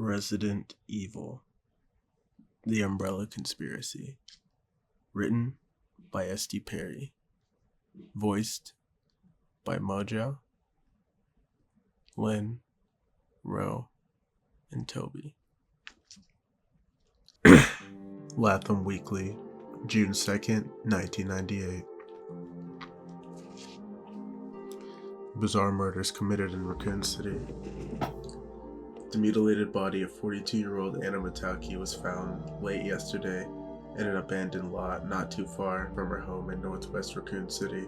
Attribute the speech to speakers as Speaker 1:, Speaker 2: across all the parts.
Speaker 1: Resident Evil, The Umbrella Conspiracy. Written by S.D. Perry. Voiced by Mojo, Lynn, Ro, and Toby. Latham Weekly, June 2nd, 1998. Bizarre murders committed in Raccoon City. The mutilated body of 42-year-old Anna Mataki was found late yesterday in an abandoned lot not too far from her home in northwest Raccoon City,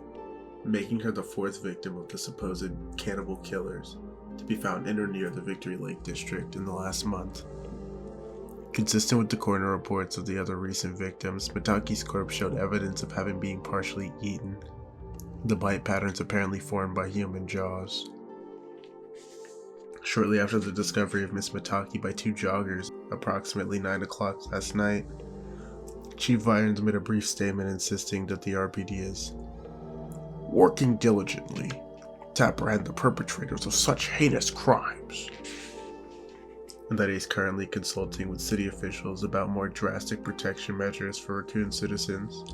Speaker 1: making her the fourth victim of the supposed cannibal killers to be found in or near the Victory Lake district in the last month. Consistent with the coroner reports of the other recent victims, Mataki's corpse showed evidence of having been partially eaten, the bite patterns apparently formed by human jaws. Shortly after the discovery of Miss Mataki by two joggers, approximately 9 o'clock last night, Chief Irons made a brief statement insisting that the RPD is working diligently to apprehend the perpetrators of such heinous crimes, and that he's currently consulting with city officials about more drastic protection measures for Raccoon citizens.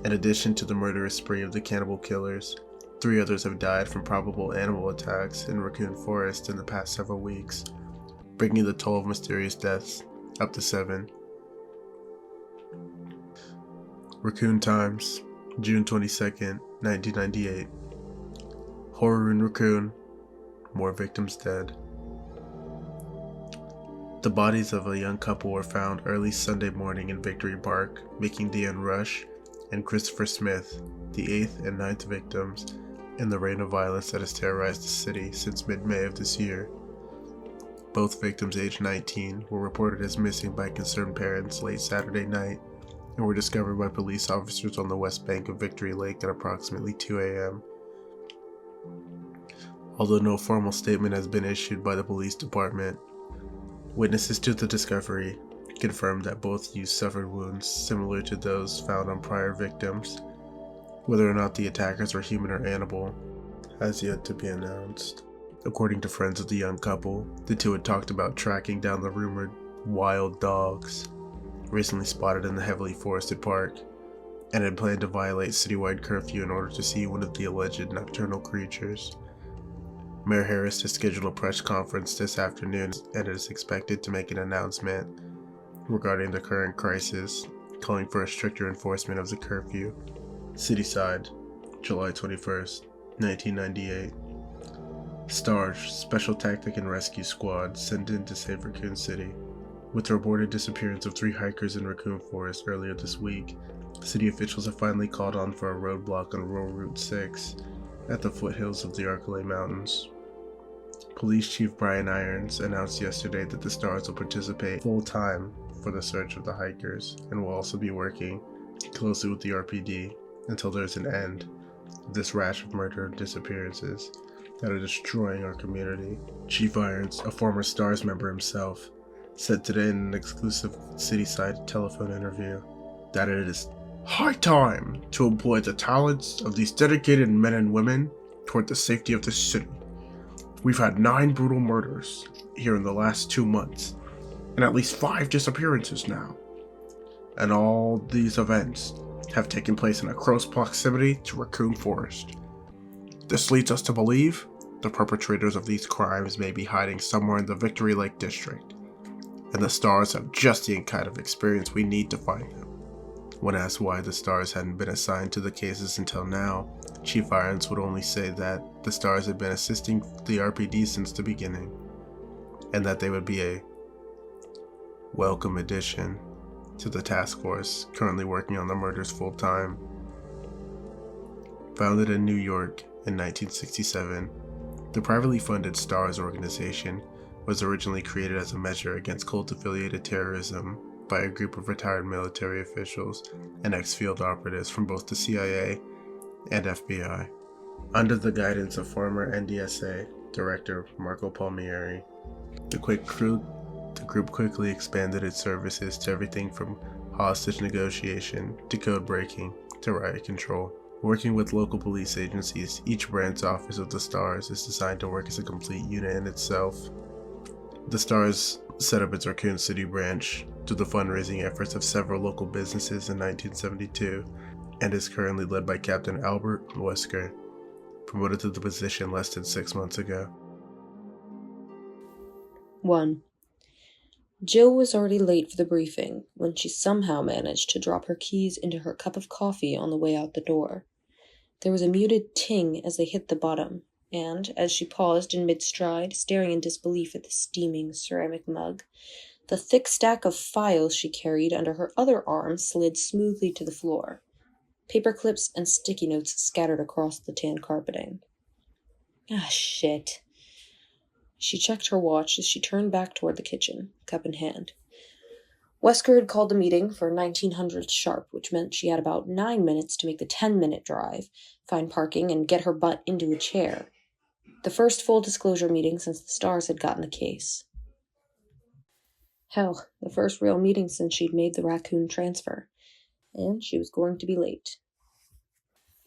Speaker 1: In addition to the murderous spree of the cannibal killers, 3 others have died from probable animal attacks in Raccoon Forest in the past several weeks, bringing the toll of mysterious deaths up to 7. Raccoon Times, June 22nd, 1998. Horror in Raccoon, more victims dead. The bodies of a young couple were found early Sunday morning in Victory Park, making Deanne Rush and Christopher Smith the 8th and 9th victims in the reign of violence that has terrorized the city since mid-May of this year. Both victims, aged 19, were reported as missing by concerned parents late Saturday night and were discovered by police officers on the west bank of Victory Lake at approximately 2 a.m. Although no formal statement has been issued by the police department, witnesses to the discovery confirmed that both youths suffered wounds similar to those found on prior victims. Whether or not the attackers were human or animal has yet to be announced. According to friends of the young couple, the two had talked about tracking down the rumored wild dogs recently spotted in the heavily forested park, and had planned to violate citywide curfew in order to see one of the alleged nocturnal creatures. Mayor Harris has scheduled a press conference this afternoon and is expected to make an announcement regarding the current crisis, calling for a stricter enforcement of the curfew. Cityside, July 21st, 1998. STARS, Special Tactic and Rescue Squad, sent in to save Raccoon City. With the reported disappearance of 3 hikers in Raccoon Forest earlier this week, city officials have finally called on for a roadblock on Rural Route 6 at the foothills of the Arklay Mountains. Police Chief Brian Irons announced yesterday that the STARS will participate full-time for the search of the hikers and will also be working closely with the RPD until there's an end of this rash of murder and disappearances that are destroying our community. Chief Irons, a former STARS member himself, said today in an exclusive Cityside telephone interview that it is high time to employ the talents of these dedicated men and women toward the safety of this city. We've had 9 brutal murders here in the last 2 months, and at least 5 disappearances now. And all these events have taken place in a close proximity to Raccoon Forest. This leads us to believe the perpetrators of these crimes may be hiding somewhere in the Victory Lake district, and the STARS have just the kind of experience we need to find them. When asked why the STARS hadn't been assigned to the cases until now, Chief Irons would only say that the STARS had been assisting the RPD since the beginning, and that they would be a welcome addition to the task force currently working on the murders full-time. Founded in New York in 1967, the privately funded STARS organization was originally created as a measure against cult-affiliated terrorism by a group of retired military officials and ex-field operatives from both the CIA and FBI. Under the guidance of former NDSA Director Marco Palmieri, the group quickly expanded its services to everything from hostage negotiation to code breaking to riot control. Working with local police agencies, each branch office of the STARS is designed to work as a complete unit in itself. The STARS set up its Raccoon City branch through the fundraising efforts of several local businesses in 1972, and is currently led by Captain Albert Wesker, promoted to the position less than 6 months ago.
Speaker 2: 1. Jill was already late for the briefing when she somehow managed to drop her keys into her cup of coffee on the way out the door. There was a muted ting as they hit the bottom, and, as she paused in mid-stride, staring in disbelief at the steaming ceramic mug, the thick stack of files she carried under her other arm slid smoothly to the floor. Paper clips and sticky notes scattered across the tan carpeting. Ah, shit. She checked her watch as she turned back toward the kitchen, cup in hand. Wesker had called the meeting for 1900 sharp, which meant she had about 9 minutes to make the 10-minute drive, find parking, and get her butt into a chair. The first full disclosure meeting since the Stars had gotten the case. Hell, the first real meeting since she'd made the Raccoon transfer. And she was going to be late.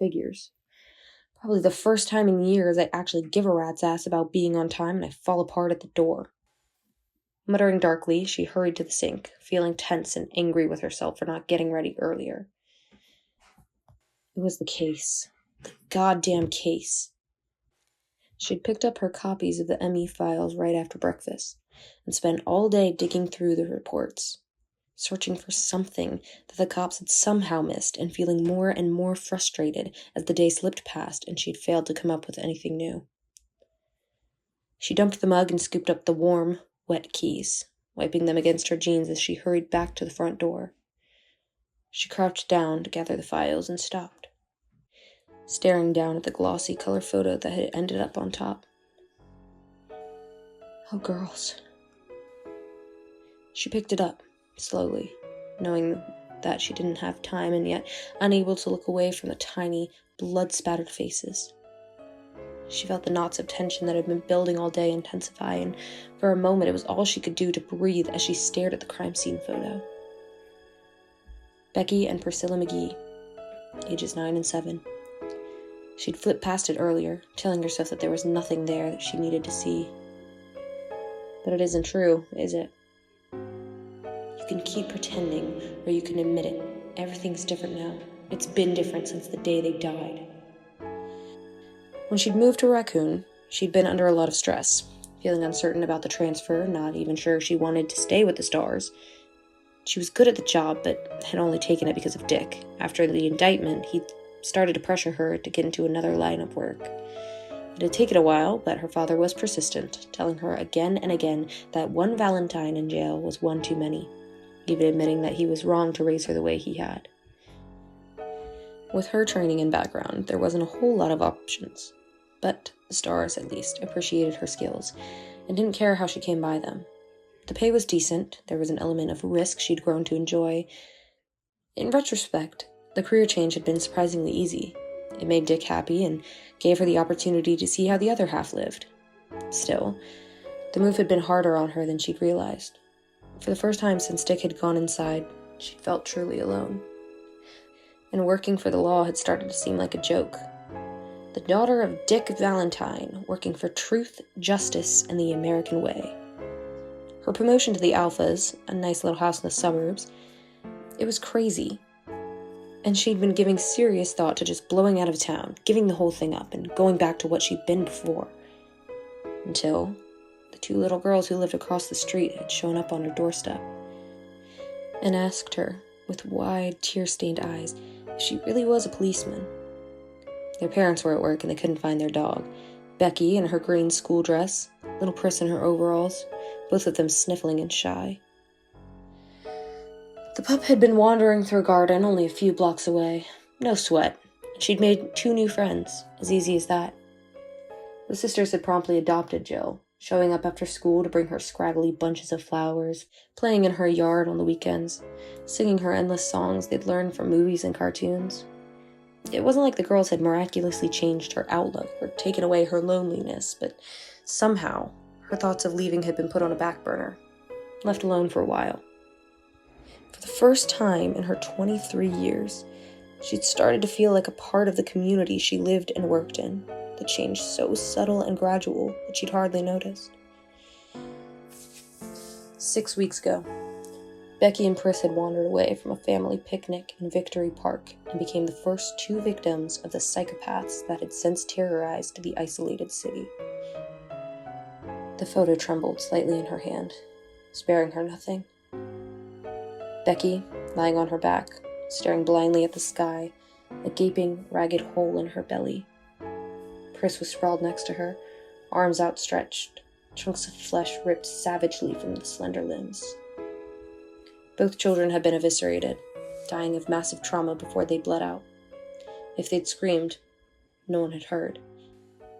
Speaker 2: Figures. Probably the first time in years I actually give a rat's ass about being on time and I fall apart at the door. Muttering darkly, she hurried to the sink, feeling tense and angry with herself for not getting ready earlier. It was the case. The goddamn case. She'd picked up her copies of the ME files right after breakfast and spent all day digging through the reports, searching for something that the cops had somehow missed and feeling more and more frustrated as the day slipped past and she'd failed to come up with anything new. She dumped the mug and scooped up the warm, wet keys, wiping them against her jeans as she hurried back to the front door. She crouched down to gather the files and stopped, staring down at the glossy color photo that had ended up on top. Oh, girls. She picked it up, slowly, knowing that she didn't have time and yet unable to look away from the tiny, blood-spattered faces. She felt the knots of tension that had been building all day intensify, and for a moment it was all she could do to breathe as she stared at the crime scene photo. Becky and Priscilla McGee, ages 9 and 7. She'd flipped past it earlier, telling herself that there was nothing there that she needed to see. But it isn't true, is it? You can keep pretending, or you can admit it. Everything's different now. It's been different since the day they died. When she'd moved to Raccoon, she'd been under a lot of stress, feeling uncertain about the transfer, not even sure she wanted to stay with the Stars. She was good at the job, but had only taken it because of Dick. After the indictment, he'd started to pressure her to get into another line of work. It had taken a while, but her father was persistent, telling her again and again that one Valentine in jail was one too many, even admitting that he was wrong to raise her the way he had. With her training and background, there wasn't a whole lot of options. But the Stars, at least, appreciated her skills and didn't care how she came by them. The pay was decent, there was an element of risk she'd grown to enjoy. In retrospect, the career change had been surprisingly easy. It made Dick happy and gave her the opportunity to see how the other half lived. Still, the move had been harder on her than she'd realized. For the first time since Dick had gone inside, she felt truly alone. And working for the law had started to seem like a joke. The daughter of Dick Valentine, working for truth, justice, and the American way. Her promotion to the Alphas, a nice little house in the suburbs, it was crazy. And she'd been giving serious thought to just blowing out of town, giving the whole thing up, and going back to what she'd been before. Until the 2 little girls who lived across the street had shown up on her doorstep and asked her, with wide, tear-stained eyes, if she really was a policeman. Their parents were at work and they couldn't find their dog. Becky in her green school dress, little Pris in her overalls, both of them sniffling and shy. The pup had been wandering through a garden only a few blocks away. No sweat. She'd made 2 new friends, as easy as that. The sisters had promptly adopted Jill, showing up after school to bring her scraggly bunches of flowers, playing in her yard on the weekends, singing her endless songs they'd learned from movies and cartoons. It wasn't like the girls had miraculously changed her outlook or taken away her loneliness, but somehow her thoughts of leaving had been put on a back burner, left alone for a while. For the first time in her 23 years, she'd started to feel like a part of the community she lived and worked in, the change so subtle and gradual that she'd hardly noticed. 6 weeks ago, Becky and Pris had wandered away from a family picnic in Victory Park and became the first 2 victims of the psychopaths that had since terrorized the isolated city. The photo trembled slightly in her hand, sparing her nothing. Becky, lying on her back, staring blindly at the sky, a gaping, ragged hole in her belly. Pris was sprawled next to her, arms outstretched, chunks of flesh ripped savagely from the slender limbs. Both children had been eviscerated, dying of massive trauma before they bled out. If they'd screamed, no one had heard.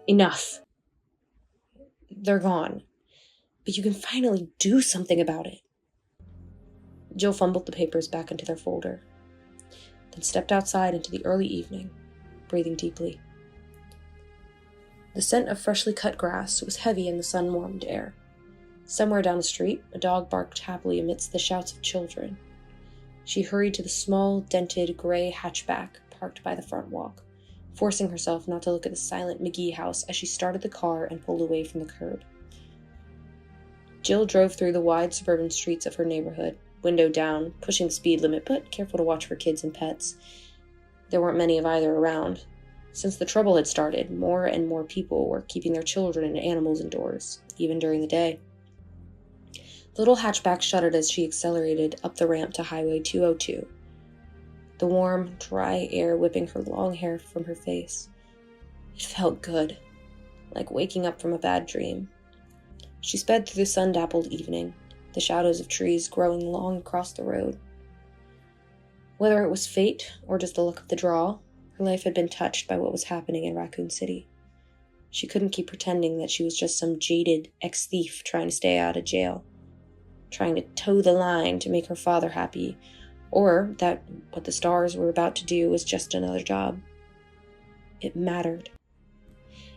Speaker 2: Enough! They're gone. But you can finally do something about it. Jill fumbled the papers back into their folder, then stepped outside into the early evening, breathing deeply. The scent of freshly cut grass was heavy in the sun-warmed air. Somewhere down the street, a dog barked happily amidst the shouts of children. She hurried to the small, dented, gray hatchback parked by the front walk, forcing herself not to look at the silent McGee house as she started the car and pulled away from the curb. Jill drove through the wide suburban streets of her neighborhood, window down, pushing the speed limit, but careful to watch for kids and pets. There weren't many of either around. Since the trouble had started, more and more people were keeping their children and animals indoors, even during the day. The little hatchback shuddered as she accelerated up the ramp to Highway 202, the warm, dry air whipping her long hair from her face. It felt good, like waking up from a bad dream. She sped through the sun-dappled evening, the shadows of trees growing long across the road. Whether it was fate or just the luck of the draw, her life had been touched by what was happening in Raccoon City. She couldn't keep pretending that she was just some jaded ex-thief trying to stay out of jail, trying to toe the line to make her father happy, or that what the stars were about to do was just another job. It mattered.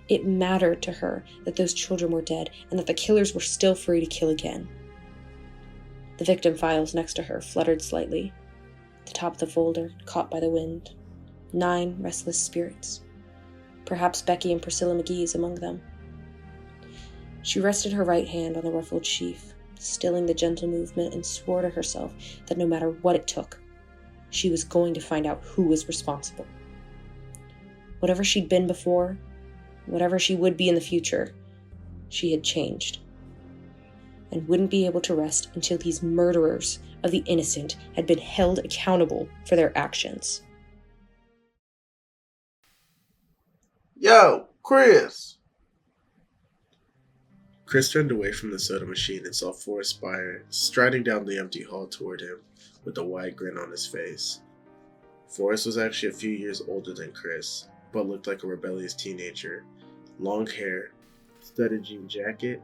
Speaker 2: It mattered to her that those children were dead and that the killers were still free to kill again. The victim files next to her fluttered slightly, the top of the folder caught by the wind. 9 restless spirits. Perhaps Becky and Priscilla McGee is among them. She rested her right hand on the ruffled sheaf, stilling the gentle movement, and swore to herself that no matter what it took, she was going to find out who was responsible. Whatever she'd been before, whatever she would be in the future, she had changed, and wouldn't be able to rest until these murderers of the innocent had been held accountable for their actions.
Speaker 1: Yo, Chris! Chris turned away from the soda machine and saw Forrest Spire striding down the empty hall toward him with a wide grin on his face. Forrest was actually a few years older than Chris, but looked like a rebellious teenager. Long hair, studded jean jacket,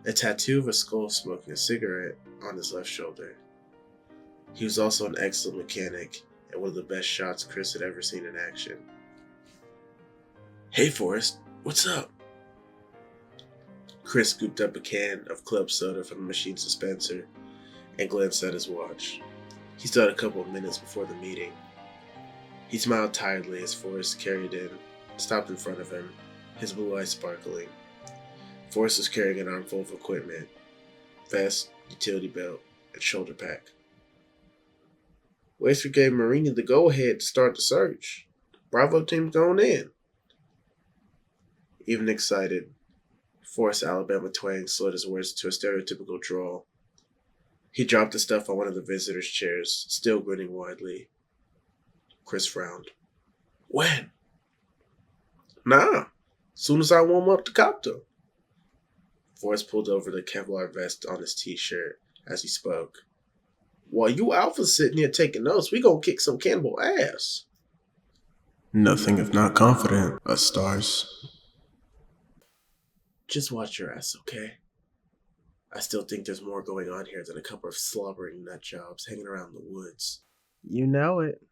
Speaker 1: a tattoo of a skull smoking a cigarette on his left shoulder. He was also an excellent mechanic and one of the best shots Chris had ever seen in action. Hey Forrest, what's up? Chris scooped up a can of club soda from the machine's dispenser and glanced at his watch. He still had a couple of minutes before the meeting. He smiled tiredly as Forrest stopped in front of him, his blue eyes sparkling. Forrest was carrying an armful of equipment: vest, utility belt, and shoulder pack. Wesker gave Marini the go-ahead to start the search. Bravo team's going in. Even excited, Forrest's Alabama twang slid his words to a stereotypical drawl. He dropped the stuff on one of the visitors' chairs, still grinning widely. Chris frowned. When? Nah, soon as I warm up the copter. Forrest pulled over the Kevlar vest on his t-shirt as he spoke. While you alphas sitting here taking notes, we gonna kick some cannibal ass. Nothing if not confident, us stars. Just watch your ass, okay? I still think there's more going on here than a couple of slobbering nut jobs hanging around the woods. You know it.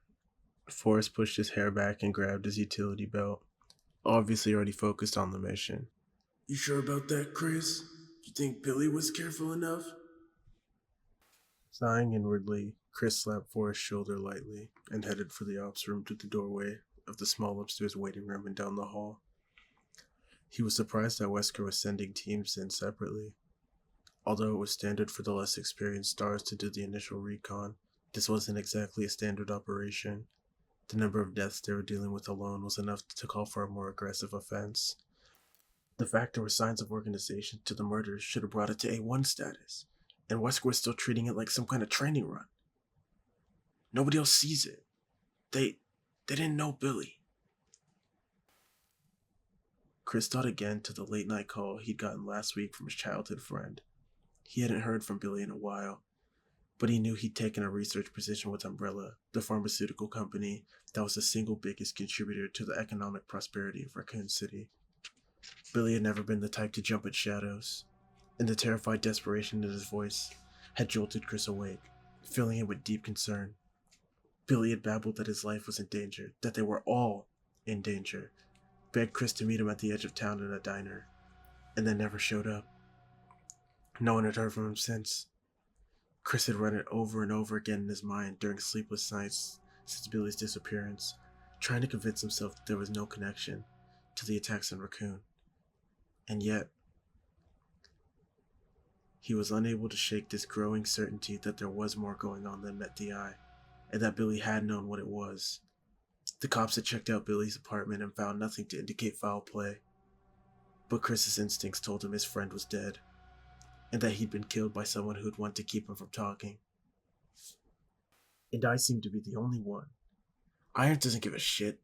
Speaker 1: Forrest pushed his hair back and grabbed his utility belt, obviously already focused on the mission. You sure about that, Chris? You think Billy was careful enough? Sighing inwardly, Chris slapped Forrest's shoulder lightly and headed for the ops room to the doorway of the small upstairs waiting room and down the hall. He was surprised that Wesker was sending teams in separately. Although it was standard for the less experienced stars to do the initial recon, this wasn't exactly a standard operation. The number of deaths they were dealing with alone was enough to call for a more aggressive offense. The fact there were signs of organization to the murders should have brought it to A1 status, and Wesker was still treating it like some kind of training run. Nobody else sees it. They didn't know Billy. Chris thought again to the late night call he'd gotten last week from his childhood friend. He hadn't heard from Billy in a while, but he knew he'd taken a research position with Umbrella, the pharmaceutical company that was the single biggest contributor to the economic prosperity of Raccoon City. Billy had never been the type to jump at shadows, and the terrified desperation in his voice had jolted Chris awake, filling him with deep concern. Billy had babbled that his life was in danger, that they were all in danger, begged Chris to meet him at the edge of town in a diner, and then never showed up. No one had heard from him since. Chris had run it over and over again in his mind during sleepless nights since Billy's disappearance, trying to convince himself that there was no connection to the attacks on Raccoon. And yet, he was unable to shake this growing certainty that there was more going on than met the eye, and that Billy had known what it was. The cops had checked out Billy's apartment and found nothing to indicate foul play. But Chris's instincts told him his friend was dead, and that he'd been killed by someone who'd want to keep him from talking. And I seem to be the only one. Irons doesn't give a shit,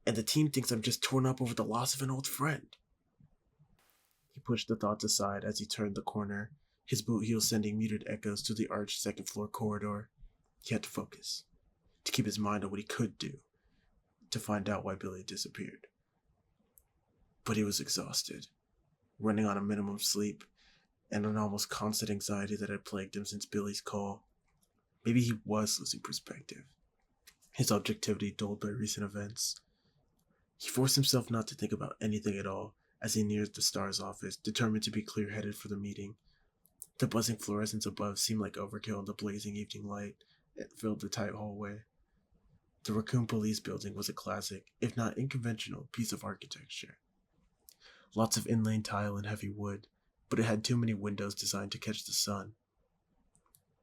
Speaker 1: and the team thinks I'm just torn up over the loss of an old friend. He pushed the thoughts aside as he turned the corner, his boot heels sending muted echoes through the arched second-floor corridor. He had to focus, to keep his mind on what he could do, to find out why Billy had disappeared. But he was exhausted, running on a minimum sleep, and an almost constant anxiety that had plagued him since Billy's call. Maybe he was losing perspective, his objectivity dulled by recent events. He forced himself not to think about anything at all as he neared the Star's office, determined to be clear-headed for the meeting. The buzzing fluorescence above seemed like overkill in the blazing evening light that filled the tight hallway. The Raccoon Police Building was a classic, if not unconventional, piece of architecture. Lots of inlaid tile and heavy wood, but it had too many windows designed to catch the sun.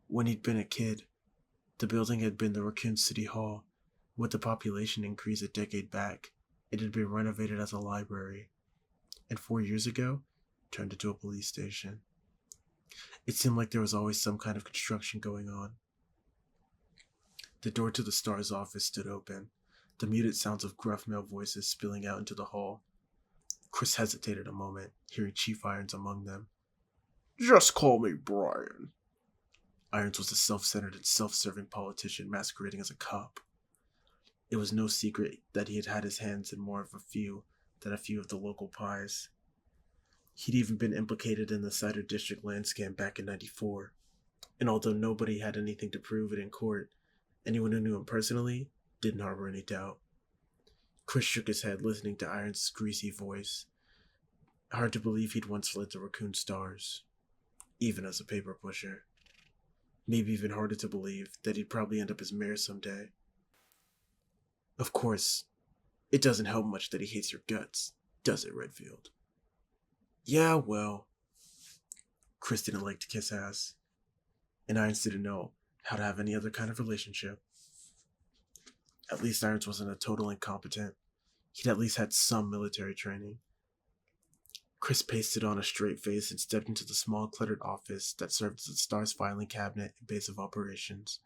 Speaker 1: When he'd been a kid, the building had been the Raccoon City Hall. With the population increase a decade back, it had been renovated as a library, and 4 years ago, turned into a police station. It seemed like there was always some kind of construction going on. The door to the Star's office stood open, the muted sounds of gruff male voices spilling out into the hall. Chris hesitated a moment, hearing Chief Irons among them. "Just call me Brian." Irons was a self-centered and self-serving politician masquerading as a cop. It was no secret that he had had his hands in more of a few than a few of the local pies. He'd even been implicated in the Cider District land scam back in '94, and although nobody had anything to prove it in court, anyone who knew him personally didn't harbor any doubt. Chris shook his head, listening to Irons' greasy voice. Hard to believe he'd once led the Raccoon Stars, even as a paper pusher. Maybe even harder to believe that he'd probably end up as mayor someday. Of course, it doesn't help much that he hates your guts, does it, Redfield? Yeah, well. Chris didn't like to kiss ass, and Irons didn't know how to have any other kind of relationship. At least Irons wasn't a total incompetent. He'd at least had some military training. Chris pasted on a straight face and stepped into the small, cluttered office that served as the Star's filing cabinet and base of operations.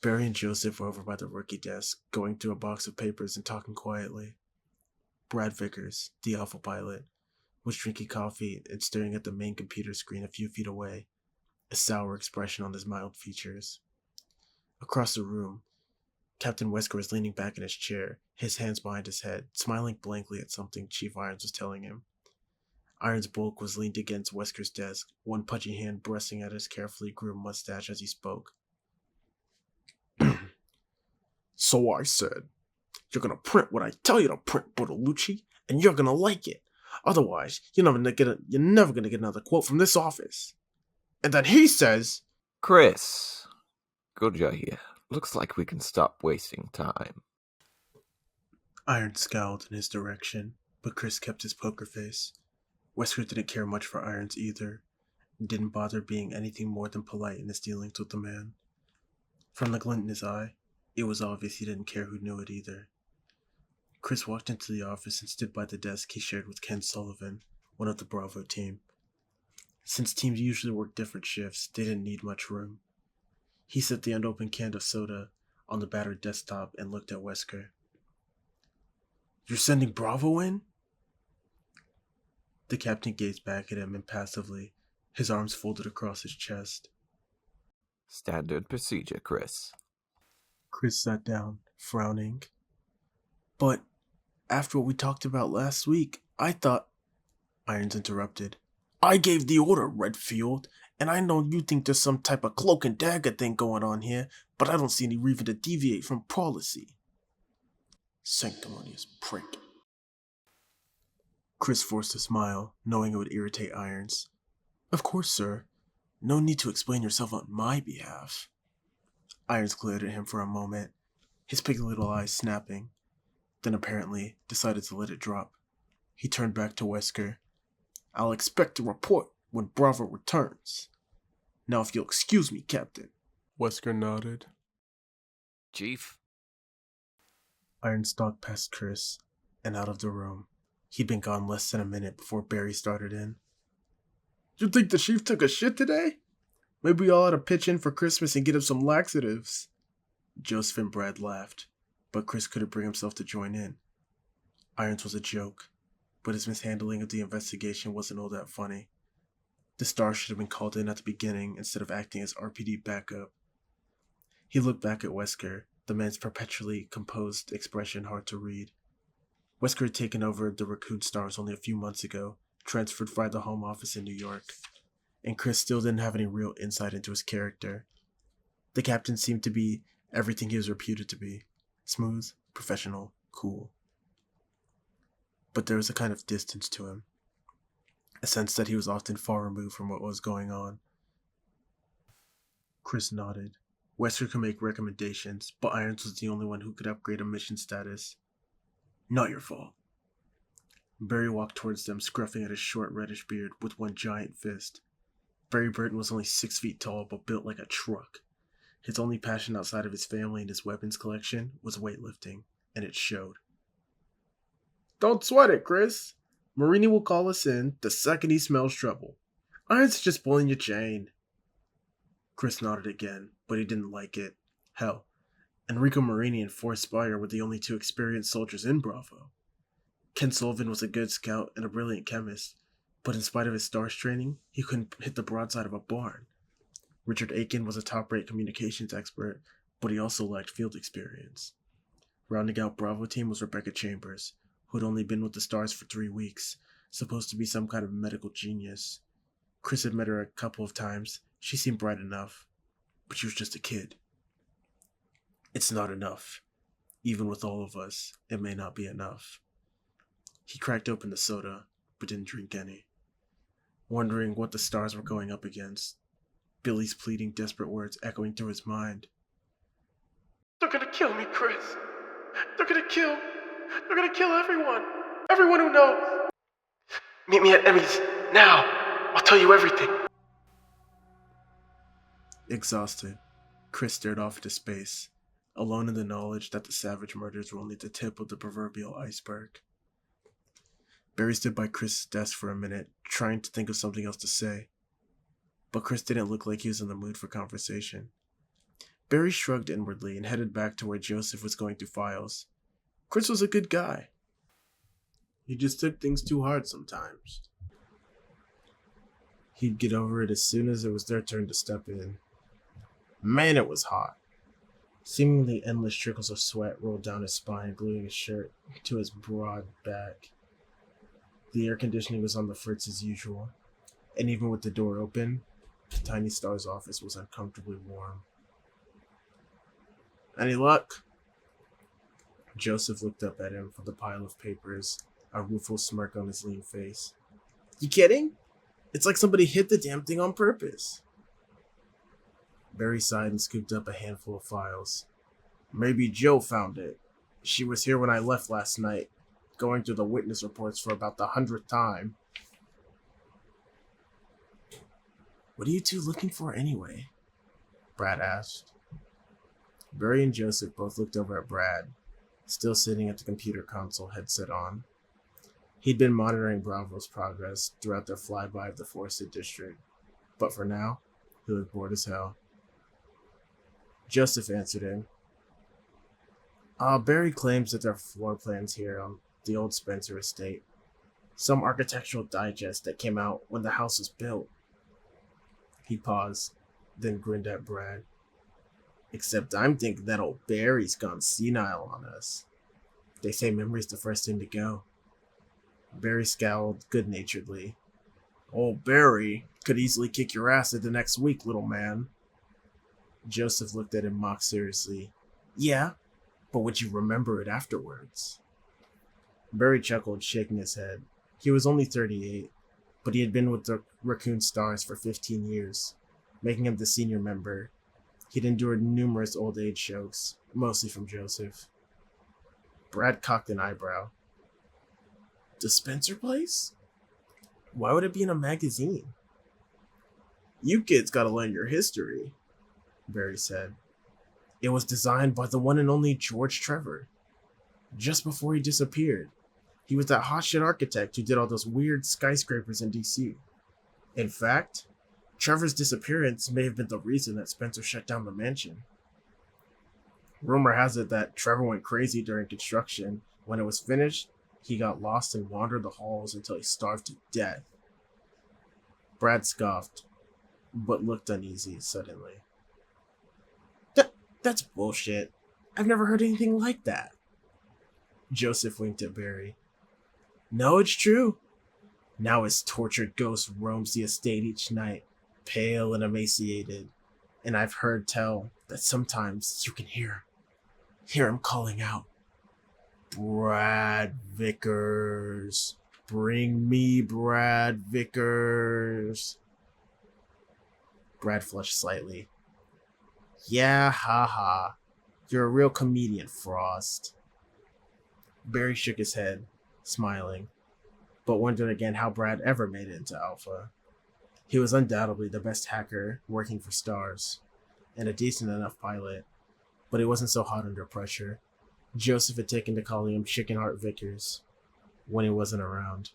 Speaker 1: Barry and Joseph were over by the rookie desk, going through a box of papers and talking quietly. Brad Vickers, the Alpha pilot, was drinking coffee and staring at the main computer screen a few feet away, a sour expression on his mild features. Across the room, Captain Wesker was leaning back in his chair, his hands behind his head, smiling blankly at something Chief Irons was telling him. Irons' bulk was leaned against Wesker's desk, one pudgy hand brushing at his carefully groomed mustache as he spoke. "So I said, you're gonna print what I tell you to print, Bertolucci, and you're gonna like it. Otherwise, you're never gonna get another quote from this office." And then he says,
Speaker 3: "Chris, good you're here. Looks like we can stop wasting time."
Speaker 1: Irons scowled in his direction, but Chris kept his poker face. Wesker didn't care much for Irons either. and didn't bother being anything more than polite in his dealings with the man. From the glint in his eye, it was obvious he didn't care who knew it either. Chris walked into the office and stood by the desk he shared with Ken Sullivan, one of the Bravo team. Since teams usually work different shifts, they didn't need much room. He set the unopened can of soda on the battered desktop and looked at Wesker. "You're sending Bravo in?" The captain gazed back at him impassively, his arms folded across his chest.
Speaker 3: Standard procedure, Chris.
Speaker 1: Chris sat down, frowning. "But after what we talked about last week, I thought..." Irons interrupted. "I gave the order, Redfield, and I know you think there's some type of cloak and dagger thing going on here, but I don't see any reason to deviate from policy." Sanctimonious prick. Chris forced a smile, knowing it would irritate Irons. "Of course, sir. No need to explain yourself on my behalf." Irons glared at him for a moment, his piggy little eyes snapping, then apparently decided to let it drop. He turned back to Wesker. "I'll expect a report when Bravo returns. Now if you'll excuse me, Captain." Wesker nodded.
Speaker 3: Chief?
Speaker 1: Iron stalked past Chris and out of the room. He'd been gone less than a minute before Barry started in. "You think the chief took a shit today? Maybe we all ought to pitch in for Christmas and get him some laxatives." Joseph and Brad laughed, but Chris couldn't bring himself to join in. Irons was a joke, but his mishandling of the investigation wasn't all that funny. The star should have been called in at the beginning instead of acting as RPD backup. He looked back at Wesker, the man's perpetually composed expression hard to read. Wesker had taken over the Raccoon Stars only a few months ago, transferred via the home office in New York, and Chris still didn't have any real insight into his character. The captain seemed to be everything he was reputed to be: smooth, professional, cool. But there was a kind of distance to him, a sense that he was often far removed from what was going on. Chris nodded. Wesker could make recommendations, but Irons was the only one who could upgrade a mission status. "Not your fault." Barry walked towards them, scruffing at his short reddish beard with one giant fist. Barry Burton was only 6 feet tall, but built like a truck. His only passion outside of his family and his weapons collection was weightlifting, and it showed. "Don't sweat it, Chris. Marini will call us in the second he smells trouble. Irons is just pulling your chain." Chris nodded again, but he didn't like it. Hell, Enrico Marini and Forrest Spire were the only two experienced soldiers in Bravo. Ken Sullivan was a good scout and a brilliant chemist, but in spite of his stars training, he couldn't hit the broadside of a barn. Richard Aiken was a top-rate communications expert, but he also lacked field experience. Rounding out Bravo team was Rebecca Chambers, who had only been with the Stars for 3 weeks, supposed to be some kind of medical genius. Chris had met her a couple of times. She seemed bright enough, but she was just a kid. It's not enough. Even with all of us, it may not be enough. He cracked open the soda, but didn't drink any. Wondering what the Stars were going up against, Billy's pleading, desperate words echoing through his mind. "They're gonna kill me, Chris. They're gonna kill everyone. Everyone who knows. Meet me at Emmy's, now. I'll tell you everything." Exhausted, Chris stared off into space, alone in the knowledge that the savage murders were only the tip of the proverbial iceberg. Barry stood by Chris's desk for a minute, trying to think of something else to say. But Chris didn't look like he was in the mood for conversation. Barry shrugged inwardly and headed back to where Joseph was going through files. Chris was a good guy. He just took things too hard sometimes. He'd get over it as soon as it was their turn to step in. Man, it was hot. Seemingly endless trickles of sweat rolled down his spine, gluing his shirt to his broad back. The air conditioning was on the fritz as usual, and even with the door open, Tiny Star's office was uncomfortably warm. "Any luck?" Joseph looked up at him from the pile of papers, a rueful smirk on his lean face. "You kidding? It's like somebody hit the damn thing on purpose." Barry sighed and scooped up a handful of files. "Maybe Joe found it. She was here when I left last night, going through the witness reports for about the 100th time." What are you two looking for anyway? Brad asked. Barry and Joseph both looked over at Brad, still sitting at the computer console, headset on. He'd been monitoring Bravo's progress throughout their flyby of the forested district, but for now, he looked bored as hell. Joseph answered him. Barry claims that there are floor plans here on the old Spencer estate. Some architectural digest that came out when the house was built. He paused, then grinned at Brad. Except I'm thinking that old Barry's gone senile on us. They say memory's the first thing to go. Barry scowled good-naturedly. Old Barry could easily kick your ass in the next week, little man. Joseph looked at him mock seriously. Yeah, but would you remember it afterwards? Barry chuckled, shaking his head. He was only 38, but he had been with the Raccoon Stars for 15 years, making him the senior member. He'd endured numerous old age jokes, mostly from Joseph. Brad cocked an eyebrow. The Spencer place? Why would it be in a magazine? You kids gotta learn your history, Barry said. It was designed by the one and only George Trevor. Just before he disappeared, he was that hotshot architect who did all those weird skyscrapers in DC. In fact, Trevor's disappearance may have been the reason that Spencer shut down the mansion. Rumor has it that Trevor went crazy during construction. When it was finished, he got lost and wandered the halls until he starved to death. Brad scoffed, but looked uneasy suddenly. That's bullshit. I've never heard anything like that. Joseph winked at Barry. No, it's true. Now his tortured ghost roams the estate each night, pale and emaciated, and I've heard tell that sometimes you can hear him calling out, Brad Vickers, bring me Brad Vickers. Brad flushed slightly. Yeah, haha. You're a real comedian, Frost. Barry shook his head, smiling, but wondered again how Brad ever made it into Alpha. He was undoubtedly the best hacker working for Stars, and a decent enough pilot, but he wasn't so hot under pressure. Joseph had taken to calling him Chickenheart Vickers when he wasn't around,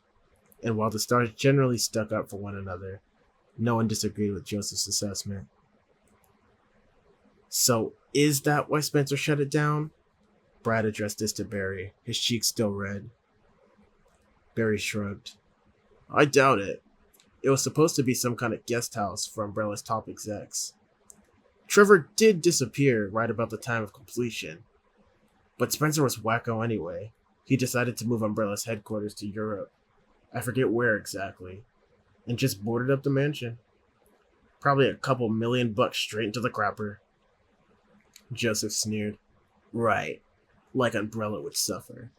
Speaker 1: and while the Stars generally stuck up for one another, no one disagreed with Joseph's assessment. So, is that why Spencer shut it down? Brad addressed this to Barry, his cheeks still red. Barry shrugged. I doubt it. It was supposed to be some kind of guest house for Umbrella's top execs. Trevor did disappear right about the time of completion, but Spencer was wacko anyway. He decided to move Umbrella's headquarters to Europe. I forget where exactly, and just boarded up the mansion. Probably a couple $1,000,000 straight into the crapper. Joseph sneered. Right, like Umbrella would suffer.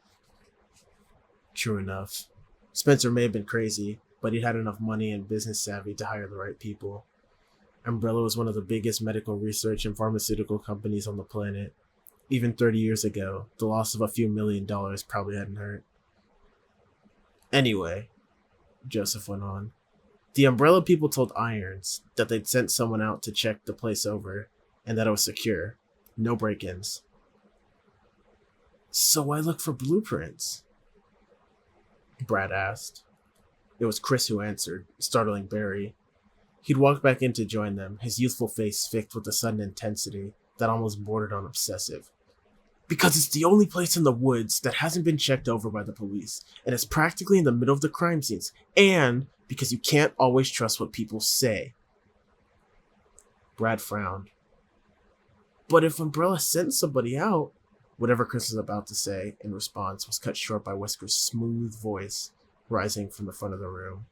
Speaker 1: True enough. Spencer may have been crazy, but he'd had enough money and business savvy to hire the right people. Umbrella was one of the biggest medical research and pharmaceutical companies on the planet. Even 30 years ago, the loss of a few $1,000,000 probably hadn't hurt. Anyway, Joseph went on, the Umbrella people told Irons that they'd sent someone out to check the place over, and that it was secure. No break-ins. So why look for blueprints? Brad asked. It was Chris who answered, startling Barry. He'd walked back in to join them, his youthful face fixed with a sudden intensity that almost bordered on obsessive. Because it's the only place in the woods that hasn't been checked over by the police, and it's practically in the middle of the crime scenes, and because you can't always trust what people say. Brad frowned. But if Umbrella sent somebody out, whatever Chris was about to say in response was cut short by Wesker's smooth voice rising from the front of the room.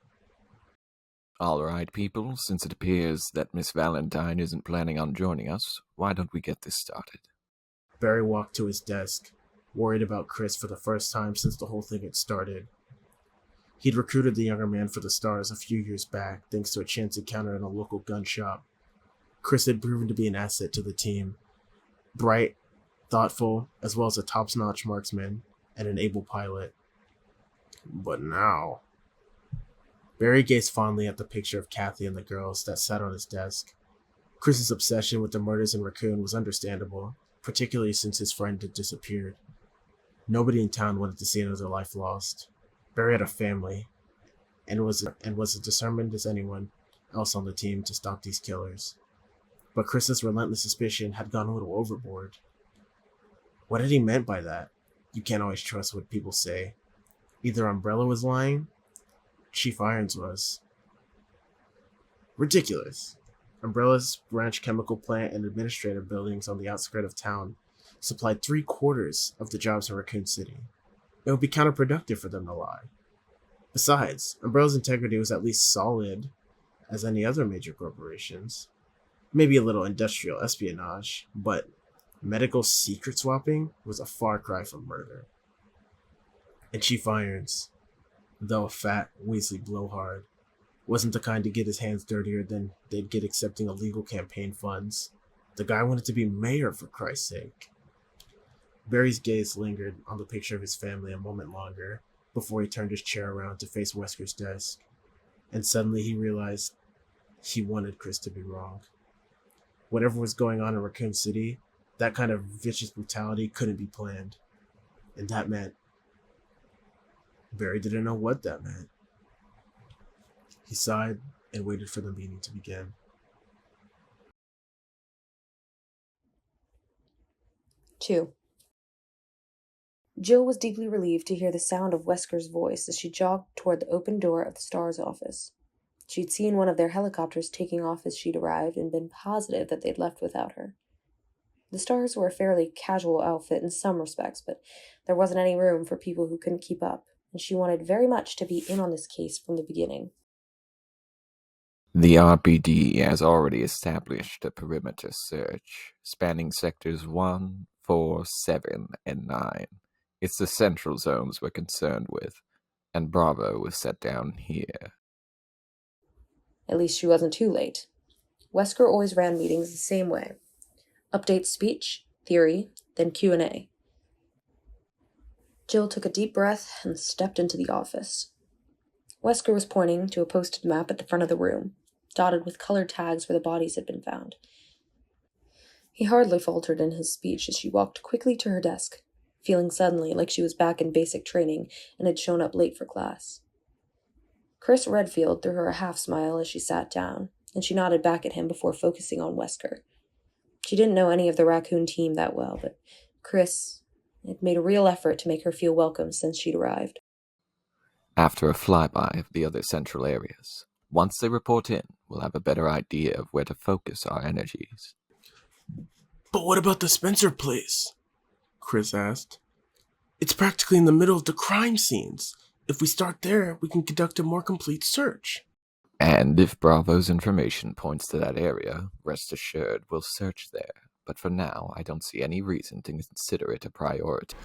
Speaker 3: All right, people, since it appears that Miss Valentine isn't planning on joining us, why don't we get this started?
Speaker 1: Barry walked to his desk, worried about Chris for the first time since the whole thing had started. He'd recruited the younger man for the Stars a few years back thanks to a chance encounter in a local gun shop. Chris had proven to be an asset to the team. Bright, thoughtful, as well as a top-notch marksman and an able pilot. But now... Barry gazed fondly at the picture of Kathy and the girls that sat on his desk. Chris's obsession with the murders in Raccoon was understandable, particularly since his friend had disappeared. Nobody in town wanted to see another life lost. Barry had a family, and was as determined as anyone else on the team to stop these killers. But Chris's relentless suspicion had gone a little overboard. What had he meant by that? You can't always trust what people say. Either Umbrella was lying, Chief Irons was. Ridiculous. Umbrella's branch chemical plant and administrative buildings on the outskirts of town supplied 3/4 of the jobs in Raccoon City. It would be counterproductive for them to lie. Besides, Umbrella's integrity was at least solid as any other major corporations. Maybe a little industrial espionage, but medical secret swapping was a far cry from murder. And Chief Irons, though a fat, Weasley blowhard, wasn't the kind to get his hands dirtier than they'd get accepting illegal campaign funds. The guy wanted to be mayor, for Christ's sake. Barry's gaze lingered on the picture of his family a moment longer before he turned his chair around to face Wesker's desk. And suddenly he realized he wanted Chris to be wrong. Whatever was going on in Raccoon City, that kind of vicious brutality couldn't be planned. And that meant Barry didn't know what that meant. He sighed and waited for the meeting to begin.
Speaker 2: Two. Jill was deeply relieved to hear the sound of Wesker's voice as she jogged toward the open door of the Star's office. She'd seen one of their helicopters taking off as she'd arrived and been positive that they'd left without her. The Stars were a fairly casual outfit in some respects, but there wasn't any room for people who couldn't keep up, and she wanted very much to be in on this case from the beginning.
Speaker 3: The RPD has already established a perimeter search, spanning sectors 1, 4, 7, and 9. It's the central zones we're concerned with, and Bravo was set down here.
Speaker 2: At least she wasn't too late. Wesker always ran meetings the same way. Update speech, theory, then Q&A. Jill took a deep breath and stepped into the office. Wesker was pointing to a posted map at the front of the room, dotted with colored tags where the bodies had been found. He hardly faltered in his speech as she walked quickly to her desk, feeling suddenly like she was back in basic training and had shown up late for class. Chris Redfield threw her a half-smile as she sat down, and she nodded back at him before focusing on Wesker. She didn't know any of the Raccoon team that well, but Chris had made a real effort to make her feel welcome since she'd arrived.
Speaker 3: After a flyby of the other central areas, once they report in, we'll have a better idea of where to focus our energies.
Speaker 1: But what about the Spencer place? Chris asked. It's practically in the middle of the crime scenes. If we start there, we can conduct a more complete search.
Speaker 3: And if Bravo's information points to that area, rest assured we'll search there. But for now, I don't see any reason to consider it a priority.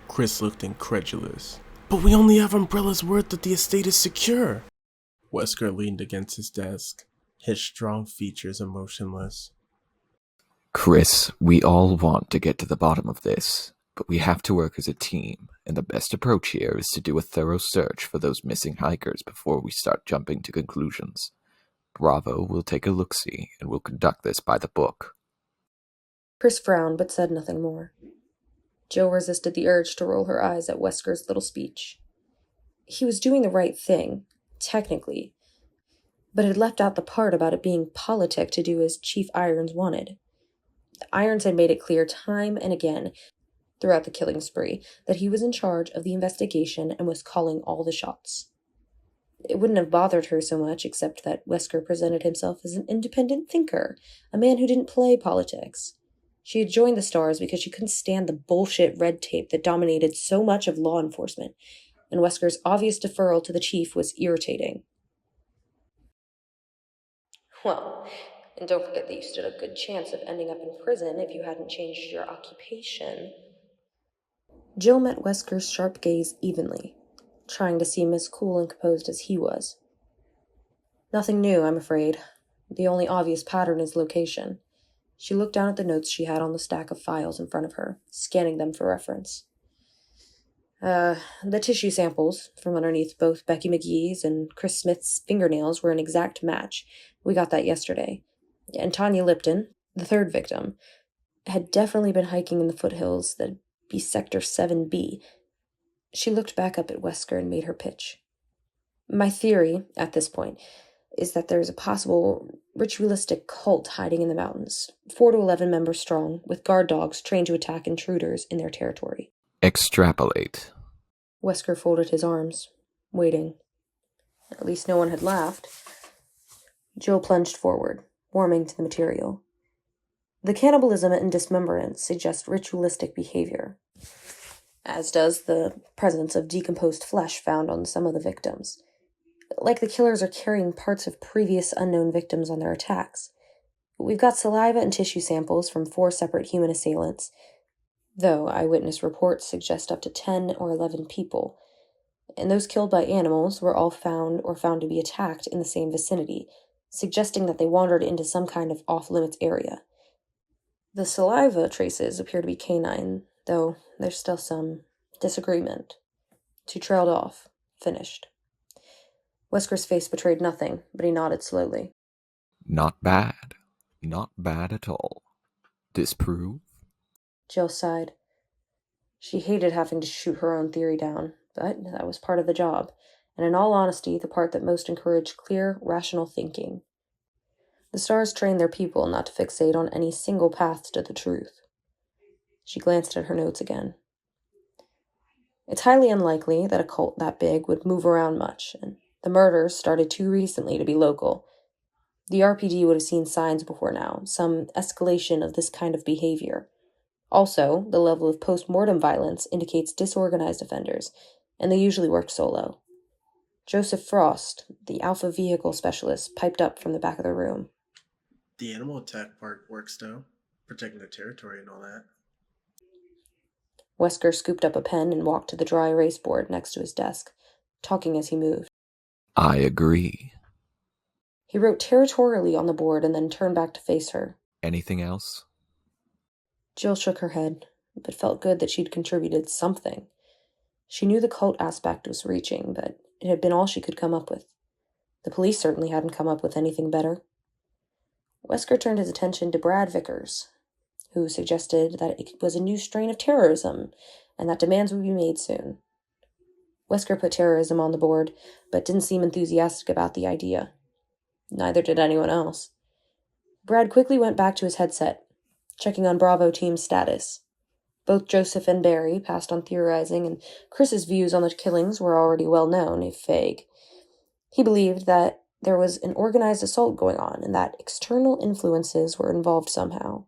Speaker 1: Chris looked incredulous. But we only have Umbrella's word that the estate is secure. Wesker leaned against his desk, his strong features emotionless.
Speaker 3: Chris, we all want to get to the bottom of this, but we have to work as a team, and the best approach here is to do a thorough search for those missing hikers before we start jumping to conclusions. Bravo will take a look-see, and we'll conduct this by the book.
Speaker 2: Chris frowned but said nothing more. Jill resisted the urge to roll her eyes at Wesker's little speech. He was doing the right thing, technically, but had left out the part about it being politic to do as Chief Irons wanted. Irons had made it clear time and again throughout the killing spree that he was in charge of the investigation and was calling all the shots. It wouldn't have bothered her so much except that Wesker presented himself as an independent thinker, a man who didn't play politics. She had joined the Stars because she couldn't stand the bullshit red tape that dominated so much of law enforcement, and Wesker's obvious deferral to the chief was irritating. Well, and don't forget that you stood a good chance of ending up in prison if you hadn't changed your occupation. Jill met Wesker's sharp gaze evenly, trying to seem as cool and composed as he was. Nothing new, I'm afraid. The only obvious pattern is location. She looked down at the notes she had on the stack of files in front of her, scanning them for reference. The tissue samples from underneath both Becky McGee's and Chris Smith's fingernails were an exact match. We got that yesterday. And Tanya Lipton, the third victim, had definitely been hiking in the foothills that'd be Sector 7B. She looked back up at Wesker and made her pitch. My theory, at this point, is that there's a possible ritualistic cult hiding in the mountains, 4 to 11 members strong, with guard dogs trained to attack intruders in their territory.
Speaker 3: Extrapolate.
Speaker 2: Wesker folded his arms, waiting. At least no one had laughed. Jill plunged forward, warming to the material. The cannibalism and dismemberment suggest ritualistic behavior, as does the presence of decomposed flesh found on some of the victims. Like the killers are carrying parts of previous unknown victims on their attacks. We've got saliva and tissue samples from 4 separate human assailants, though eyewitness reports suggest up to 10 or 11 people, and those killed by animals were all found to be attacked in the same vicinity, suggesting that they wandered into some kind of off-limits area. The saliva traces appear to be canine, though there's still some disagreement. She trailed off, finished. Wesker's face betrayed nothing, but he nodded slowly.
Speaker 3: Not bad. Not bad at all. Disprove?
Speaker 2: Jill sighed. She hated having to shoot her own theory down, but that was part of the job, and in all honesty, the part that most encouraged clear, rational thinking. The stars trained their people not to fixate on any single path to the truth. She glanced at her notes again. It's highly unlikely that a cult that big would move around much, and the murders started too recently to be local. The RPD would have seen signs before now, some escalation of this kind of behavior. Also, the level of post-mortem violence indicates disorganized offenders, and they usually work solo. Joseph Frost, the Alpha Vehicle Specialist, piped up from the back of the room.
Speaker 1: The animal attack part works, though. Protecting the territory and all that.
Speaker 2: Wesker scooped up a pen and walked to the dry erase board next to his desk, talking as he moved.
Speaker 3: I agree.
Speaker 2: He wrote territorially on the board and then turned back to face her.
Speaker 3: Anything else?
Speaker 2: Jill shook her head, but felt good that she'd contributed something. She knew the cult aspect was reaching, but it had been all she could come up with. The police certainly hadn't come up with anything better. Wesker turned his attention to Brad Vickers, who suggested that it was a new strain of terrorism and that demands would be made soon. Wesker put terrorism on the board, but didn't seem enthusiastic about the idea. Neither did anyone else. Brad quickly went back to his headset, checking on Bravo team's status. Both Joseph and Barry passed on theorizing, and Chris's views on the killings were already well known, if vague. He believed that there was an organized assault going on, and that external influences were involved somehow.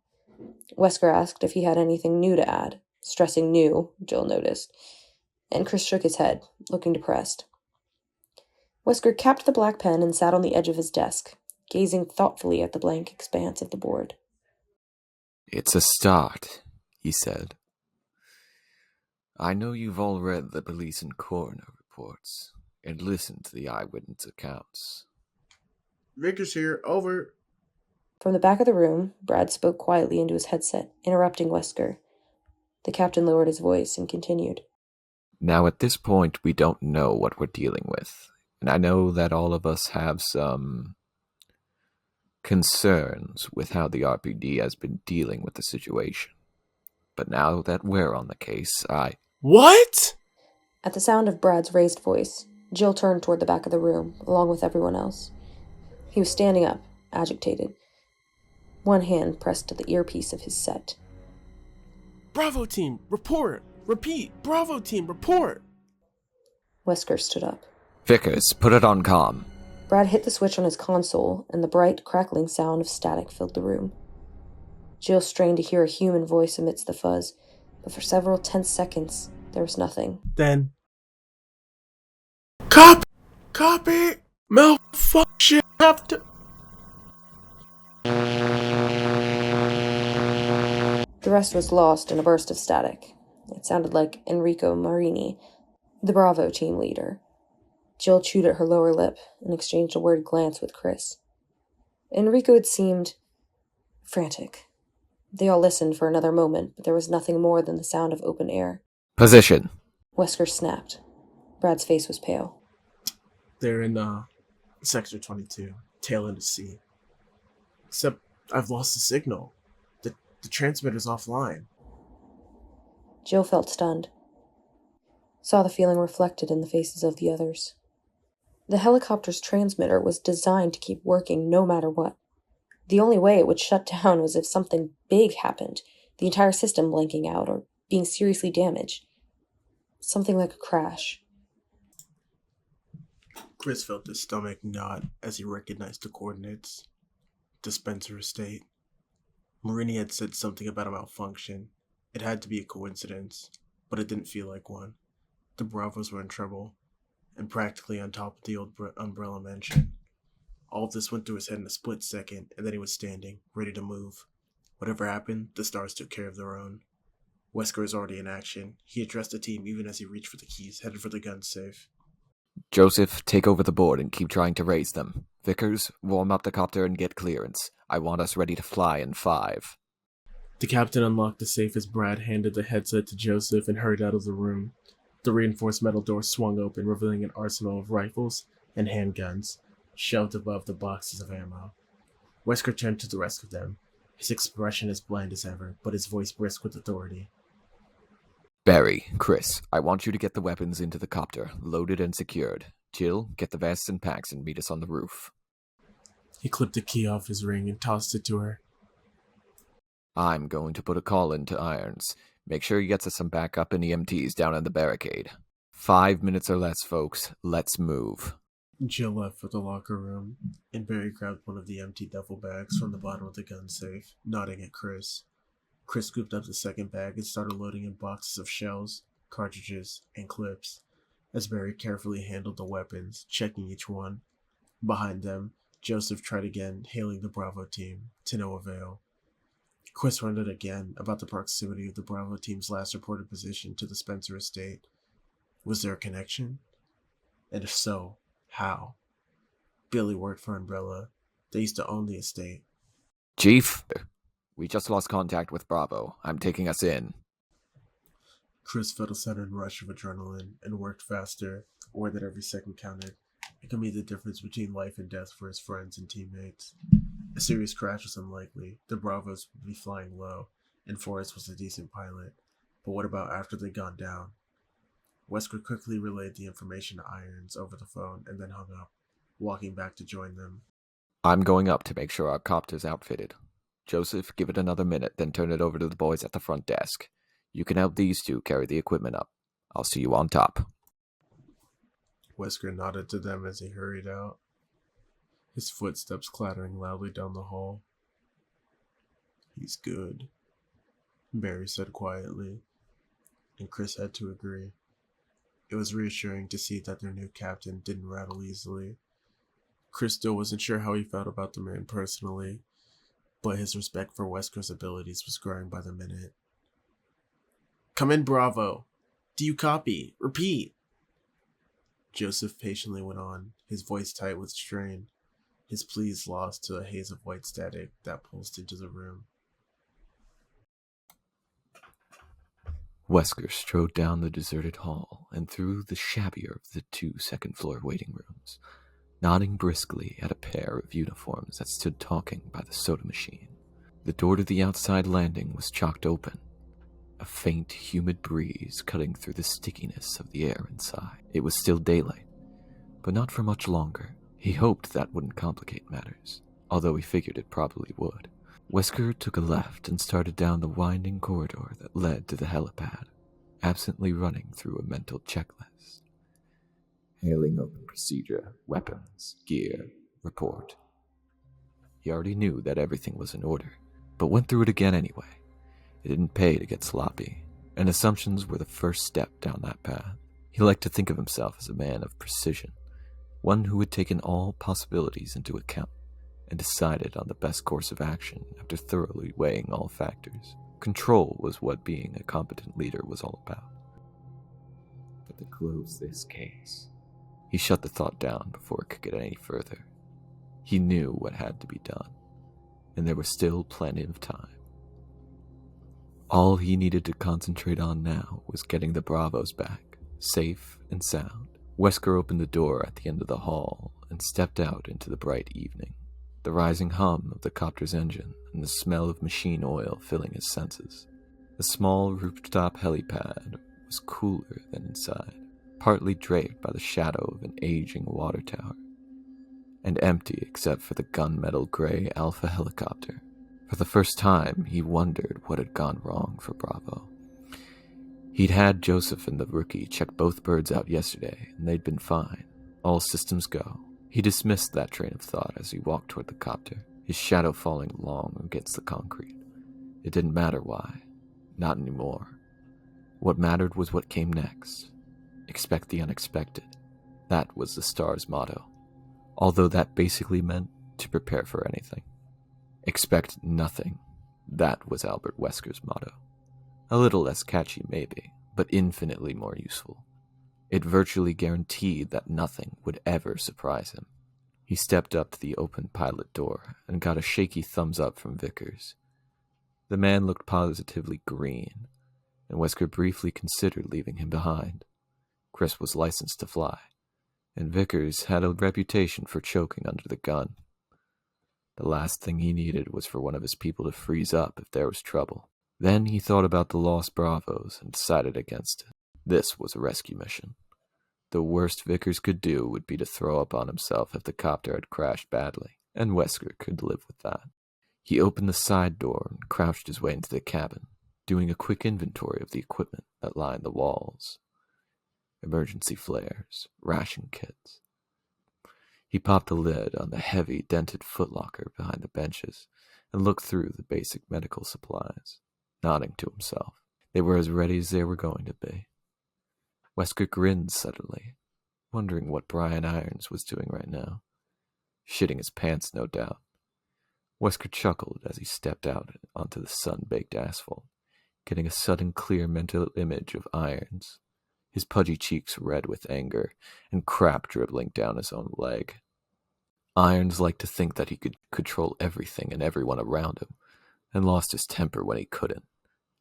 Speaker 2: Wesker asked if he had anything new to add, stressing new, Jill noticed, and Chris shook his head, looking depressed. Wesker capped the black pen and sat on the edge of his desk, gazing thoughtfully at the blank expanse of the board.
Speaker 3: It's a start, he said. I know you've all read the police and coroner reports and listened to the eyewitness accounts.
Speaker 1: Vickers here, over.
Speaker 2: From the back of the room, Brad spoke quietly into his headset, interrupting Wesker. The captain lowered his voice and continued.
Speaker 3: Now, at this point, we don't know what we're dealing with. And I know that all of us have some concerns with how the RPD has been dealing with the situation. But now that we're on the case,
Speaker 1: What?
Speaker 2: At the sound of Brad's raised voice, Jill turned toward the back of the room, along with everyone else. He was standing up, agitated. One hand pressed to the earpiece of his set.
Speaker 4: Bravo team, report! Repeat, Bravo team, report!
Speaker 2: Wesker stood up.
Speaker 3: Vickers, put it on comm.
Speaker 2: Brad hit the switch on his console, and the bright, crackling sound of static filled the room. Jill strained to hear a human voice amidst the fuzz, but for several tense seconds, there was nothing.
Speaker 4: Then... Copy! Malfuck shit, have to...
Speaker 2: The rest was lost in a burst of static. It sounded like Enrico Marini, the Bravo team leader. Jill chewed at her lower lip and exchanged a worried glance with Chris. Enrico had seemed frantic. They all listened for another moment, but there was nothing more than the sound of open air.
Speaker 3: Position.
Speaker 2: Wesker snapped. Brad's face was pale.
Speaker 4: They're in Sector 22, tail end of C. Except I've lost the signal. The transmitter's offline.
Speaker 2: Jill felt stunned. Saw the feeling reflected in the faces of the others. The helicopter's transmitter was designed to keep working no matter what. The only way it would shut down was if something big happened, the entire system blanking out or being seriously damaged. Something like a crash.
Speaker 1: Chris felt his stomach knot as he recognized the coordinates. The Spencer estate. Marini had said something about a malfunction. It had to be a coincidence, but it didn't feel like one. The Bravos were in trouble, and practically on top of the old Umbrella mansion. All of this went through his head in a split second, and then he was standing, ready to move. Whatever happened, the stars took care of their own. Wesker was already in action. He addressed the team even as he reached for the keys, headed for the gun safe.
Speaker 3: Joseph, take over the board and keep trying to raise them. Vickers, warm up the copter and get clearance. I want us ready to fly in 5.
Speaker 4: The captain unlocked the safe as Brad handed the headset to Joseph and hurried out of the room. The reinforced metal door swung open, revealing an arsenal of rifles and handguns, shelved above the boxes of ammo. Wesker turned to the rest of them, his expression as bland as ever, but his voice brisk with authority.
Speaker 3: Barry, Chris, I want you to get the weapons into the copter, loaded and secured. Jill, get the vests and packs and meet us on the roof.
Speaker 4: He clipped a key off his ring and tossed it to her.
Speaker 3: I'm going to put a call in to Irons. Make sure he gets us some backup and EMTs down in the barricade. 5 minutes or less, folks. Let's move.
Speaker 1: Jill left for the locker room, and Barry grabbed one of the empty duffel bags from the bottom of the gun safe, nodding at Chris. Chris scooped up the second bag and started loading in boxes of shells, cartridges, and clips, as Barry carefully handled the weapons, checking each one. Behind them, Joseph tried again, hailing the Bravo team, to no avail. Chris wondered again about the proximity of the Bravo team's last reported position to the Spencer estate. Was there a connection? And if so, how? Billy worked for Umbrella. They used to own the estate.
Speaker 3: Chief, we just lost contact with Bravo. I'm taking us in.
Speaker 1: Chris felt a sudden rush of adrenaline and worked faster, aware that every second counted. It could be the difference between life and death for his friends and teammates. A serious crash was unlikely. The Bravos would be flying low, and Forrest was a decent pilot. But what about after they'd gone down? Wesker quickly relayed the information to Irons over the phone and then hung up, walking back to join them.
Speaker 3: I'm going up to make sure our copter's outfitted. Joseph, give it another minute, then turn it over to the boys at the front desk. You can help these two carry the equipment up. I'll see you on top.
Speaker 1: Wesker nodded to them as he hurried out, his footsteps clattering loudly down the hall. He's good, Barry said quietly, and Chris had to agree. It was reassuring to see that their new captain didn't rattle easily. Chris still wasn't sure how he felt about the man personally, but his respect for Wesker's abilities was growing by the minute.
Speaker 4: Come in, Bravo. Do you copy? Repeat.
Speaker 1: Joseph patiently went on, his voice tight with strain, his pleas lost to a haze of white static that pulsed into the room.
Speaker 3: Wesker strode down the deserted hall and through the shabbier of the 2 second-floor waiting rooms, nodding briskly at a pair of uniforms that stood talking by the soda machine. The door to the outside landing was chalked open, a faint, humid breeze cutting through the stickiness of the air inside. It was still daylight, but not for much longer. He hoped that wouldn't complicate matters, although he figured it probably would. Wesker took a left and started down the winding corridor that led to the helipad, absently running through a mental checklist. Hailing open procedure, weapons, gear, report. He already knew that everything was in order, but went through it again anyway. It didn't pay to get sloppy, and assumptions were the first step down that path. He liked to think of himself as a man of precision, one who had taken all possibilities into account and decided on the best course of action after thoroughly weighing all factors. Control was what being a competent leader was all about. But to close this case, he shut the thought down before it could get any further. He knew what had to be done, and there was still plenty of time. All he needed to concentrate on now was getting the Bravos back, Safe and sound, Wesker opened the door at the end of the hall and stepped out into the bright evening, the rising hum of the copter's engine and the smell of machine oil filling his senses. The small rooftop helipad was cooler than inside, partly draped by the shadow of an aging water tower, and empty except for the gunmetal gray Alpha helicopter. For the first time, he wondered what had gone wrong for Bravo. He'd had Joseph and the rookie check both birds out yesterday, and they'd been fine. All systems go. He dismissed that train of thought as he walked toward the copter, his shadow falling long against the concrete. It didn't matter why. Not anymore. What mattered was what came next. Expect the unexpected. That was the star's motto. Although that basically meant to prepare for anything. Expect nothing. That was Albert Wesker's motto. A little less catchy maybe, but infinitely more useful. It virtually guaranteed that nothing would ever surprise him. He stepped up to the open pilot door and got a shaky thumbs up from Vickers. The man looked positively green, and Wesker briefly considered leaving him behind. Chris was licensed to fly, and Vickers had a reputation for choking under the gun. The last thing he needed was for one of his people to freeze up if there was trouble. Then he thought about the lost Bravos and decided against it. This was a rescue mission. The worst Vickers could do would be to throw up on himself if the copter had crashed badly, and Wesker could live with that. He opened the side door and crouched his way into the cabin, doing a quick inventory of the equipment that lined the walls. Emergency flares, ration kits. He popped the lid on the heavy, dented footlocker behind the benches and looked through the basic medical supplies, nodding to himself. They were as ready as they were going to be. Wesker grinned suddenly, wondering what Brian Irons was doing right now. Shitting his pants, no doubt. Wesker chuckled as he stepped out onto the sun-baked asphalt, getting a sudden clear mental image of Irons, his pudgy cheeks red with anger, and crap dribbling down his own leg. Irons liked to think that he could control everything and everyone around him, and lost his temper when he couldn't,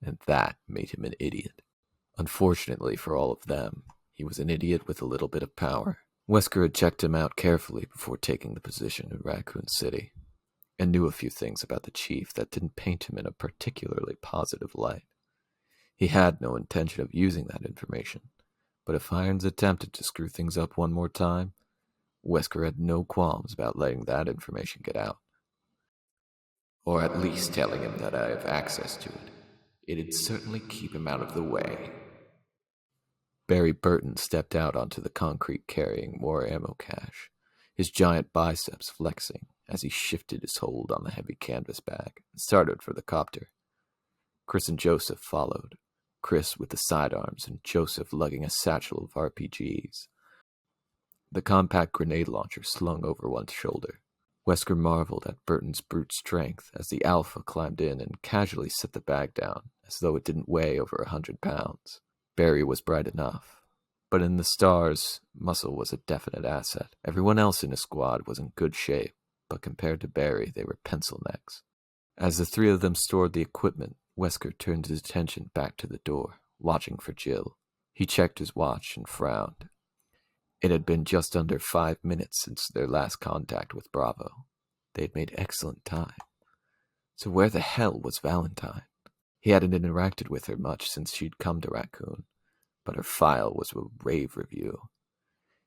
Speaker 3: and that made him an idiot. Unfortunately for all of them, he was an idiot with a little bit of power. Wesker had checked him out carefully before taking the position in Raccoon City, and knew a few things about the chief that didn't paint him in a particularly positive light. He had no intention of using that information, but if Irons attempted to screw things up one more time, Wesker had no qualms about letting that information get out. Or at least telling him that I have access to it. It'd certainly keep him out of the way. Barry Burton stepped out onto the concrete carrying more ammo cache, his giant biceps flexing as he shifted his hold on the heavy canvas bag and started for the copter. Chris and Joseph followed, Chris with the sidearms and Joseph lugging a satchel of RPGs. The compact grenade launcher slung over one shoulder. Wesker marveled at Burton's brute strength as the Alpha climbed in and casually set the bag down, as though it didn't weigh over 100 pounds. Barry was bright enough, but in the stars, muscle was a definite asset. Everyone else in his squad was in good shape, but compared to Barry, they were pencil necks. As the three of them stored the equipment, Wesker turned his attention back to the door, watching for Jill. He checked his watch and frowned. It had been just under 5 minutes since their last contact with Bravo. They had made excellent time. So where the hell was Valentine? He hadn't interacted with her much since she'd come to Raccoon, but her file was a rave review.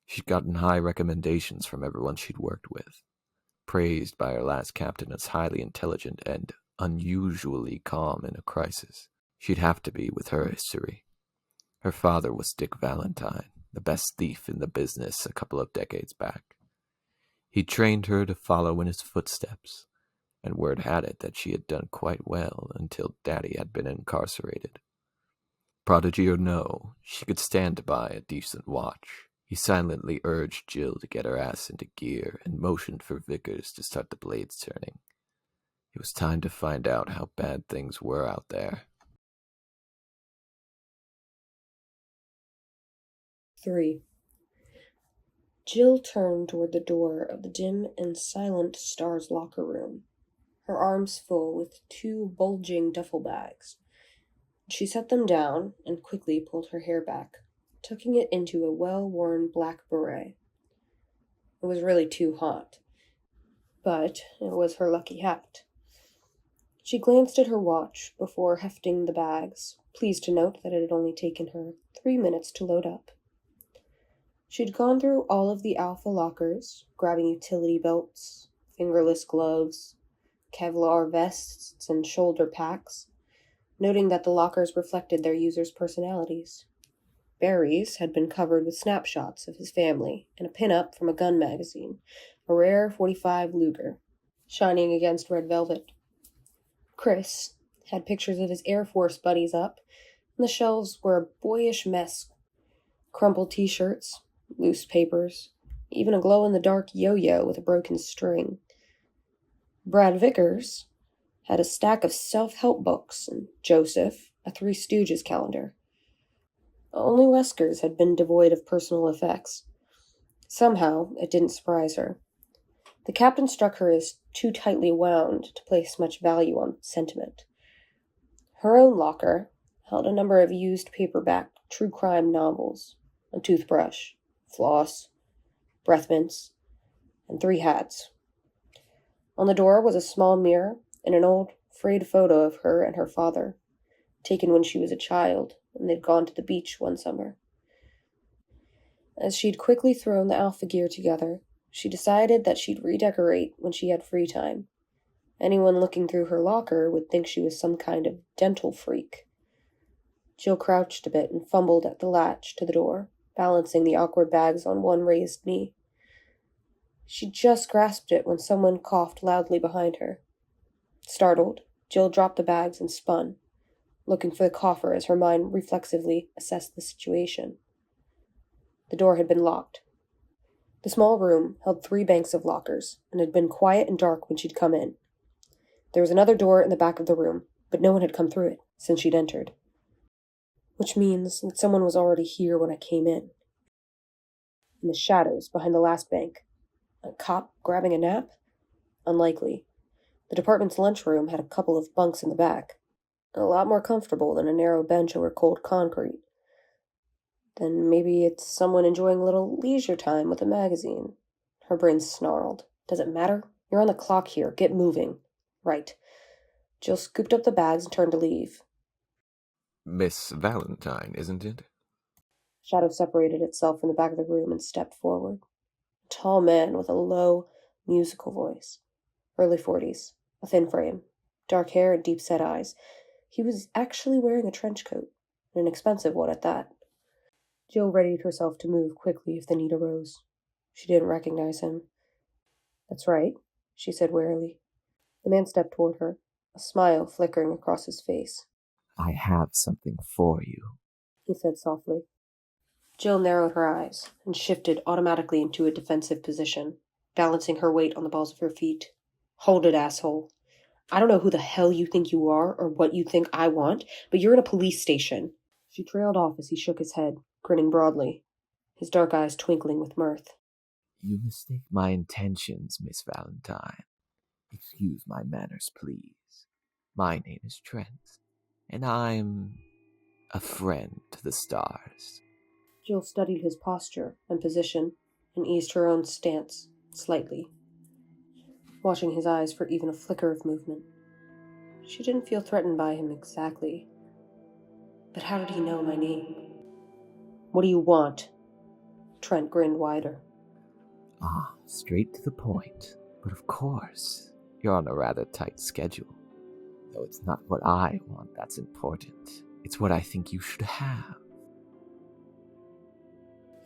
Speaker 3: She'd gotten high recommendations from everyone she'd worked with, praised by her last captain as highly intelligent and unusually calm in a crisis. She'd have to be with her history. Her father was Dick Valentine, the best thief in the business a couple of decades back. He trained her to follow in his footsteps, and word had it that she had done quite well until Daddy had been incarcerated. Prodigy or no, she could stand to buy a decent watch. He silently urged Jill to get her ass into gear and motioned for Vickers to start the blades turning. It was time to find out how bad things were out there.
Speaker 2: 3. Jill turned toward the door of the dim and silent Star's locker room, her arms full with 2 bulging duffel bags. She set them down and quickly pulled her hair back, tucking it into a well-worn black beret. It was really too hot, but it was her lucky hat. She glanced at her watch before hefting the bags, pleased to note that it had only taken her 3 minutes to load up. She'd gone through all of the Alpha lockers, grabbing utility belts, fingerless gloves, Kevlar vests, and shoulder packs, noting that the lockers reflected their users' personalities. Barry's had been covered with snapshots of his family and a pin-up from a gun magazine, a rare .45 Luger, shining against red velvet. Chris had pictures of his Air Force buddies up, and the shelves were a boyish mess. Crumpled t-shirts, loose papers, even a glow-in-the-dark yo-yo with a broken string. Brad Vickers had a stack of self-help books, and Joseph a Three Stooges calendar. Only Wesker's had been devoid of personal effects. Somehow, it didn't surprise her. The captain struck her as too tightly wound to place much value on sentiment. Her own locker held a number of used paperback true crime novels, a toothbrush, floss, breath mints, and 3 hats. On the door was a small mirror and an old, frayed photo of her and her father, taken when she was a child and they'd gone to the beach one summer. As she'd quickly thrown the Alpha gear together, she decided that she'd redecorate when she had free time. Anyone looking through her locker would think she was some kind of dental freak. Jill crouched a bit and fumbled at the latch to the door, balancing the awkward bags on one raised knee. She just grasped it when someone coughed loudly behind her. Startled, Jill dropped the bags and spun, looking for the cougher as her mind reflexively assessed the situation. The door had been locked. The small room held 3 banks of lockers, and had been quiet and dark when she'd come in. There was another door in the back of the room, but no one had come through it since she'd entered. Which means that someone was already here when I came in. In the shadows behind the last bank. A cop grabbing a nap? Unlikely. The department's lunchroom had a couple of bunks in the back. A lot more comfortable than a narrow bench over cold concrete. Then maybe it's someone enjoying a little leisure time with a magazine. Her brain snarled. Does it matter? You're on the clock here. Get moving. Right. Jill scooped up the bags and turned to leave.
Speaker 3: Miss Valentine, isn't it?
Speaker 2: Shadow separated itself from the back of the room and stepped forward. A tall man with a low, musical voice. Early 40s. A thin frame. Dark hair and deep-set eyes. He was actually wearing a trench coat. An expensive one at that. Jill readied herself to move quickly if the need arose. She didn't recognize him. That's right, she said warily. The man stepped toward her, a smile flickering across his face.
Speaker 3: I have something for you,
Speaker 2: he said softly. Jill narrowed her eyes and shifted automatically into a defensive position, balancing her weight on the balls of her feet. Hold it, asshole. I don't know who the hell you think you are or what you think I want, but you're in a police station. She trailed off as he shook his head, grinning broadly, his dark eyes twinkling with mirth.
Speaker 3: You mistake my intentions, Miss Valentine. Excuse my manners, please. My name is Trent, and I'm a friend to the stars.
Speaker 2: Jill studied his posture and position and eased her own stance slightly, watching his eyes for even a flicker of movement. She didn't feel threatened by him exactly. But how did he know my name? What do you want? Trent grinned wider.
Speaker 3: Straight to the point. But of course, you're on a rather tight schedule. Though it's not what I want that's important. It's what I think you should have.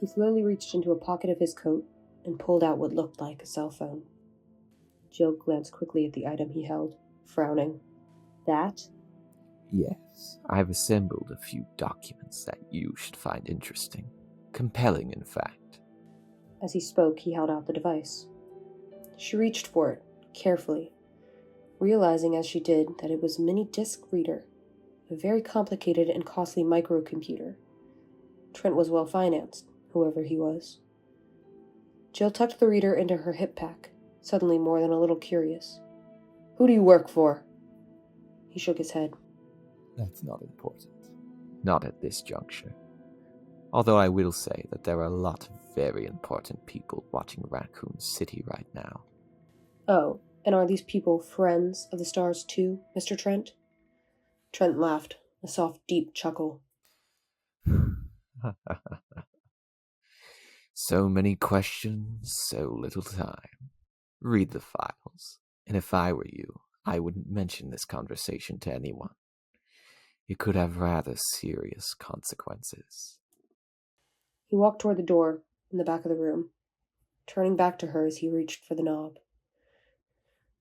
Speaker 2: He slowly reached into a pocket of his coat and pulled out what looked like a cell phone. Jill glanced quickly at the item he held, frowning. That?
Speaker 3: Yes, I've assembled a few documents that you should find interesting. Compelling, in fact.
Speaker 2: As he spoke, he held out the device. She reached for it, carefully, realizing as she did that it was a mini disc reader, a very complicated and costly microcomputer. Trent was well financed, whoever he was. Jill tucked the reader into her hip pack, suddenly more than a little curious. Who do you work for? He shook his head.
Speaker 3: That's not important. Not at this juncture. Although I will say that there are a lot of very important people watching Raccoon City right now.
Speaker 2: Oh, and are these people friends of the stars too, Mr. Trent? Trent laughed, a soft, deep chuckle.
Speaker 3: So many questions, so little time. Read the files, and if I were you, I wouldn't mention this conversation to anyone. It could have rather serious consequences.
Speaker 2: He walked toward the door in the back of the room, turning back to her as he reached for the knob.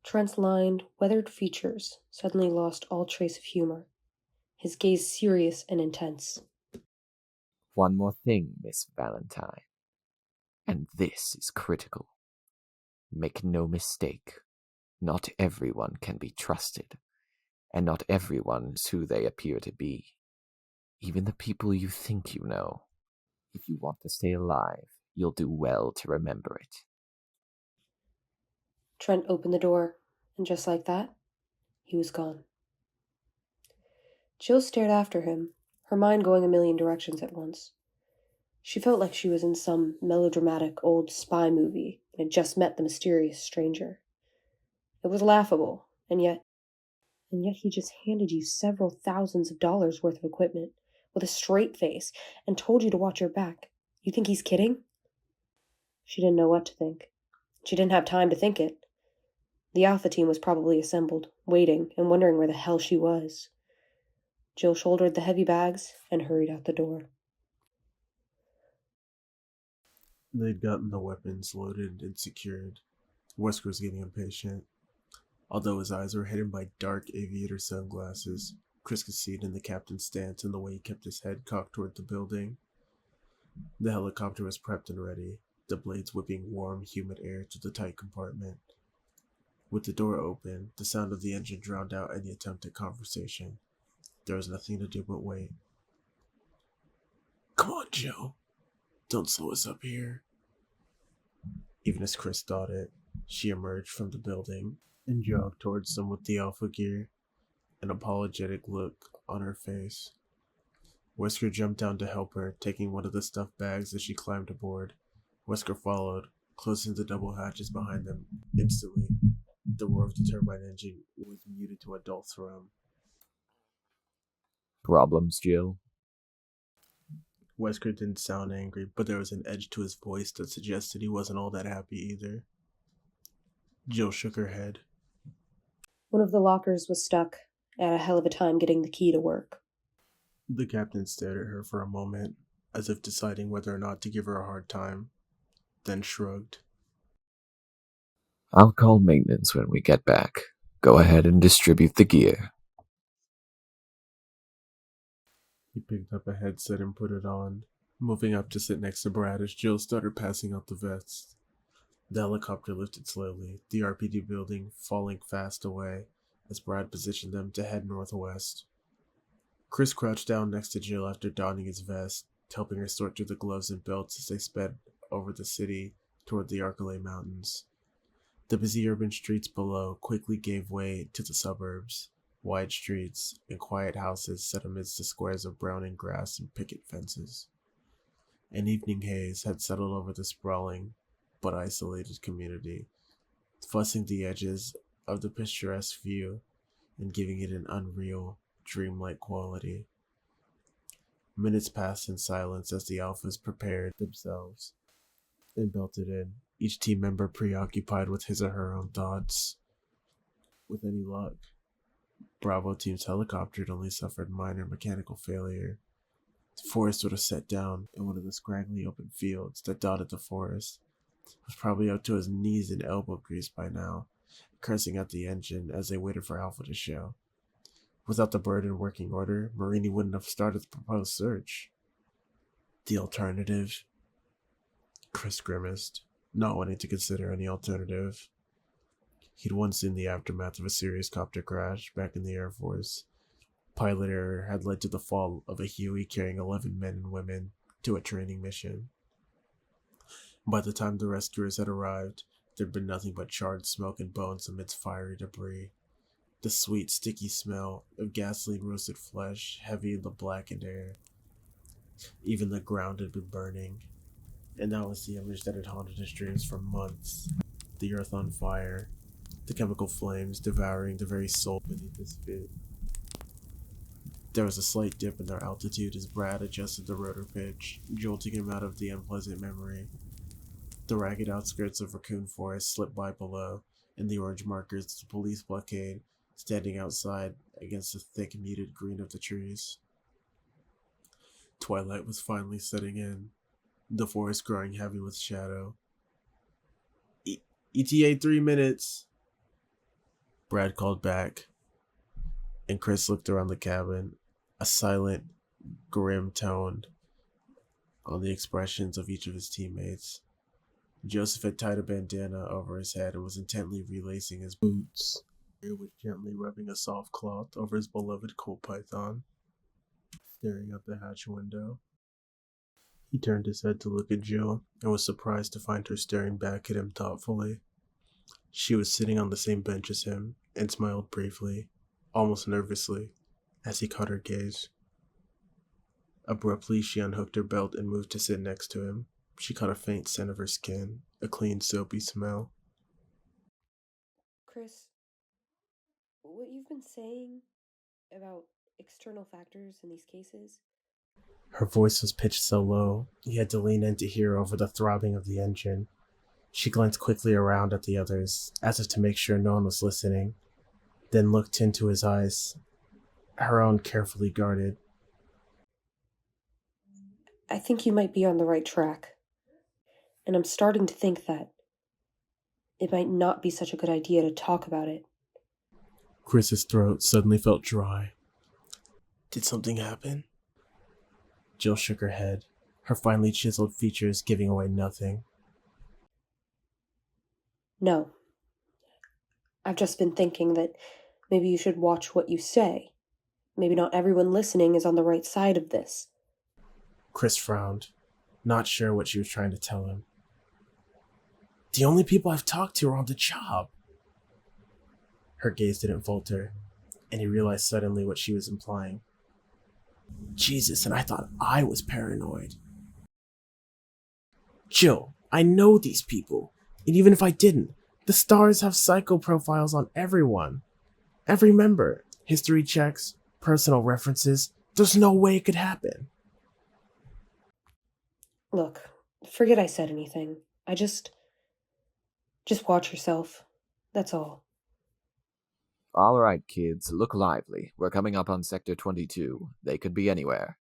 Speaker 2: Trent's lined, weathered features suddenly lost all trace of humor, his gaze serious and intense.
Speaker 3: One more thing, Miss Valentine, and this is critical. Make no mistake, not everyone can be trusted, and not everyone is who they appear to be. Even the people you think you know. If you want to stay alive, you'll do well to remember it.
Speaker 2: Trent opened the door, and just like that, he was gone. Jill stared after him, her mind going a million directions at once. She felt like she was in some melodramatic old spy movie and had just met the mysterious stranger. It was laughable, and yet he just handed you several thousands of dollars worth of equipment with a straight face and told you to watch your back. You think he's kidding? She didn't know what to think. She didn't have time to think it. The Alpha team was probably assembled, waiting and wondering where the hell she was. Jill shouldered the heavy bags and hurried out the door.
Speaker 1: They'd gotten the weapons loaded and secured. Wesker was getting impatient. Although his eyes were hidden by dark aviator sunglasses, Chris could see it in the captain's stance and the way he kept his head cocked toward the building. The helicopter was prepped and ready, the blades whipping warm, humid air to the tight compartment. With the door open, the sound of the engine drowned out any attempt at conversation. There was nothing to do but wait. Come on, Joe. Don't slow us up here. Even as Chris thought it, she emerged from the building and jogged towards them with the Alpha gear, an apologetic look on her face. Wesker jumped down to help her, taking one of the stuffed bags as she climbed aboard. Wesker followed, closing the double hatches behind them. Instantly, the roar of the turbine engine was muted to a dull thrum.
Speaker 3: Problems, Jill?
Speaker 1: Wesker didn't sound angry, but there was an edge to his voice that suggested he wasn't all that happy either. Jill shook her head.
Speaker 2: One of the lockers was stuck. I had a hell of a time getting the key to work.
Speaker 1: The captain stared at her for a moment, as if deciding whether or not to give her a hard time, then shrugged.
Speaker 3: I'll call maintenance when we get back. Go ahead and distribute the gear.
Speaker 1: He picked up a headset and put it on, moving up to sit next to Brad as Jill started passing out the vests. The helicopter lifted slowly, the RPD building falling fast away as Brad positioned them to head northwest. Chris crouched down next to Jill after donning his vest, helping her sort through the gloves and belts as they sped over the city toward the Arcalay Mountains. The busy urban streets below quickly gave way to the suburbs, wide streets and quiet houses set amidst the squares of browning grass and picket fences. An evening haze had settled over the sprawling but isolated community, fussing the edges of the picturesque view and giving it an unreal, dreamlike quality. Minutes passed in silence as the Alphas prepared themselves and belted in, each team member preoccupied with his or her own thoughts. With any luck, Bravo Team's helicopter had only suffered minor mechanical failure. Forrest would have set down in one of the scraggly open fields that dotted the forest. Was probably up to his knees in elbow grease by now, cursing at the engine as they waited for Alpha to show. Without the bird in working order, Marini wouldn't have started the proposed search. The alternative? Chris grimaced, not wanting to consider any alternative. He'd once seen the aftermath of a serious copter crash back in the Air Force. Pilot error had led to the fall of a Huey carrying 11 men and women to a training mission. By the time the rescuers had arrived, there'd been nothing but charred smoke and bones amidst fiery debris. The sweet, sticky smell of gasoline-roasted flesh heavy in the blackened air.
Speaker 4: Even the ground had been burning, and that was the image that had haunted his dreams for months. The earth on fire, the chemical flames devouring the very soul beneath his feet. There was a slight dip in their altitude as Brad adjusted the rotor pitch, jolting him out of the unpleasant memory. The ragged outskirts of Raccoon Forest slipped by below, and the orange markers of the police blockade standing outside against the thick, muted green of the trees. Twilight was finally setting in, the forest growing heavy with shadow. ETA 3 minutes, Brad called back, and Chris looked around the cabin, a silent, grim tone on the expressions of each of his teammates. Joseph had tied a bandana over his head and was intently relacing his boots. He was gently rubbing a soft cloth over his beloved coal python, staring out the hatch window. He turned his head to look at Jill and was surprised to find her staring back at him thoughtfully. She was sitting on the same bench as him and smiled briefly, almost nervously, as he caught her gaze. Abruptly, she unhooked her belt and moved to sit next to him. She caught a faint scent of her skin, a clean, soapy smell.
Speaker 2: Chris, what you've been saying about external factors in these cases?
Speaker 4: Her voice was pitched so low, he had to lean in to hear over the throbbing of the engine. She glanced quickly around at the others, as if to make sure no one was listening, then looked into his eyes, her own carefully guarded.
Speaker 2: I think you might be on the right track. And I'm starting to think that it might not be such a good idea to talk about it.
Speaker 4: Chris's throat suddenly felt dry. Did something happen? Jill shook her head, her finely chiseled features giving away nothing.
Speaker 2: No. I've just been thinking that maybe you should watch what you say. Maybe not everyone listening is on the right side of this.
Speaker 4: Chris frowned, not sure what she was trying to tell him. The only people I've talked to are on the job. Her gaze didn't falter, and he realized suddenly what she was implying. Jesus, and I thought I was paranoid. Jill, I know these people, and even if I didn't, the stars have psycho profiles on everyone. Every member, history checks, personal references. There's no way it could happen.
Speaker 2: Look, forget I said anything. Just watch yourself. That's all.
Speaker 3: All right, kids, look lively. We're coming up on Sector 22. They could be anywhere.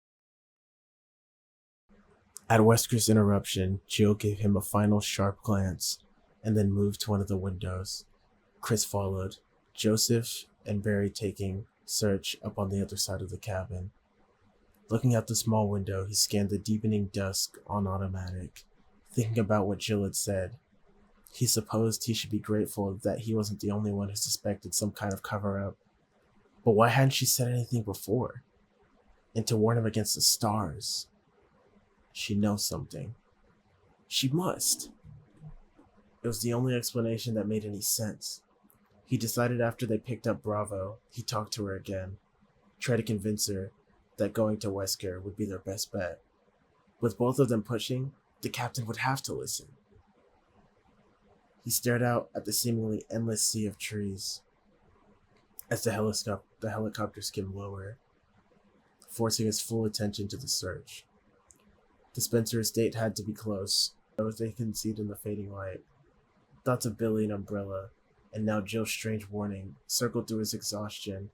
Speaker 4: At Wesker's interruption, Jill gave him a final sharp glance, and then moved to one of the windows. Chris followed, Joseph and Barry taking search up on the other side of the cabin. Looking out the small window, he scanned the deepening dusk on automatic, thinking about what Jill had said. He supposed he should be grateful that he wasn't the only one who suspected some kind of cover-up. But why hadn't she said anything before? And to warn him against the stars. She knows something. She must. It was the only explanation that made any sense. He decided after they picked up Bravo, he'd talk to her again, try to convince her that going to Wesker would be their best bet. With both of them pushing, the captain would have to listen. He stared out at the seemingly endless sea of trees as the helicopter skimmed lower, forcing his full attention to the search. The Spencer estate had to be close, though they could see it in the fading light. Thoughts of Billy and Umbrella, and now Jill's strange warning, circled through his exhaustion,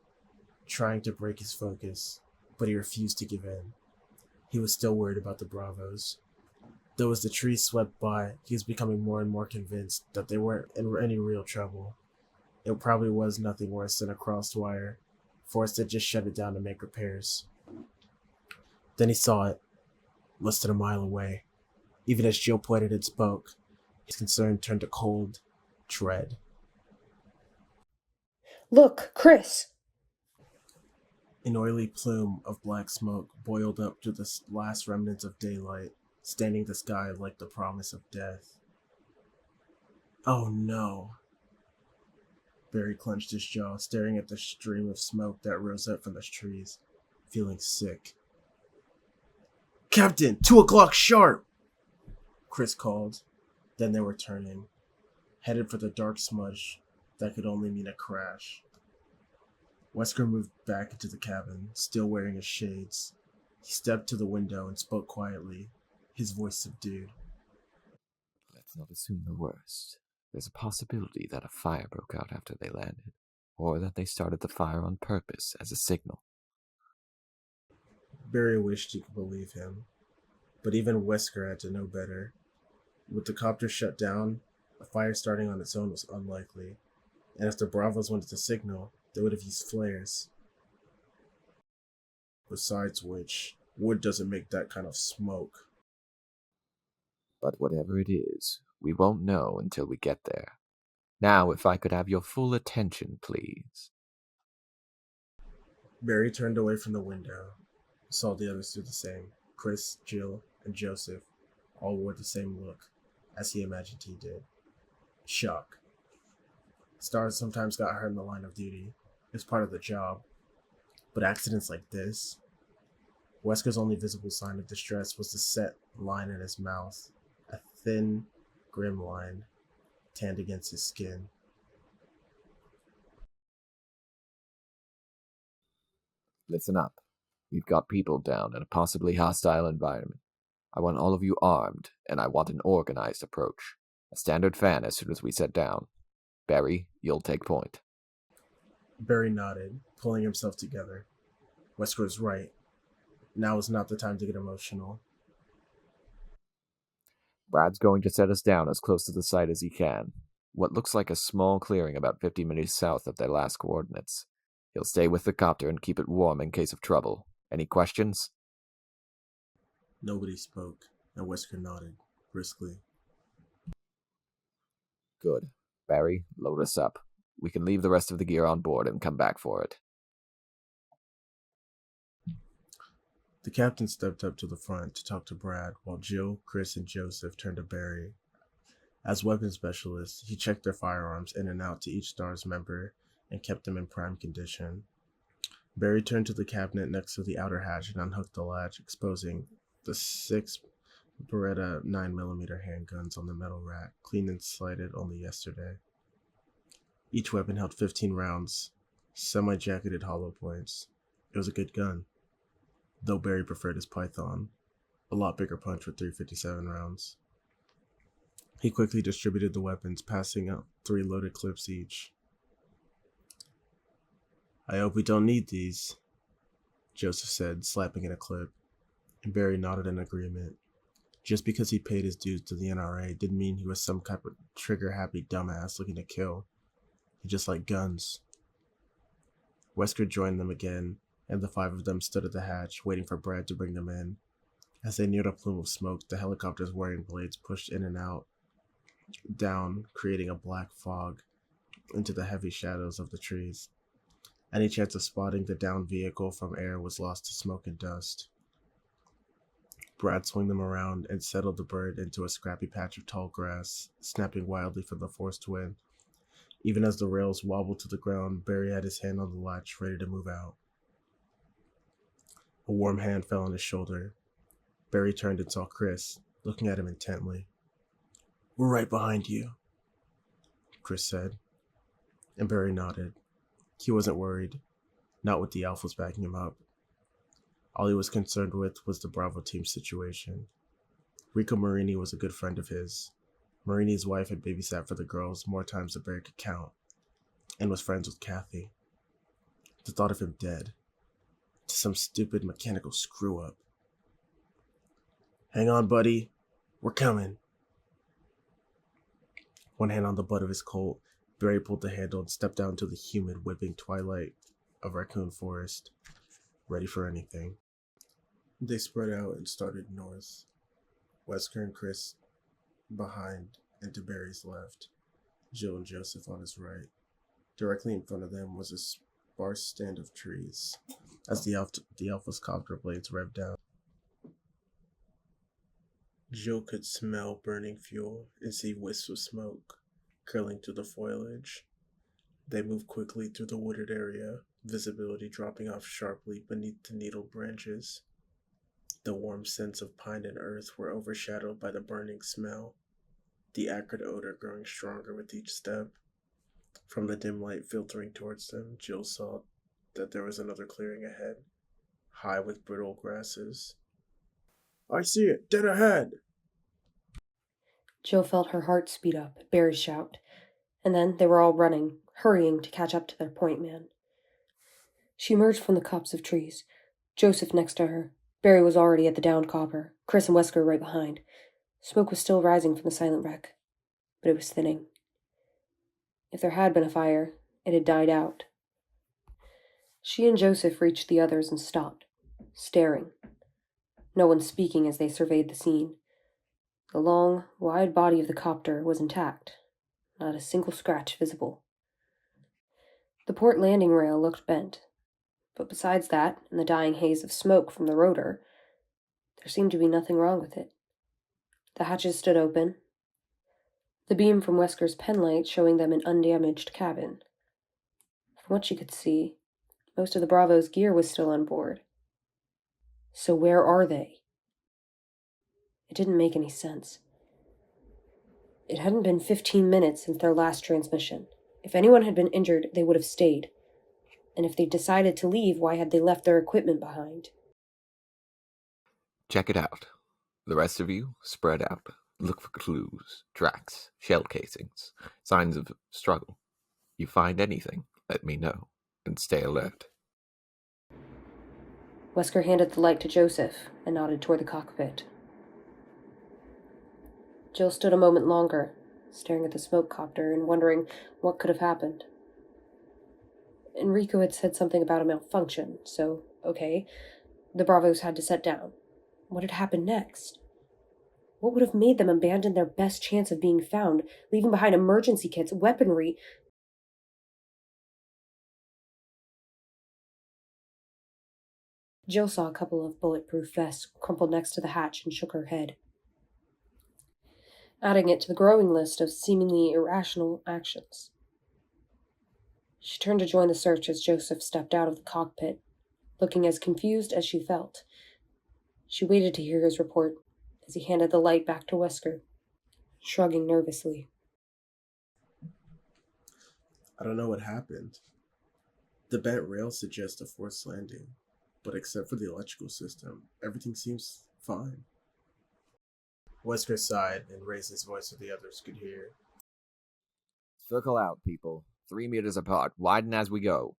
Speaker 4: trying to break his focus, but he refused to give in. He was still worried about the Bravos. Though as the trees swept by, he was becoming more and more convinced that they weren't in any real trouble. It probably was nothing worse than a crossed wire, forced to just shut it down to make repairs. Then he saw it, less than a mile away. Even as Jill pointed and spoke, his concern turned to cold dread.
Speaker 2: Look, Chris!
Speaker 4: An oily plume of black smoke boiled up to the last remnants of daylight, staining the sky like the promise of death. Oh no. Barry clenched his jaw, staring at the stream of smoke that rose up from the trees, feeling sick. Captain, 2 o'clock sharp! Chris called. Then they were turning, headed for the dark smudge that could only mean a crash. Wesker moved back into the cabin, still wearing his shades. He stepped to the window and spoke quietly, his voice subdued.
Speaker 3: Let's not assume the worst. There's a possibility that a fire broke out after they landed, or that they started the fire on purpose as a signal.
Speaker 4: Barry wished he could believe him, but even Wesker had to know better. With the copter shut down, a fire starting on its own was unlikely, and if the Bravos wanted to signal, they would have used flares. Besides which, wood doesn't make that kind of smoke.
Speaker 3: But whatever it is, we won't know until we get there. Now, if I could have your full attention, please.
Speaker 4: Barry turned away from the window, saw the others do the same. Chris, Jill, and Joseph all wore the same look, as he imagined he did. Shock. Stars sometimes got hurt in the line of duty. It's part of the job. But accidents like this? Wesker's only visible sign of distress was the set line in his mouth, a thin, grim line, tanned against his skin.
Speaker 3: Listen up. We've got people down in a possibly hostile environment. I want all of you armed, and I want an organized approach. A standard fan as soon as we sit down. Barry, you'll take point.
Speaker 4: Barry nodded, pulling himself together. Wesker was right. Now is not the time to get emotional.
Speaker 3: Brad's going to set us down as close to the site as he can. What looks like a small clearing about 50 meters south of their last coordinates. He'll stay with the copter and keep it warm in case of trouble. Any questions?
Speaker 4: Nobody spoke, and Wesker nodded, briskly.
Speaker 3: Good. Barry, load us up. We can leave the rest of the gear on board and come back for it.
Speaker 4: The captain stepped up to the front to talk to Brad, while Jill, Chris, and Joseph turned to Barry. As weapons specialist, he checked their firearms in and out to each STARS member and kept them in prime condition. Barry turned to the cabinet next to the outer hatch and unhooked the latch, exposing the 6 Beretta 9mm handguns on the metal rack, cleaned and slighted only yesterday. Each weapon held 15 rounds, semi-jacketed hollow points. It was a good gun, though Barry preferred his Python, a lot bigger punch with 357 rounds. He quickly distributed the weapons, passing out 3 loaded clips each. "I hope we don't need these," Joseph said, slapping in a clip, and Barry nodded in agreement. Just because he paid his dues to the NRA didn't mean he was some kind of trigger-happy dumbass looking to kill. He just liked guns. Wesker joined them again, and the 5 of them stood at the hatch, waiting for Brad to bring them in. As they neared a plume of smoke, the helicopter's wiring blades pushed in and out, down, creating a black fog into the heavy shadows of the trees. Any chance of spotting the downed vehicle from air was lost to smoke and dust. Brad swung them around and settled the bird into a scrappy patch of tall grass, snapping wildly from the forced wind. Even as the rails wobbled to the ground, Barry had his hand on the latch, ready to move out. A warm hand fell on his shoulder. Barry turned and saw Chris, looking at him intently. "We're right behind you," Chris said, and Barry nodded. He wasn't worried, not with the Alphas backing him up. All he was concerned with was the Bravo team's situation. Rico Marini was a good friend of his. Marini's wife had babysat for the girls more times than Barry could count, and was friends with Kathy. The thought of him dead, to some stupid mechanical screw-up. "Hang on, buddy. We're coming." One hand on the butt of his Colt, Barry pulled the handle and stepped out into the humid, whipping twilight of Raccoon Forest, ready for anything. They spread out and started north, Wesker and Chris behind and to Barry's left, Jill and Joseph on his right. Directly in front of them was a sparse stand of trees, as the Alpha's copter blades revved down. Jill could smell burning fuel and see wisps of smoke curling through the foliage. They moved quickly through the wooded area, visibility dropping off sharply beneath the needled branches.
Speaker 1: The warm scents of pine and earth were overshadowed by the burning smell, the acrid odor growing stronger with each step. From the dim light filtering towards them, Jill saw that there was another clearing ahead, high with brittle grasses. I see it, dead ahead!
Speaker 2: Jill felt her heart speed up at Barry's shout, and then they were all running, hurrying to catch up to their point man. She emerged from the copse of trees, Joseph next to her. Barry was already at the downed copper, Chris and Wesker right behind. Smoke was still rising from the silent wreck, but it was thinning. If there had been a fire, it had died out. She and Joseph reached the others and stopped, staring. No one speaking as they surveyed the scene. The long, wide body of the copter was intact, not a single scratch visible. The port landing rail looked bent, but besides that and the dying haze of smoke from the rotor, there seemed to be nothing wrong with it. The hatches stood open, the beam from Wesker's penlight showing them an undamaged cabin. From what she could see, most of the Bravo's gear was still on board. So where are they? It didn't make any sense. It hadn't been 15 minutes since their last transmission. If anyone had been injured, they would have stayed. And if they decided to leave, why had they left their equipment behind?
Speaker 3: Check it out. The rest of you, spread out. Look for clues, tracks, shell casings, signs of struggle. You find anything, let me know, and stay alert.
Speaker 2: Wesker handed the light to Joseph and nodded toward the cockpit. Jill stood a moment longer, staring at the smoke copter and wondering what could have happened. Enrico had said something about a malfunction, so, okay, the Bravos had to set down. What had happened next? What would have made them abandon their best chance of being found, leaving behind emergency kits, weaponry? Jill saw a couple of bulletproof vests crumpled next to the hatch and shook her head, adding it to the growing list of seemingly irrational actions. She turned to join the search as Joseph stepped out of the cockpit, looking as confused as she felt. She waited to hear his report as he handed the light back to Wesker, shrugging nervously.
Speaker 1: I don't know what happened. The bent rail suggests a forced landing, but except for the electrical system, everything seems fine. Wesker sighed and raised his voice so the others could hear.
Speaker 3: Circle out, people. 3 meters apart. Widen as we go.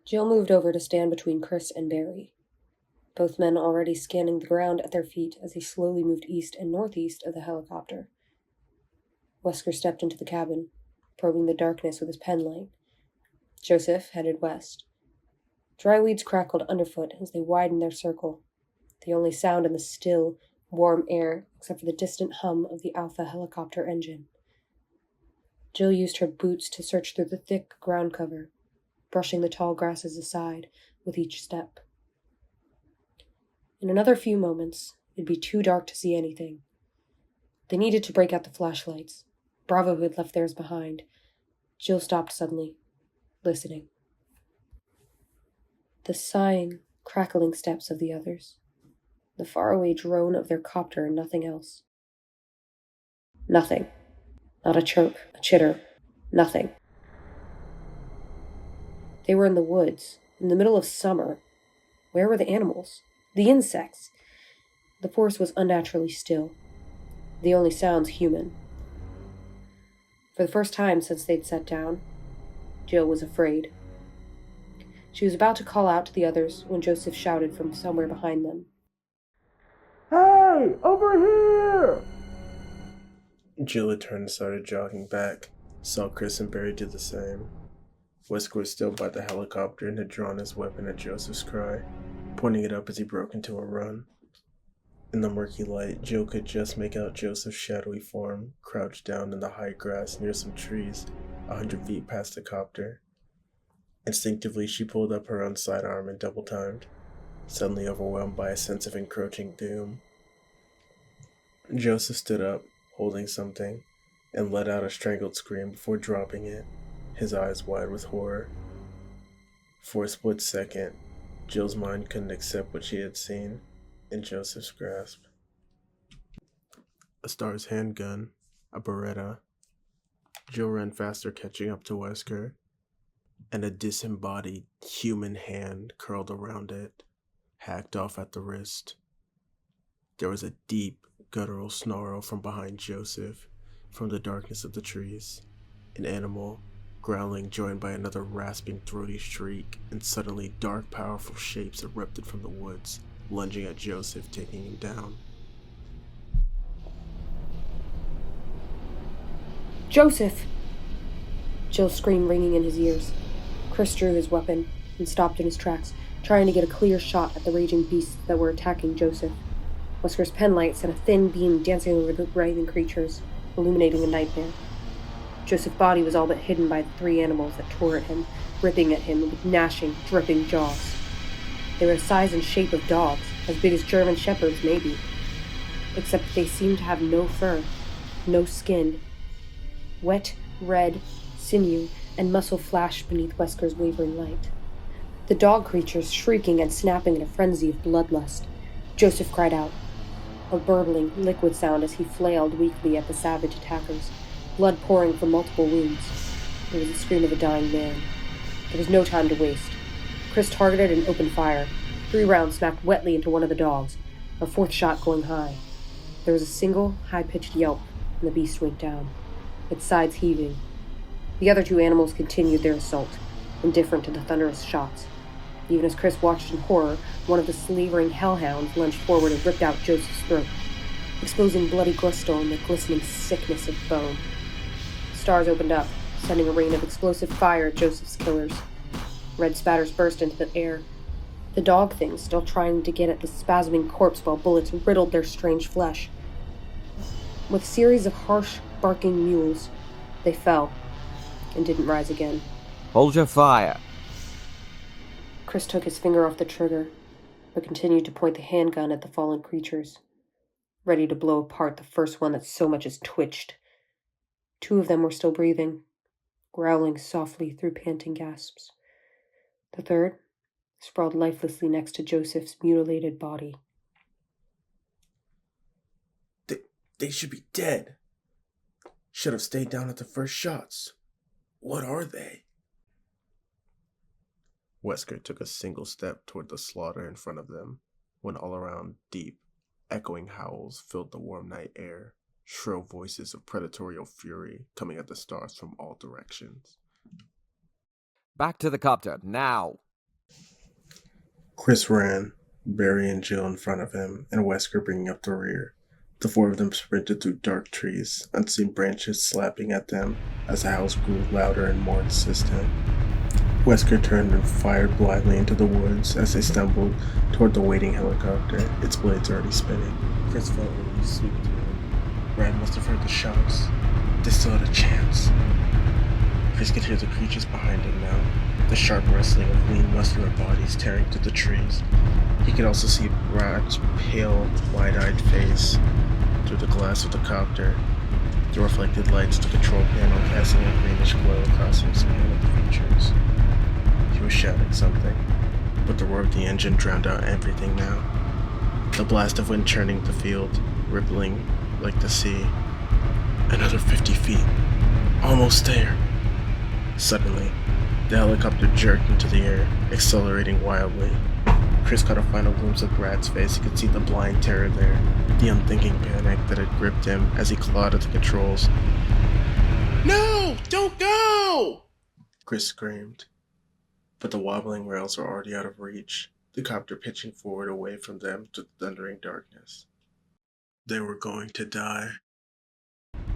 Speaker 2: Jill moved over to stand between Chris and Barry, both men already scanning the ground at their feet as he slowly moved east and northeast of the helicopter. Wesker stepped into the cabin, probing the darkness with his penlight. Joseph headed west. Dry weeds crackled underfoot as they widened their circle, the only sound in the still, warm air except for the distant hum of the Alpha helicopter engine. Jill used her boots to search through the thick ground cover, brushing the tall grasses aside with each step. In another few moments, it'd be too dark to see anything. They needed to break out the flashlights. Bravo had left theirs behind. Jill stopped suddenly, listening. The sighing, crackling steps of the others. The faraway drone of their copter and nothing else. Nothing. Not a chirp, a chitter. Nothing. They were in the woods, in the middle of summer. Where were the animals? The insects? The forest was unnaturally still. The only sounds human. For the first time since they'd sat down, Jill was afraid. She was about to call out to the others when Joseph shouted from somewhere behind them.
Speaker 4: Hey! Over here!
Speaker 1: Jill had turned and started jogging back, saw Chris and Barry do the same. Wesker was still by the helicopter and had drawn his weapon at Joseph's cry, pointing it up as he broke into a run. In the murky light, Jill could just make out Joseph's shadowy form, crouched down in the high grass near some trees, 100 feet past the copter. Instinctively, she pulled up her own sidearm and double-timed, suddenly overwhelmed by a sense of encroaching doom. Joseph stood up, holding something, and let out a strangled scream before dropping it, his eyes wide with horror. For a split second, Jill's mind couldn't accept what she had seen in Joseph's grasp. A Star's handgun, a Beretta. Jill ran faster, catching up to Wesker, and a disembodied human hand curled around it, hacked off at the wrist. There was a deep, guttural snarl from behind Joseph, from the darkness of the trees. An animal, growling, joined by another rasping, throaty shriek, and suddenly dark, powerful shapes erupted from the woods, lunging at Joseph, taking him down.
Speaker 2: Joseph! Jill's scream ringing in his ears. Chris drew his weapon and stopped in his tracks, trying to get a clear shot at the raging beasts that were attacking Joseph. Wesker's penlight sent a thin beam dancing over the writhing creatures, illuminating a nightmare. Joseph's body was all but hidden by the three animals that tore at him, ripping at him with gnashing, dripping jaws. They were the size and shape of dogs, as big as German shepherds maybe, except they seemed to have no fur, no skin. Wet, red, sinew, and muscle flashed beneath Wesker's wavering light. The dog creatures shrieking and snapping in a frenzy of bloodlust. Joseph cried out, a burbling, liquid sound as he flailed weakly at the savage attackers, blood pouring from multiple wounds. It was the scream of a dying man. There was no time to waste. Chris targeted and opened fire. 3 rounds smacked wetly into one of the dogs, a 4th shot going high. There was a single, high-pitched yelp, and the beast went down, its sides heaving. The other 2 animals continued their assault, indifferent to the thunderous shots. Even as Chris watched in horror, one of the slavering hellhounds lunged forward and ripped out Joseph's throat, exposing bloody gusto and the glistening sickness of bone. Stars opened up, sending a rain of explosive fire at Joseph's killers. Red spatters burst into the air. The dog things still trying to get at the spasming corpse while bullets riddled their strange flesh. With a series of harsh, barking mules, they fell and didn't rise again.
Speaker 3: Hold your fire.
Speaker 2: Chris took his finger off the trigger, but continued to point the handgun at the fallen creatures, ready to blow apart the first one that so much as twitched. 2 of them were still breathing, growling softly through panting gasps. The third sprawled lifelessly next to Joseph's mutilated body.
Speaker 1: They should be dead. Should have stayed down at the first shots. What are they? Wesker took a single step toward the slaughter in front of them, when all around deep, echoing howls filled the warm night air, shrill voices of predatory fury coming at the stars from all directions.
Speaker 3: Back to the copter, now!
Speaker 1: Chris ran, Barry and Jill in front of him, and Wesker bringing up the rear. The 4 of them sprinted through dark trees, unseen branches slapping at them as the howls grew louder and more insistent. Wesker turned and fired blindly into the woods as they stumbled toward the waiting helicopter, its blades already spinning. Chris felt relief sweep through him. Brad must have heard the shots. They still had a chance. Chris could hear the creatures behind him now, the sharp wrestling of lean, muscular bodies tearing through the trees. He could also see Brad's pale, wide-eyed face through the glass of the copter, the reflected lights of the control panel casting a greenish glow across the span of the features. He was shouting something, but the roar of the engine drowned out everything now. The blast of wind churning the field, rippling like the sea. Another 50 feet. Almost there. Suddenly, the helicopter jerked into the air, accelerating wildly. Chris caught a final glimpse of Brad's face. He could see the blind terror there, the unthinking panic that had gripped him as he clawed at the controls. No! Don't go! Chris screamed. But the wobbling rails were already out of reach, the copter pitching forward away from them to the thundering darkness. They were going to die.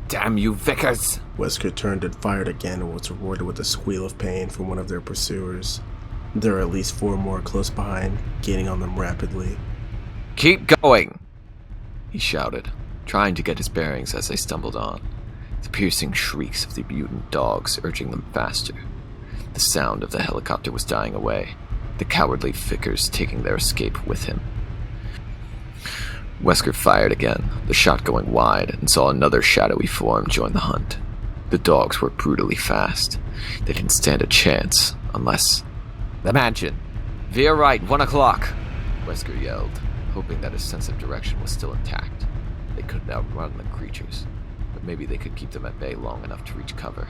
Speaker 3: Damn you, Vickers!
Speaker 1: Wesker turned and fired again and was rewarded with a squeal of pain from one of their pursuers. There were at least 4 more close behind, gaining on them rapidly.
Speaker 3: Keep going! He shouted, trying to get his bearings as they stumbled on, the piercing shrieks of the mutant dogs urging them faster. The sound of the helicopter was dying away, the cowardly Vickers taking their escape with him. Wesker fired again, the shot going wide, and saw another shadowy form join the hunt. The dogs were brutally fast. They didn't stand a chance, unless... Imagine! Veer right, 1 o'clock, Wesker yelled, hoping that his sense of direction was still intact. They couldn't outrun the creatures, but maybe they could keep them at bay long enough to reach cover.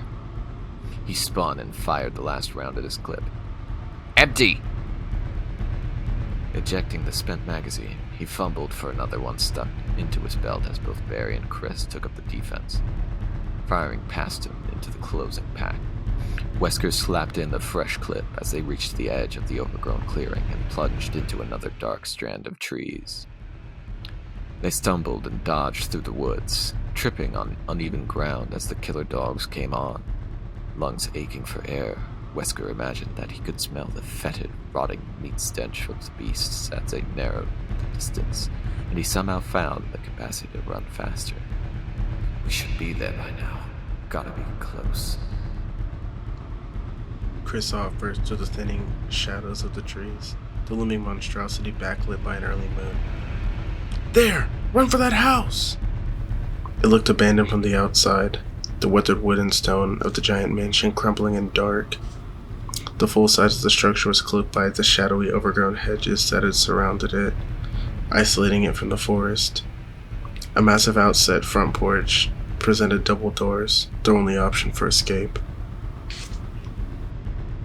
Speaker 3: He spun and fired the last round at his clip. Empty! Ejecting the spent magazine, he fumbled for another one stuck into his belt as both Barry and Chris took up the defense, firing past him into the closing pack. Wesker slapped in the fresh clip as they reached the edge of the overgrown clearing and plunged into another dark strand of trees. They stumbled and dodged through the woods, tripping on uneven ground as the killer dogs came on. Lungs aching for air, Wesker imagined that he could smell the fetid, rotting meat stench of the beasts as they narrowed the distance, and he somehow found the capacity to run faster. We should be there by now. Gotta be close.
Speaker 1: Chris saw first through the thinning shadows of the trees, the looming monstrosity backlit by an early moon. There! Run for that house! It looked abandoned from the outside, the weathered wood and stone of the giant mansion crumbling and dark. The full size of the structure was cloaked by the shadowy overgrown hedges that had surrounded it, isolating it from the forest. A massive outset front porch presented double doors, the only option for escape.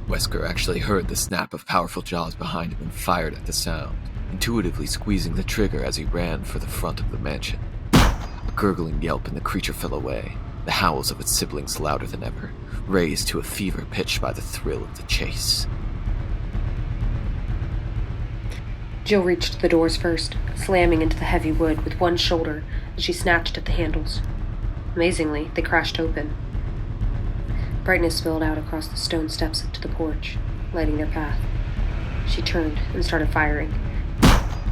Speaker 3: Wesker actually heard the snap of powerful jaws behind him and fired at the sound, intuitively squeezing the trigger as he ran for the front of the mansion. A gurgling yelp and the creature fell away, the howls of its siblings louder than ever, raised to a fever pitch by the thrill of the chase.
Speaker 2: Jill reached the doors first, slamming into the heavy wood with one shoulder as she snatched at the handles. Amazingly, they crashed open. Brightness spilled out across the stone steps to the porch, lighting their path. She turned and started firing,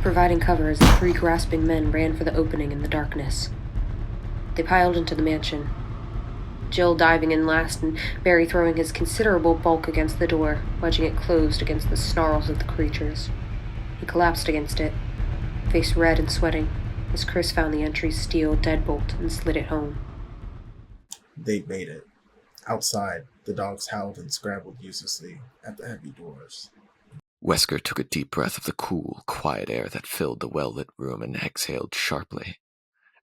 Speaker 2: providing cover as the three grasping men ran for the opening in the darkness. They piled into the mansion, Jill diving in last and Barry throwing his considerable bulk against the door, wedging it closed against the snarls of the creatures. He collapsed against it, face red and sweating, as Chris found the entry's steel deadbolt and slid it home.
Speaker 1: They made it. Outside, the dogs howled and scrabbled uselessly at the heavy doors.
Speaker 3: Wesker took a deep breath of the cool, quiet air that filled the well-lit room and exhaled sharply.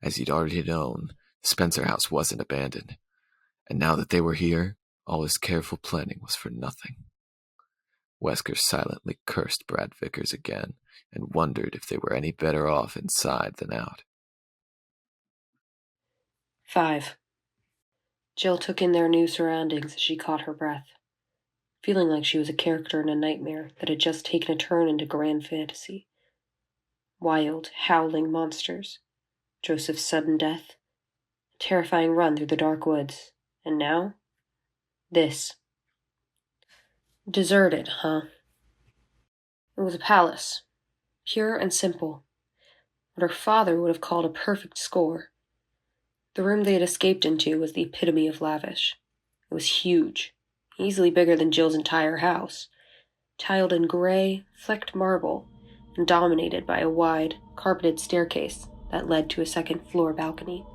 Speaker 3: As he'd already known, the Spencer house wasn't abandoned, and now that they were here, all his careful planning was for nothing. Wesker silently cursed Brad Vickers again and wondered if they were any better off inside than out.
Speaker 2: 5. Jill took in their new surroundings as she caught her breath, feeling like she was a character in a nightmare that had just taken a turn into grand fantasy. Wild, howling monsters, Joseph's sudden death, a terrifying run through the dark woods, and now, this. Deserted, huh? It was a palace, pure and simple, what her father would have called a perfect score. The room they had escaped into was the epitome of lavish. It was huge, easily bigger than Jill's entire house, tiled in gray, flecked marble, and dominated by a wide, carpeted staircase that led to a second-floor balcony.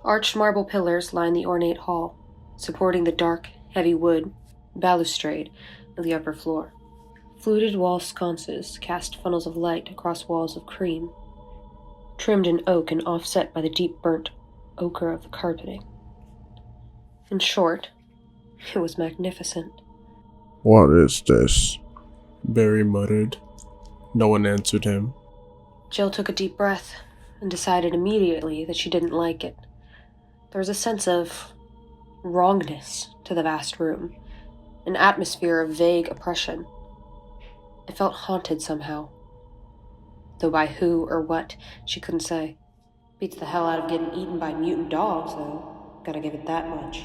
Speaker 2: Arched marble pillars lined the ornate hall, supporting the dark, heavy wood balustrade of the upper floor. Fluted wall sconces cast funnels of light across walls of cream, trimmed in oak and offset by the deep burnt ochre of the carpeting. In short, it was magnificent.
Speaker 1: What is this? Barry muttered. No one answered him.
Speaker 2: Jill took a deep breath and decided immediately that she didn't like it. There was a sense of wrongness to the vast room, an atmosphere of vague oppression. It felt haunted somehow, though by who or what, she couldn't say. Beats the hell out of getting eaten by mutant dogs, though. Gotta give it that much.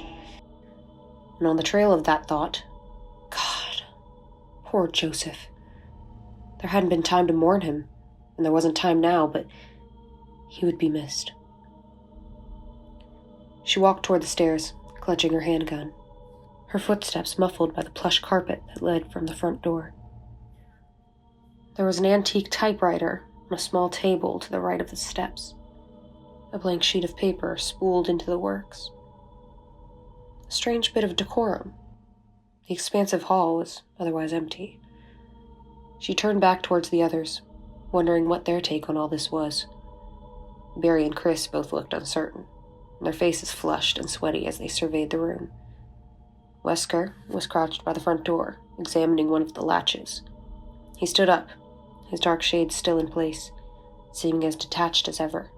Speaker 2: And on the trail of that thought, God, poor Joseph. There hadn't been time to mourn him, and there wasn't time now, but he would be missed. She walked toward the stairs, clutching her handgun, her footsteps muffled by the plush carpet that led from the front door. There was an antique typewriter on a small table to the right of the steps. A blank sheet of paper spooled into the works. A strange bit of decorum. The expansive hall was otherwise empty. She turned back towards the others, wondering what their take on all this was. Barry and Chris both looked uncertain, their faces flushed and sweaty as they surveyed the room. Wesker was crouched by the front door, examining one of the latches. He stood up, his dark shades still in place, seeming as detached as ever.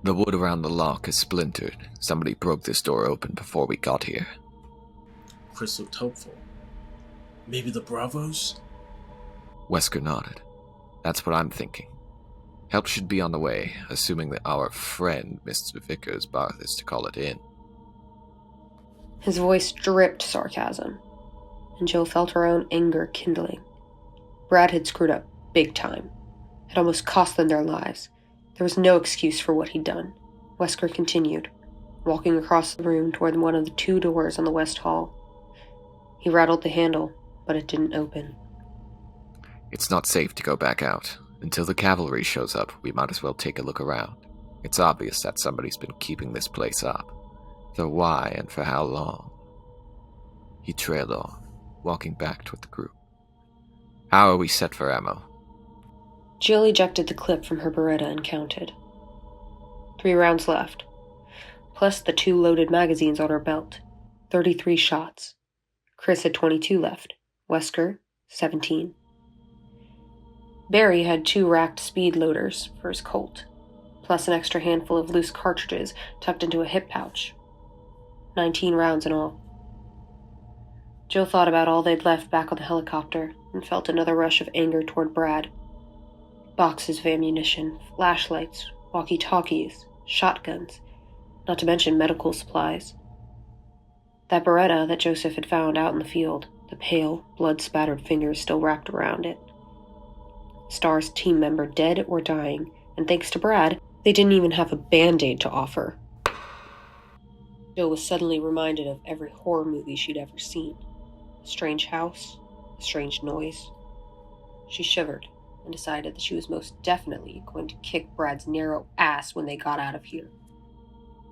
Speaker 3: The wood around the lock is splintered. Somebody broke this door open before we got here.
Speaker 4: Chris looked hopeful. Maybe the Bravos?
Speaker 3: Wesker nodded. That's what I'm thinking. Help should be on the way, assuming that our friend, Mr. Vickers, bothers to call it in.
Speaker 2: His voice dripped sarcasm, and Jill felt her own anger kindling. Brad had screwed up big time. It almost cost them their lives. There was no excuse for what he'd done. Wesker continued, walking across the room toward one of the 2 doors on the west hall. He rattled the handle, but it didn't open.
Speaker 3: It's not safe to go back out. Until the cavalry shows up, we might as well take a look around. It's obvious that somebody's been keeping this place up. Though why and for how long? He trailed on, walking back toward the group. How are we set for ammo?
Speaker 2: Jill ejected the clip from her Beretta and counted. 3 rounds left, plus the 2 loaded magazines on her belt. 33 shots. Chris had 22 left. Wesker, 17. Barry had 2 racked speed loaders for his Colt, plus an extra handful of loose cartridges tucked into a hip pouch. 19 rounds in all. Jill thought about all they'd left back on the helicopter and felt another rush of anger toward Brad. Boxes of ammunition, flashlights, walkie-talkies, shotguns, not to mention medical supplies. That Beretta that Joseph had found out in the field, the pale, blood-spattered fingers still wrapped around it. Star's team member dead or dying, and thanks to Brad, they didn't even have a Band-Aid to offer. Jill was suddenly reminded of every horror movie she'd ever seen. A strange house, a strange noise. She shivered and decided that she was most definitely going to kick Brad's narrow ass when they got out of here.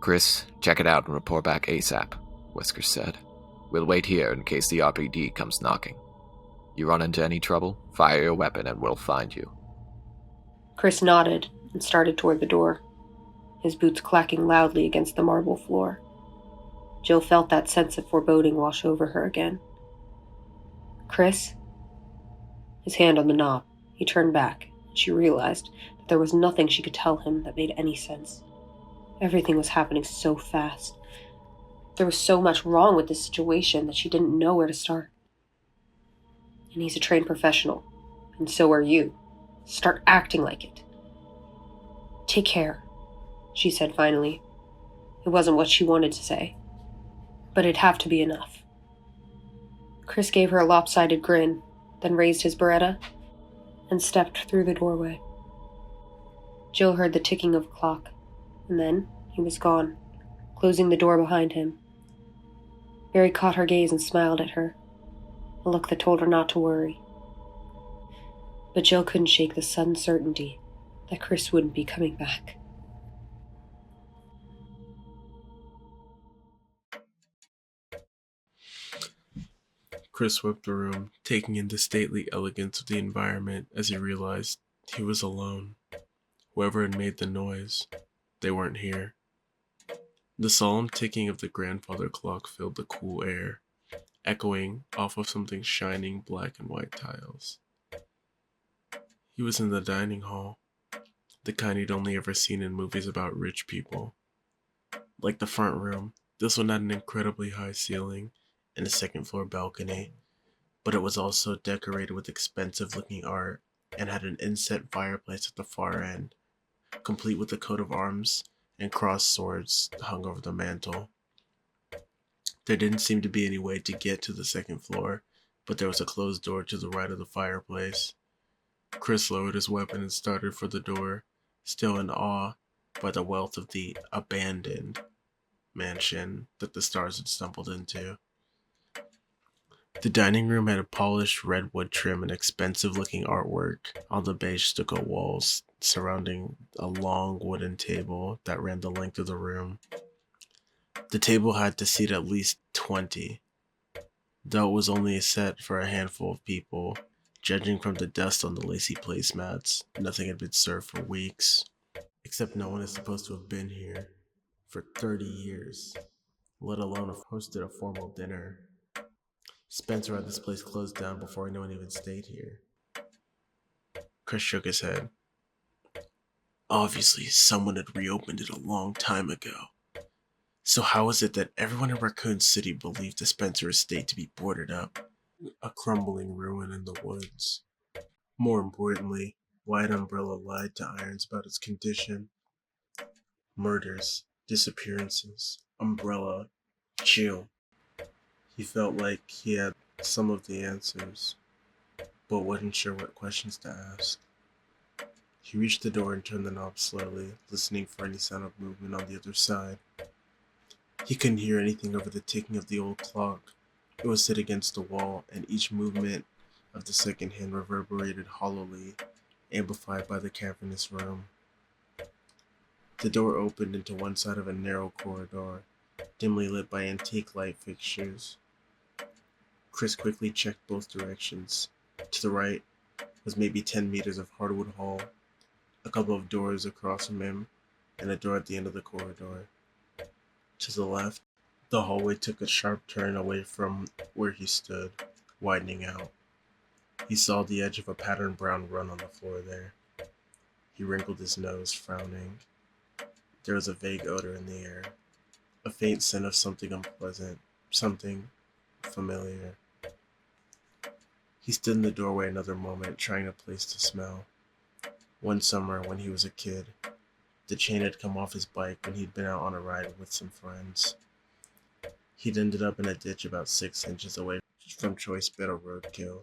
Speaker 3: Chris, check it out and report back ASAP, Wesker said. We'll wait here in case the RPD comes knocking. You run into any trouble, fire your weapon and we'll find you.
Speaker 2: Chris nodded and started toward the door, his boots clacking loudly against the marble floor. Jill felt that sense of foreboding wash over her again. Chris? His hand on the knob. He turned back, and she realized that there was nothing she could tell him that made any sense. Everything was happening so fast. There was so much wrong with this situation that she didn't know where to start. And he's a trained professional, and so are you. Start acting like it. Take care, she said finally. It wasn't what she wanted to say, but it'd have to be enough. Chris gave her a lopsided grin, then raised his Beretta and stepped through the doorway. Jill heard the ticking of a clock, and then he was gone, closing the door behind him. Barry caught her gaze and smiled at her, a look that told her not to worry. But Jill couldn't shake the sudden certainty that Chris wouldn't be coming back.
Speaker 4: Chris swept the room, taking in the stately elegance of the environment as he realized he was alone. Whoever had made the noise, they weren't here. The solemn ticking of the grandfather clock filled the cool air, echoing off of something shining black and white tiles. He was in the dining hall, the kind he'd only ever seen in movies about rich people. Like the front room, this one had an incredibly high ceiling and a second-floor balcony, but it was also decorated with expensive-looking art and had an inset fireplace at the far end, complete with a coat of arms and crossed swords hung over the mantel. There didn't seem to be any way to get to the second floor, but there was a closed door to the right of the fireplace. Chris lowered his weapon and started for the door, still in awe by the wealth of the abandoned mansion that the stars had stumbled into. The dining room had a polished redwood trim and expensive-looking artwork on the beige stucco walls surrounding a long wooden table that ran the length of the room. The table had to seat at least 20. Though it was only set for a handful of people,
Speaker 1: Judging from the dust on the lacy placemats, nothing had been served for weeks. Except no one is supposed to have been here for 30 years, let alone have hosted a formal dinner. Spencer had this place closed down before anyone even stayed here. Chris shook his head. Obviously, someone had reopened it a long time ago. So how is it that everyone in Raccoon City believed the Spencer estate to be boarded up? A crumbling ruin in the woods. More importantly, White Umbrella lied to Irons about its condition. Murders, disappearances, Umbrella, chill. He felt like he had some of the answers, but wasn't sure what questions to ask. He reached the door and turned the knob slowly, listening for any sound of movement on the other side. He couldn't hear anything over the ticking of the old clock. It was set against the wall, and each movement of the second hand reverberated hollowly, amplified by the cavernous room. The door opened into one side of a narrow corridor, dimly lit by antique light fixtures. Chris quickly checked both directions. To the right was maybe 10 meters of hardwood hall, a couple of doors across from him, and a door at the end of the corridor. To the left, the hallway took a sharp turn away from where he stood, widening out. He saw the edge of a patterned brown run on the floor there. He wrinkled his nose, frowning. There was a vague odor in the air, a faint scent of something unpleasant, something familiar. He stood in the doorway another moment, trying to place the smell. One summer, when he was a kid, the chain had come off his bike when he'd been out on a ride with some friends. He'd ended up in a ditch about 6 inches away from choice bit of roadkill,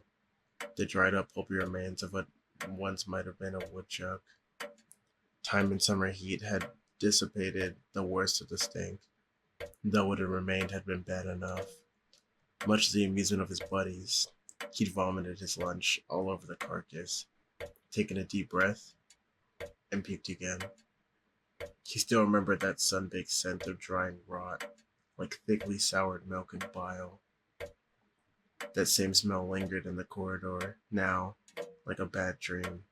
Speaker 1: the dried up pulpy remains of what once might have been a woodchuck. Time and summer heat had dissipated the worst of the stink, though what had remained had been bad enough. Much to the amusement of his buddies, he'd vomited his lunch all over the carcass, taken a deep breath, and puked again. He still remembered that sun-baked scent of drying rot, like thickly soured milk and bile. That same smell lingered in the corridor, now, like a bad dream.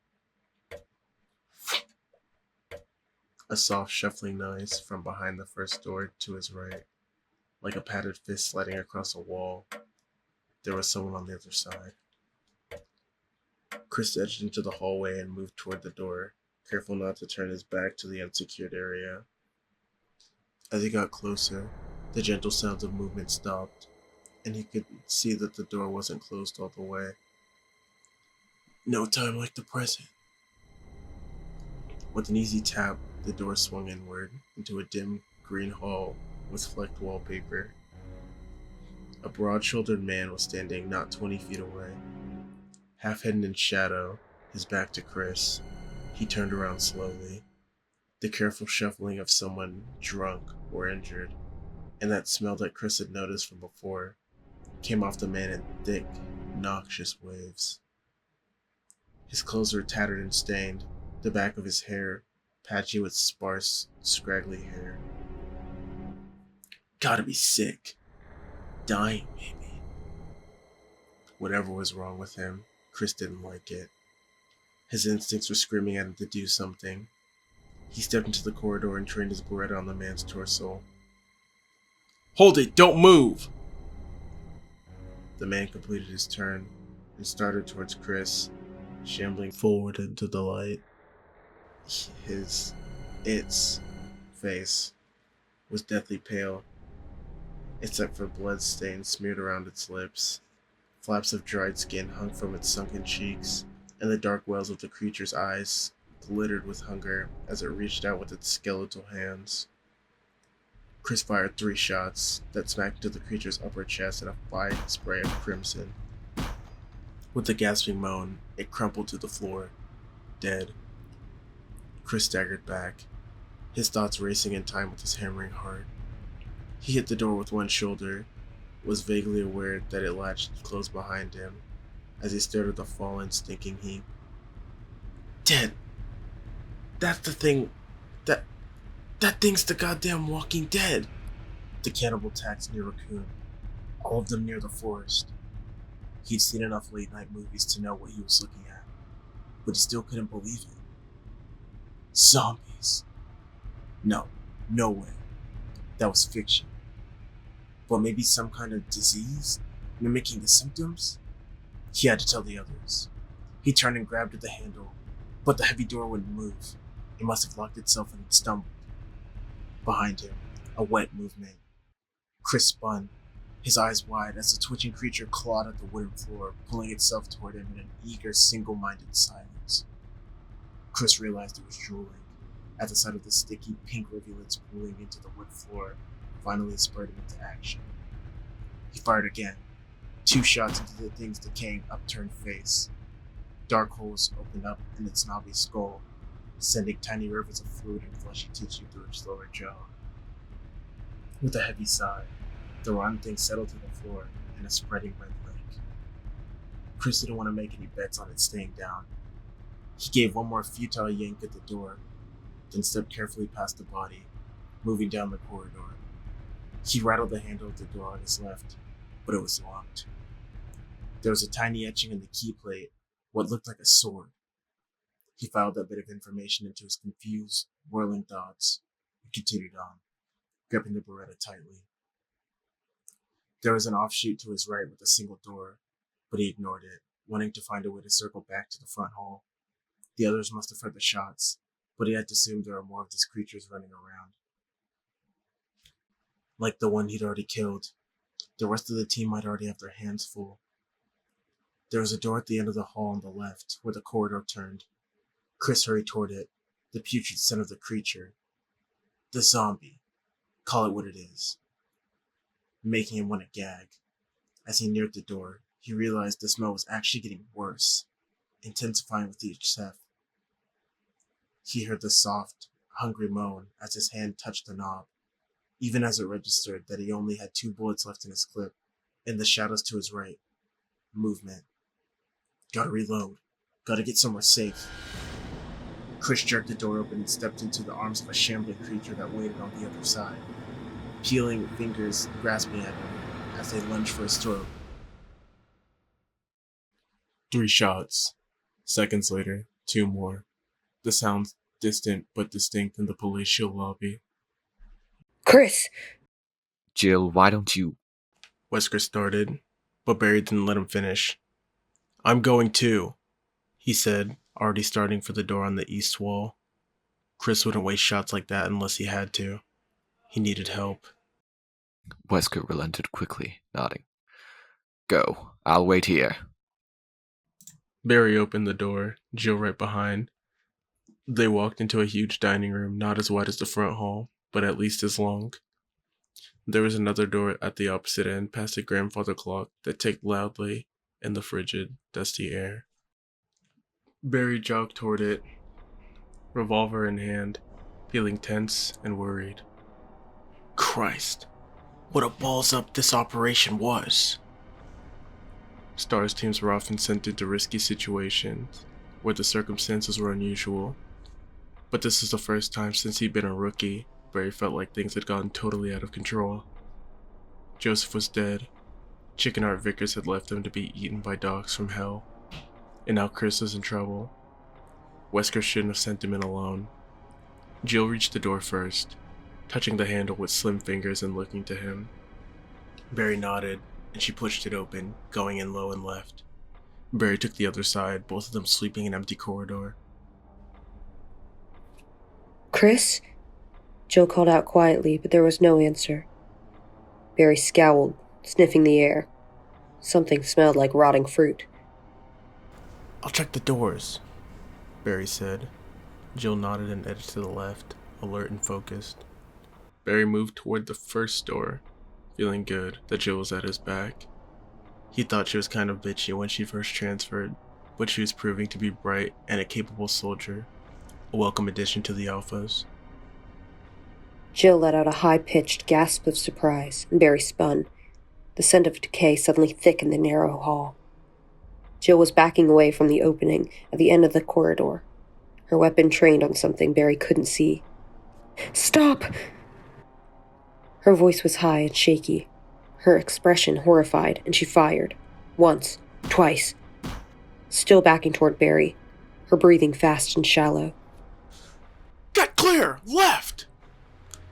Speaker 1: A soft shuffling noise from behind the first door to his right, like a padded fist sliding across a wall. There was someone on the other side. Chris edged into the hallway and moved toward the door, careful not to turn his back to the unsecured area. As he got closer, the gentle sounds of movement stopped, and he could see that the door wasn't closed all the way. No time like the present. With an easy tap, the door swung inward into a dim green hall with flecked wallpaper. A broad-shouldered man was standing not 20 feet away. Half hidden in shadow, his back to Chris, he turned around slowly. The careful shuffling of someone drunk or injured, and that smell that Chris had noticed from before, came off the man in thick, noxious waves. His clothes were tattered and stained, the back of his hair patchy with sparse, scraggly hair. Gotta be sick. Dying, maybe. Whatever was wrong with him, Chris didn't like it. His instincts were screaming at him to do something. He stepped into the corridor and trained his Beretta on the man's torso. Hold it! Don't move! The man completed his turn and started towards Chris, shambling forward into the light. Its face was deathly pale, except for blood stains smeared around its lips. Flaps of dried skin hung from its sunken cheeks, and the dark wells of the creature's eyes glittered with hunger as it reached out with its skeletal hands. Chris fired 3 shots that smacked into the creature's upper chest in a fine spray of crimson. With a gasping moan, it crumpled to the floor, dead. Chris staggered back, his thoughts racing in time with his hammering heart. He hit the door with one shoulder, was vaguely aware that it latched closed behind him as he stared at the fallen, stinking heap. Dead! That's the thing. That thing's the goddamn Walking Dead! The cannibal attacks near Raccoon, all of them near the forest.
Speaker 4: He'd seen enough late-night movies to know what he was looking at, but he still couldn't believe it. Zombies. No, no way. That was fiction. But maybe some kind of disease, mimicking the symptoms? He had to tell the others. He turned and grabbed at the handle, but the heavy door wouldn't move. It must have locked itself and had stumbled. Behind him, a wet movement. Chris spun, his eyes wide as the twitching creature clawed at the wooden floor, pulling itself toward him in an eager, single-minded silence. Chris realized it was drooling, at the sight of the sticky, pink rivulets pooling into the wood floor, finally spurred him into action. He fired again, 2 shots into the thing's decaying, upturned face. Dark holes opened up in its knobby skull, sending tiny rivers of fluid and fleshy tissue through its lower jaw. With a heavy sigh, the rotten thing settled to the floor in a spreading red lake. Chris didn't want to make any bets on it staying down. He gave one more futile yank at the door, then stepped carefully past the body, moving down the corridor. He rattled the handle of the door on his left, but it was locked. There was a tiny etching in the key plate, what looked like a sword. He filed that bit of information into his confused, whirling thoughts, and continued on, gripping the Beretta tightly. There was an offshoot to his right with a single door, but he ignored it, wanting to find a way to circle back to the front hall. The others must have heard the shots, but he had to assume there were more of these creatures running around. Like the one he'd already killed, the rest of the team might already have their hands full. There was a door at the end of the hall on the left, where the corridor turned. Chris hurried toward it, the putrid scent of the creature. The zombie. Call it what it is. Making him want to gag. As he neared the door, he realized the smell was actually getting worse, intensifying with each step. He heard the soft, hungry moan as his hand touched the knob, even as it registered that he only had 2 bullets left in his clip. In the shadows to his right, movement. Gotta reload. Gotta get somewhere safe. Chris jerked the door open and stepped into the arms of a shambling creature that waited on the other side, peeling fingers grasping at him as they lunged for his throat. 3 shots. Seconds later, 2 more. The sounds distant but distinct in the palatial lobby.
Speaker 2: Chris!
Speaker 3: Jill, why don't you...
Speaker 1: Wesker started, but Barry didn't let him finish. I'm going too, he said, already starting for the door on the east wall. Chris wouldn't waste shots like that unless he had to. He needed help.
Speaker 3: Wesker relented quickly, nodding. Go. I'll wait here.
Speaker 1: Barry opened the door, Jill right behind. They walked into a huge dining room, not as wide as the front hall, but at least as long. There was another door at the opposite end, past a grandfather clock that ticked loudly in the frigid, dusty air. Barry jogged toward it, revolver in hand, feeling tense and worried. Christ, what a balls up this operation was. STARS teams were often sent into risky situations where the circumstances were unusual, but this is the first time since he'd been a rookie where he felt like things had gotten totally out of control. Joseph was dead. Chickenheart Vickers had left him to be eaten by dogs from hell, and now Chris was in trouble. Wesker shouldn't have sent him in alone. Jill reached the door first, touching the handle with slim fingers and looking to him. Barry nodded, and she pushed it open, going in low and left. Barry took the other side, both of them sweeping an empty corridor.
Speaker 2: Chris? Jill called out quietly, but there was no answer. Barry scowled, sniffing the air. Something smelled like rotting fruit.
Speaker 1: I'll check the doors, Barry said. Jill nodded and edged to the left, alert and focused. Barry moved toward the first door, feeling good that Jill was at his back. He thought she was kind of bitchy when she first transferred, but she was proving to be bright and a capable soldier, a welcome addition to the Alphas.
Speaker 2: Jill let out a high-pitched gasp of surprise, and Barry spun. The scent of decay suddenly thickened the narrow hall. Jill was backing away from the opening at the end of the corridor, her weapon trained on something Barry couldn't see. Stop! Her voice was high and shaky, her expression horrified, and she fired. Once,
Speaker 5: Twice. Still backing toward Barry, her breathing fast and shallow.
Speaker 1: Get clear! Left!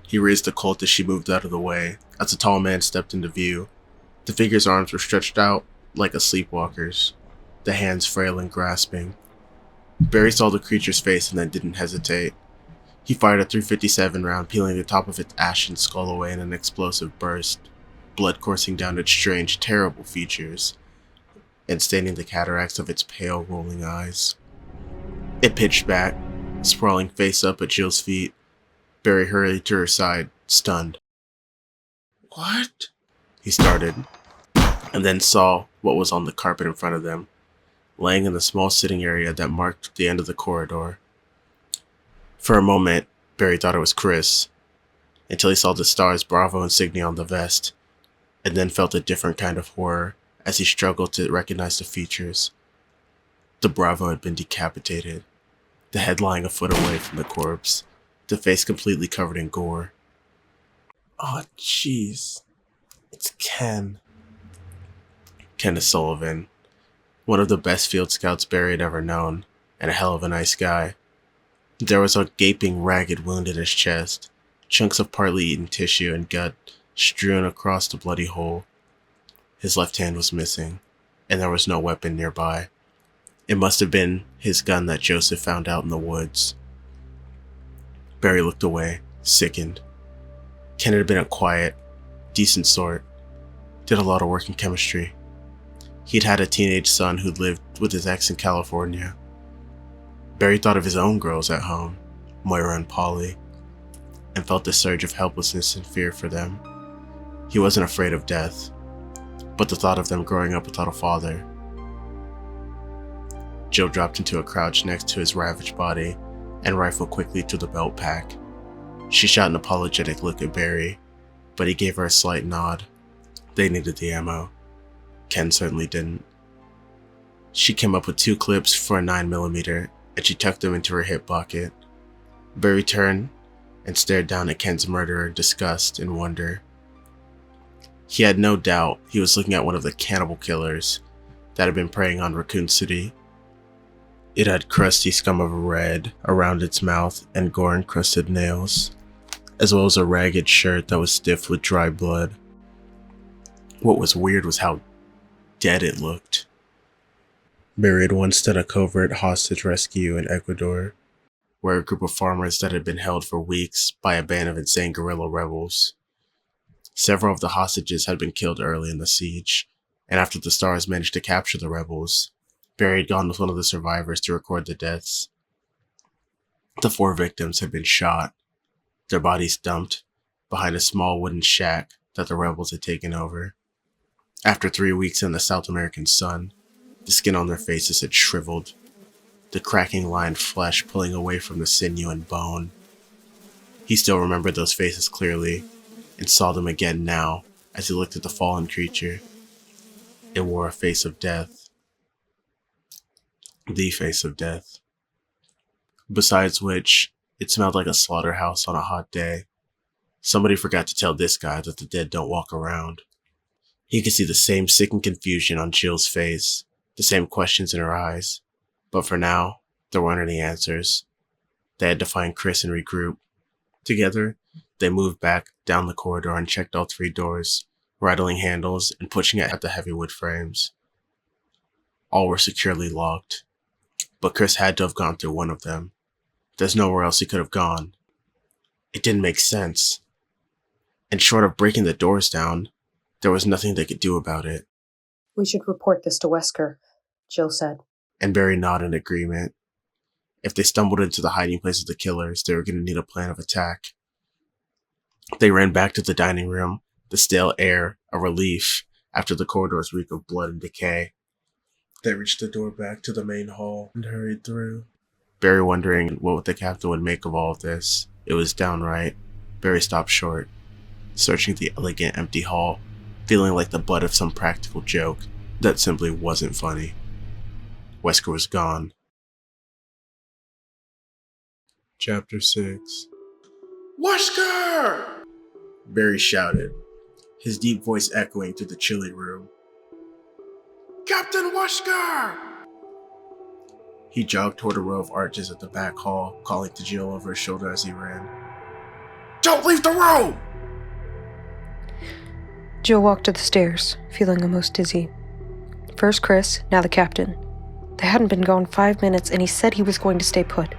Speaker 1: He raised the Colt as she moved out of the way, as a tall man stepped into view. The figure's arms were stretched out like a sleepwalker's, the hands frail and grasping. Barry saw the creature's face and then didn't hesitate. He fired a .357 round, peeling the top of its ashen skull away in an explosive burst, blood coursing down its strange, terrible features, and staining the cataracts of its pale, rolling eyes. It pitched back, sprawling face up at Jill's feet. Barry hurried to her side, stunned. What? He started, and then saw what was on the carpet in front of them, laying in the small sitting area that marked the end of the corridor. For a moment, Barry thought it was Chris, until he saw the star's Bravo insignia on the vest, and then felt a different kind of horror as he struggled to recognize the features. The Bravo had been decapitated, the head lying a foot away from the corpse, the face completely covered in gore. Oh, jeez. It's Ken. Kenneth Sullivan, one of the best field scouts Barry had ever known, and a hell of a nice guy. There was a gaping, ragged wound in his chest, chunks of partly eaten tissue and gut strewn across the bloody hole. His left hand was missing, and there was no weapon nearby. It must have been his gun that Joseph found out in the woods. Barry looked away, sickened. Ken had been a quiet, decent sort, did a lot of work in chemistry. He'd had a teenage son who'd lived with his ex in California. Barry thought of his own girls at home, Moira and Polly, and felt a surge of helplessness and fear for them. He wasn't afraid of death, but the thought of them growing up without a father. Jill dropped into a crouch next to his ravaged body and rifled quickly to the belt pack. She shot an apologetic look at Barry, but he gave her a slight nod. They needed the ammo. Ken certainly didn't. She came up with 2 clips for a 9mm, and she tucked them into her hip pocket. Barry turned and stared down at Ken's murderer in disgust and wonder. He had no doubt he was looking at one of the cannibal killers that had been preying on Raccoon City. It had crusty scum of red around its mouth and gore-encrusted nails, as well as a ragged shirt that was stiff with dry blood. What was weird was how dead it looked. Barry had once done a covert hostage rescue in Ecuador, where a group of farmers that had been held for weeks by a band of insane guerrilla rebels. Several of the hostages had been killed early in the siege, and after the Stars managed to capture the rebels, Barry had gone with one of the survivors to record the deaths. The 4 victims had been shot, their bodies dumped behind a small wooden shack that the rebels had taken over. After 3 weeks in the South American sun, the skin on their faces had shriveled, the cracking lined flesh pulling away from the sinew and bone. He still remembered those faces clearly, and saw them again now as he looked at the fallen creature. It wore a face of death. The face of death. Besides which, it smelled like a slaughterhouse on a hot day. Somebody forgot to tell this guy that the dead don't walk around. He could see the same sickened confusion on Jill's face, the same questions in her eyes. But for now, there weren't any answers. They had to find Chris and regroup. Together, they moved back down the corridor and checked all 3 doors, rattling handles and pushing at the heavy wood frames. All were securely locked, but Chris had to have gone through one of them. There's nowhere else he could have gone. It didn't make sense. And short of breaking the doors down, there was nothing they could do about it.
Speaker 5: We should report this to Wesker, Jill said.
Speaker 1: And Barry nodded in agreement. If they stumbled into the hiding place of the killers, they were going to need a plan of attack. They ran back to the dining room, the stale air a relief after the corridor's reek of blood and decay. They reached the door back to the main hall and hurried through. Barry wondering what the captain would make of all of this. It was downright. Barry stopped short, searching the elegant, empty hall, feeling like the butt of some practical joke that simply wasn't funny. Wesker was gone. Chapter 6. Wesker! Barry shouted, his deep voice echoing through the chilly room. Captain Wesker! He jogged toward a row of arches at the back hall, calling to Jill over his shoulder as he ran. Don't leave the room!
Speaker 5: Jill walked to the stairs, feeling almost dizzy. First Chris, now the captain. They hadn't been gone 5 minutes, and he said he was going to stay put.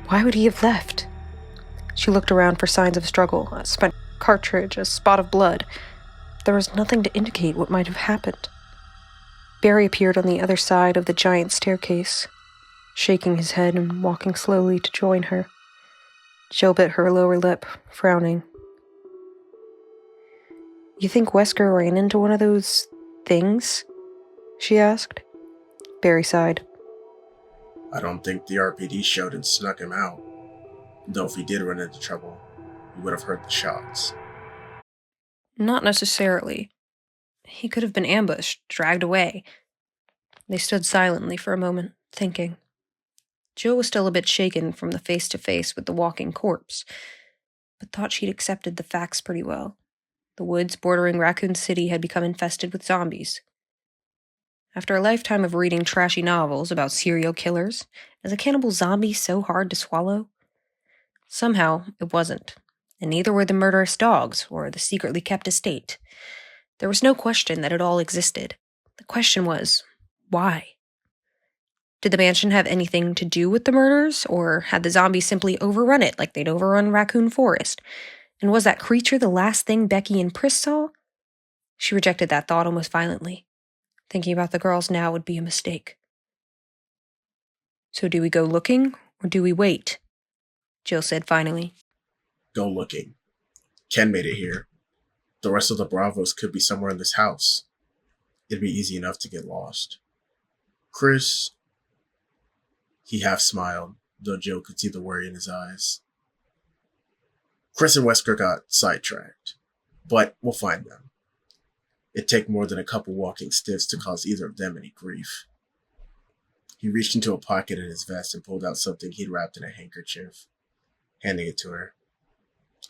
Speaker 5: Why would he have left? She looked around for signs of struggle, a spent cartridge, a spot of blood. There was nothing to indicate what might have happened. Barry appeared on the other side of the giant staircase, shaking his head and walking slowly to join her. Jill bit her lower lip, frowning. You think Wesker ran into one of those things? She asked. Barry sighed.
Speaker 1: I don't think the RPD showed and snuck him out. Though if he did run into trouble, he would have heard the shots.
Speaker 2: Not necessarily. He could have been ambushed, dragged away. They stood silently for a moment, thinking. Jill was still a bit shaken from the face-to-face with the walking corpse, but thought she'd accepted the facts pretty well. The woods bordering Raccoon City had become infested with zombies. After a lifetime of reading trashy novels about serial killers, is a cannibal zombie so hard to swallow? Somehow, it wasn't, and neither were the murderous dogs or the secretly kept estate. There was no question that it all existed. The question was, why? Did the mansion have anything to do with the murders, or had the zombies simply overrun it like they'd overrun Raccoon Forest? And was that creature the last thing Becky and Pris saw? She rejected that thought almost violently. Thinking about the girls now would be a mistake. So do we go looking, or do we wait? Jill said finally.
Speaker 1: Go looking. Ken made it here. The rest of the Bravos could be somewhere in this house. It'd be easy enough to get lost. Chris... He half smiled, though Jill could see the worry in his eyes. Chris and Wesker got sidetracked, but we'll find them. It'd take more than a couple walking stiffs to cause either of them any grief. He reached into a pocket in his vest and pulled out something he'd wrapped in a handkerchief, handing it to her.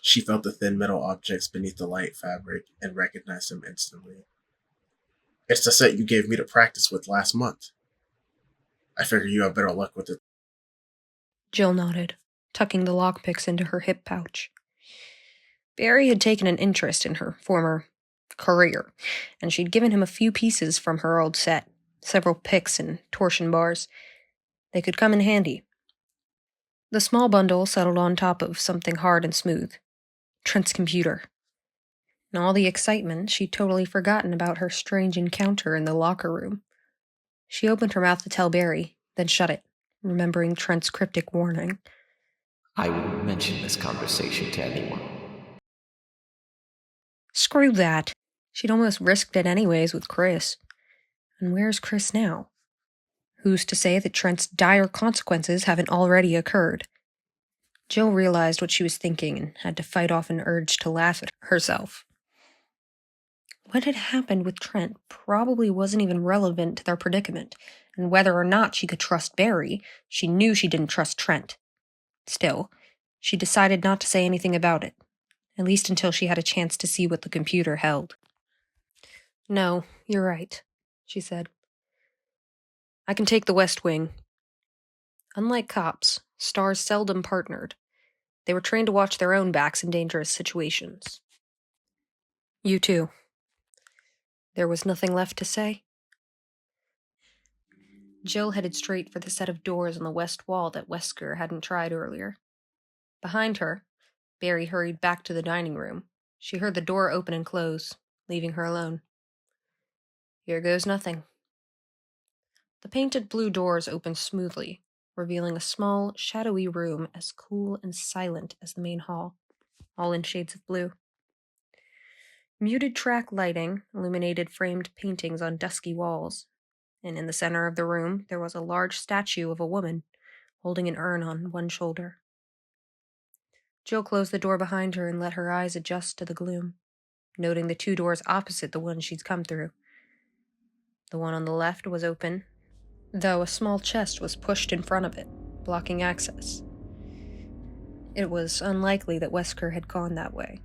Speaker 1: She felt the thin metal objects beneath the light fabric and recognized them instantly. It's the set you gave me to practice with last month. I figure you have better luck with it.
Speaker 2: Jill nodded, tucking the lockpicks into her hip pouch. Barry had taken an interest in her former career, and she'd given him a few pieces from her old set, several picks and torsion bars. They could come in handy. The small bundle settled on top of something hard and smooth. Trent's computer. In all the excitement, she'd totally forgotten about her strange encounter in the locker room. She opened her mouth to tell Barry, then shut it, remembering Trent's cryptic warning.
Speaker 3: I wouldn't mention this conversation to anyone.
Speaker 2: Screw that. She'd almost risked it anyways with Chris. And where's Chris now? Who's to say that Trent's dire consequences haven't already occurred? Jill realized what she was thinking and had to fight off an urge to laugh at herself. What had happened with Trent probably wasn't even relevant to their predicament, and whether or not she could trust Barry, she knew she didn't trust Trent. Still, she decided not to say anything about it, at least until she had a chance to see what the computer held. No, you're right, she said. I can take the West Wing. Unlike cops, stars seldom partnered. They were trained to watch their own backs in dangerous situations. You too. There was nothing left to say. Jill headed straight for the set of doors on the west wall that Wesker hadn't tried earlier. Behind her, Barry hurried back to the dining room. She heard the door open and close, leaving her alone. Here goes nothing. The painted blue doors opened smoothly, revealing a small, shadowy room as cool and silent as the main hall, all in shades of blue. Muted track lighting illuminated framed paintings on dusky walls, and in the center of the room there was a large statue of a woman, holding an urn on one shoulder. Jill closed the door behind her and let her eyes adjust to the gloom, noting the two doors opposite the one she'd come through. The one on the left was open, though a small chest was pushed in front of it, blocking access. It was unlikely that Wesker had gone that way.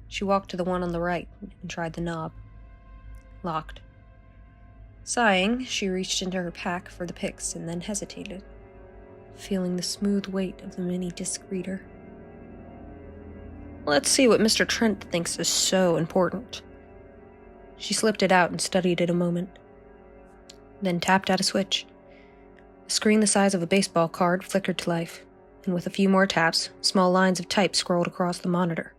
Speaker 2: She walked to the one on the right and tried the knob. Locked. Sighing, she reached into her pack for the pics and then hesitated, feeling the smooth weight of the mini disc reader. Let's see what Mr. Trent thinks is so important. She slipped it out and studied it a moment, then tapped at a switch. A screen the size of a baseball card flickered to life, and with a few more taps, small lines of type scrolled across the monitor.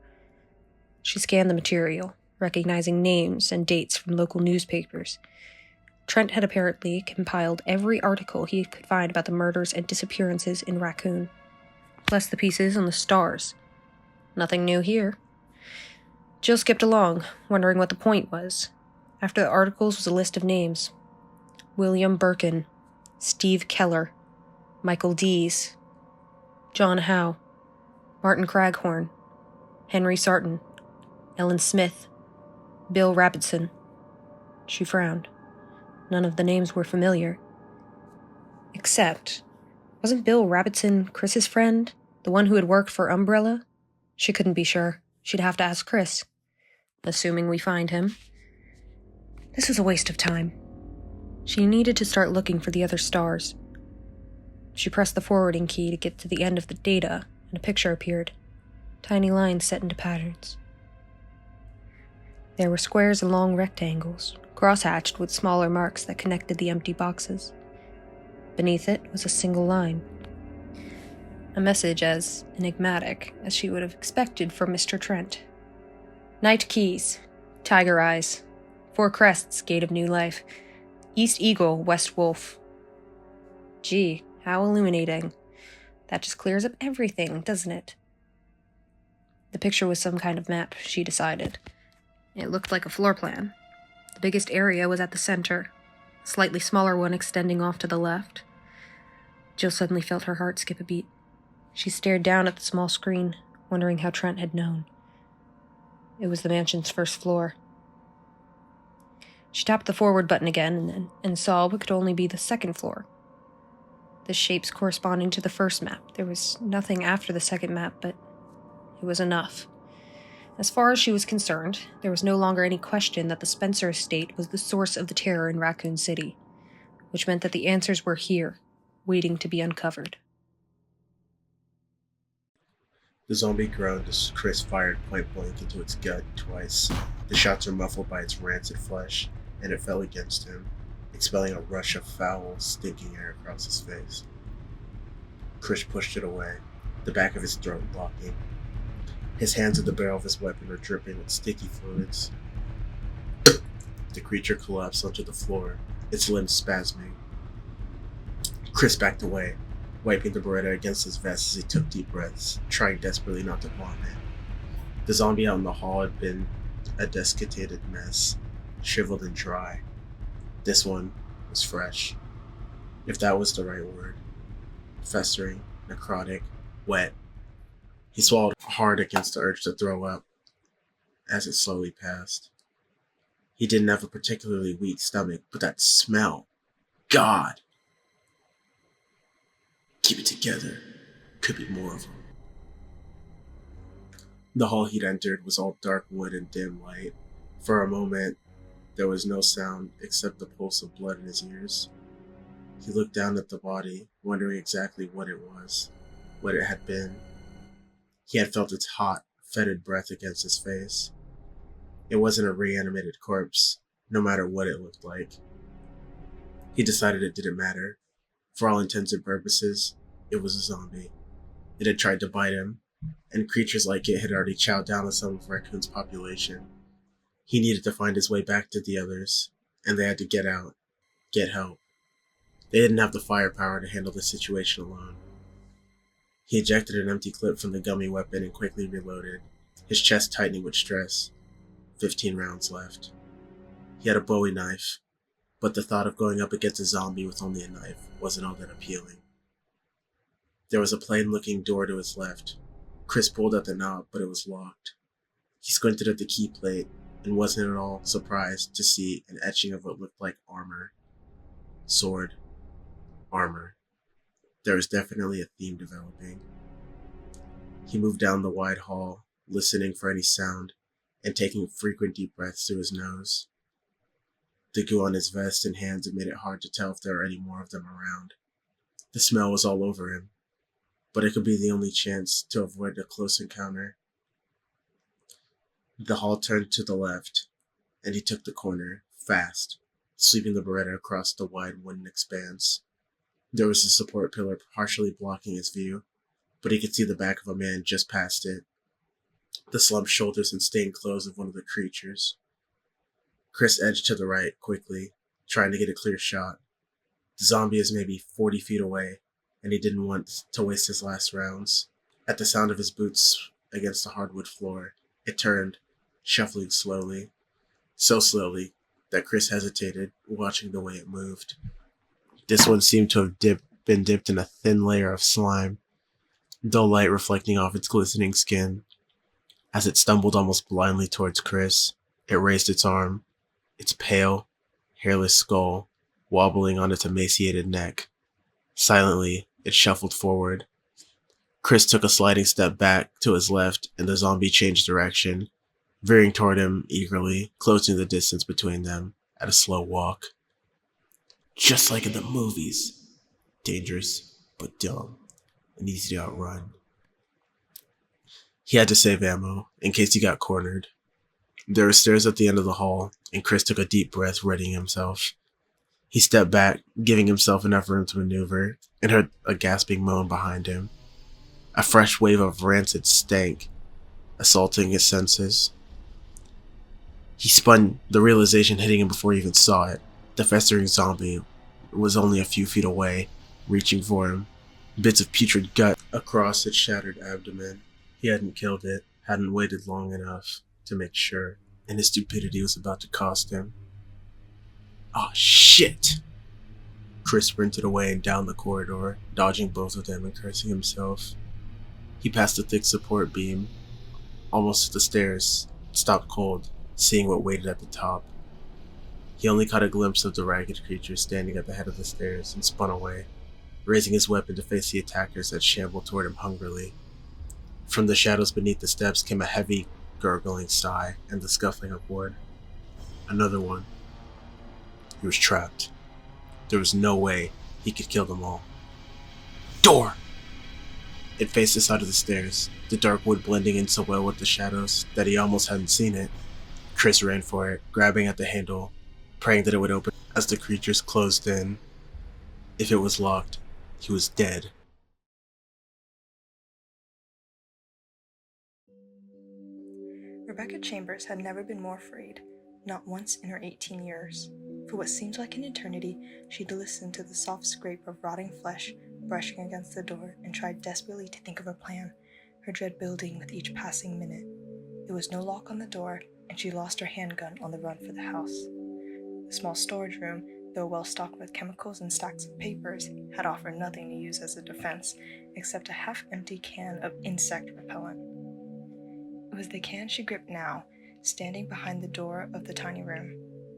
Speaker 2: She scanned the material, recognizing names and dates from local newspapers. Trent had apparently compiled every article he could find about the murders and disappearances in Raccoon, plus the pieces on the stars. Nothing new here. Jill skipped along, wondering what the point was. After the articles was a list of names. William Birkin, Steve Keller, Michael Dees, John Howe, Martin Craghorn, Henry Sarton, Ellen Smith, Bill Rabbittson. She frowned. None of the names were familiar. Except, wasn't Bill Rabbittson Chris's friend? The one who had worked for Umbrella? She couldn't be sure. She'd have to ask Chris. Assuming we find him. This was a waste of time. She needed to start looking for the other stars. She pressed the forwarding key to get to the end of the data, and a picture appeared. Tiny lines set into patterns. There were squares and long rectangles, cross-hatched with smaller marks that connected the empty boxes. Beneath it was a single line. A message as enigmatic as she would have expected from Mr. Trent. Night Keys, Tiger Eyes, Four Crests, Gate of New Life, East Eagle, West Wolf. Gee, how illuminating. That just clears up everything, doesn't it? The picture was some kind of map, she decided. It looked like a floor plan. The biggest area was at the center, a slightly smaller one extending off to the left. Jill suddenly felt her heart skip a beat. She stared down at the small screen, wondering how Trent had known. It was the mansion's first floor. She tapped the forward button again and saw what could only be the second floor. The shapes corresponding to the first map. There was nothing after the second map, but it was enough. As far as she was concerned, there was no longer any question that the Spencer estate was the source of the terror in Raccoon City, which meant that the answers were here, waiting to be uncovered.
Speaker 1: The zombie groaned as Chris fired point blank into its gut twice. The shots were muffled by its rancid flesh, and it fell against him, expelling a rush of foul, stinking air across his face. Chris pushed it away, the back of his throat blocking. His hands at the barrel of his weapon were dripping with sticky fluids. The creature collapsed onto the floor, its limbs spasming. Chris backed away, wiping the Beretta against his vest as he took deep breaths, trying desperately not to vomit. The zombie out in the hall had been a desiccated mess, shriveled and dry. This one was fresh, if that was the right word. Festering, necrotic, wet. He swallowed hard against the urge to throw up as it slowly passed. He didn't have a particularly weak stomach, but that smell. God! Keep it together. Could be more of them. The hall he'd entered was all dark wood and dim light. For a moment, there was no sound except the pulse of blood in his ears. He looked down at the body, wondering exactly what it was, what it had been. He had felt its hot, fetid breath against his face. It wasn't a reanimated corpse, no matter what it looked like. He decided it didn't matter. For all intents and purposes, it was a zombie. It had tried to bite him, and creatures like it had already chowed down on some of Raccoon's population. He needed to find his way back to the others, and they had to get out, get help. They didn't have the firepower to handle the situation alone. He ejected an empty clip from the gummy weapon and quickly reloaded, his chest tightening with stress. 15 rounds left. He had a Bowie knife, but the thought of going up against a zombie with only a knife wasn't all that appealing. There was a plain-looking door to his left. Chris pulled at the knob, but it was locked. He squinted at the key plate and wasn't at all surprised to see an etching of what looked like armor. Sword. Armor. There was definitely a theme developing. He moved down the wide hall, listening for any sound, and taking frequent deep breaths through his nose. The goo on his vest and hands had made it hard to tell if there were any more of them around. The smell was all over him, but it could be the only chance to avoid a close encounter. The hall turned to the left, and he took the corner, fast, sweeping the Beretta across the wide wooden expanse. There was a support pillar partially blocking his view, but he could see the back of a man just past it, the slumped shoulders and stained clothes of one of the creatures. Chris edged to the right quickly, trying to get a clear shot. The zombie is maybe 40 feet away, and he didn't want to waste his last rounds. At the sound of his boots against the hardwood floor, it turned, shuffling slowly. So slowly that Chris hesitated, watching the way it moved. This one seemed to have been dipped in a thin layer of slime, dull light reflecting off its glistening skin. As it stumbled almost blindly towards Chris, it raised its arm, its pale, hairless skull wobbling on its emaciated neck. Silently, it shuffled forward. Chris took a sliding step back to his left, and the zombie changed direction, veering toward him eagerly, closing the distance between them at a slow walk. Just like in the movies. Dangerous, but dumb, and easy to outrun. He had to save ammo, in case he got cornered. There were stairs at the end of the hall, and Chris took a deep breath, readying himself. He stepped back, giving himself enough room to maneuver, and heard a gasping moan behind him. A fresh wave of rancid stank, assaulting his senses. He spun, the realization hitting him before he even saw it. The festering zombie was only a few feet away, reaching for him, bits of putrid gut across its shattered abdomen. He hadn't killed it, hadn't waited long enough to make sure, and his stupidity was about to cost him. Oh, shit! Chris sprinted away and down the corridor, dodging both of them and cursing himself. He passed the thick support beam, almost to the stairs, stopped cold, seeing what waited at the top. He only caught a glimpse of the ragged creature standing at the head of the stairs and spun away, raising his weapon to face the attackers that shambled toward him hungrily. From the shadows beneath the steps came a heavy, gurgling sigh and the scuffling of wood. Another one. He was trapped. There was no way he could kill them all. Door! It faced the side of the stairs, the dark wood blending in so well with the shadows that he almost hadn't seen it. Chris ran for it, grabbing at the handle, praying that it would open as the creatures closed in. If it was locked, he was dead.
Speaker 6: Rebecca Chambers had never been more afraid, not once in her 18 years. For what seemed like an eternity, she'd listened to the soft scrape of rotting flesh brushing against the door and tried desperately to think of a plan, her dread building with each passing minute. There was no lock on the door, and she lost her handgun on the run for the house. The small storage room, though well stocked with chemicals and stacks of papers, had offered nothing to use as a defense, except a half-empty can of insect repellent. It was the can she gripped now, standing behind the door of the tiny room.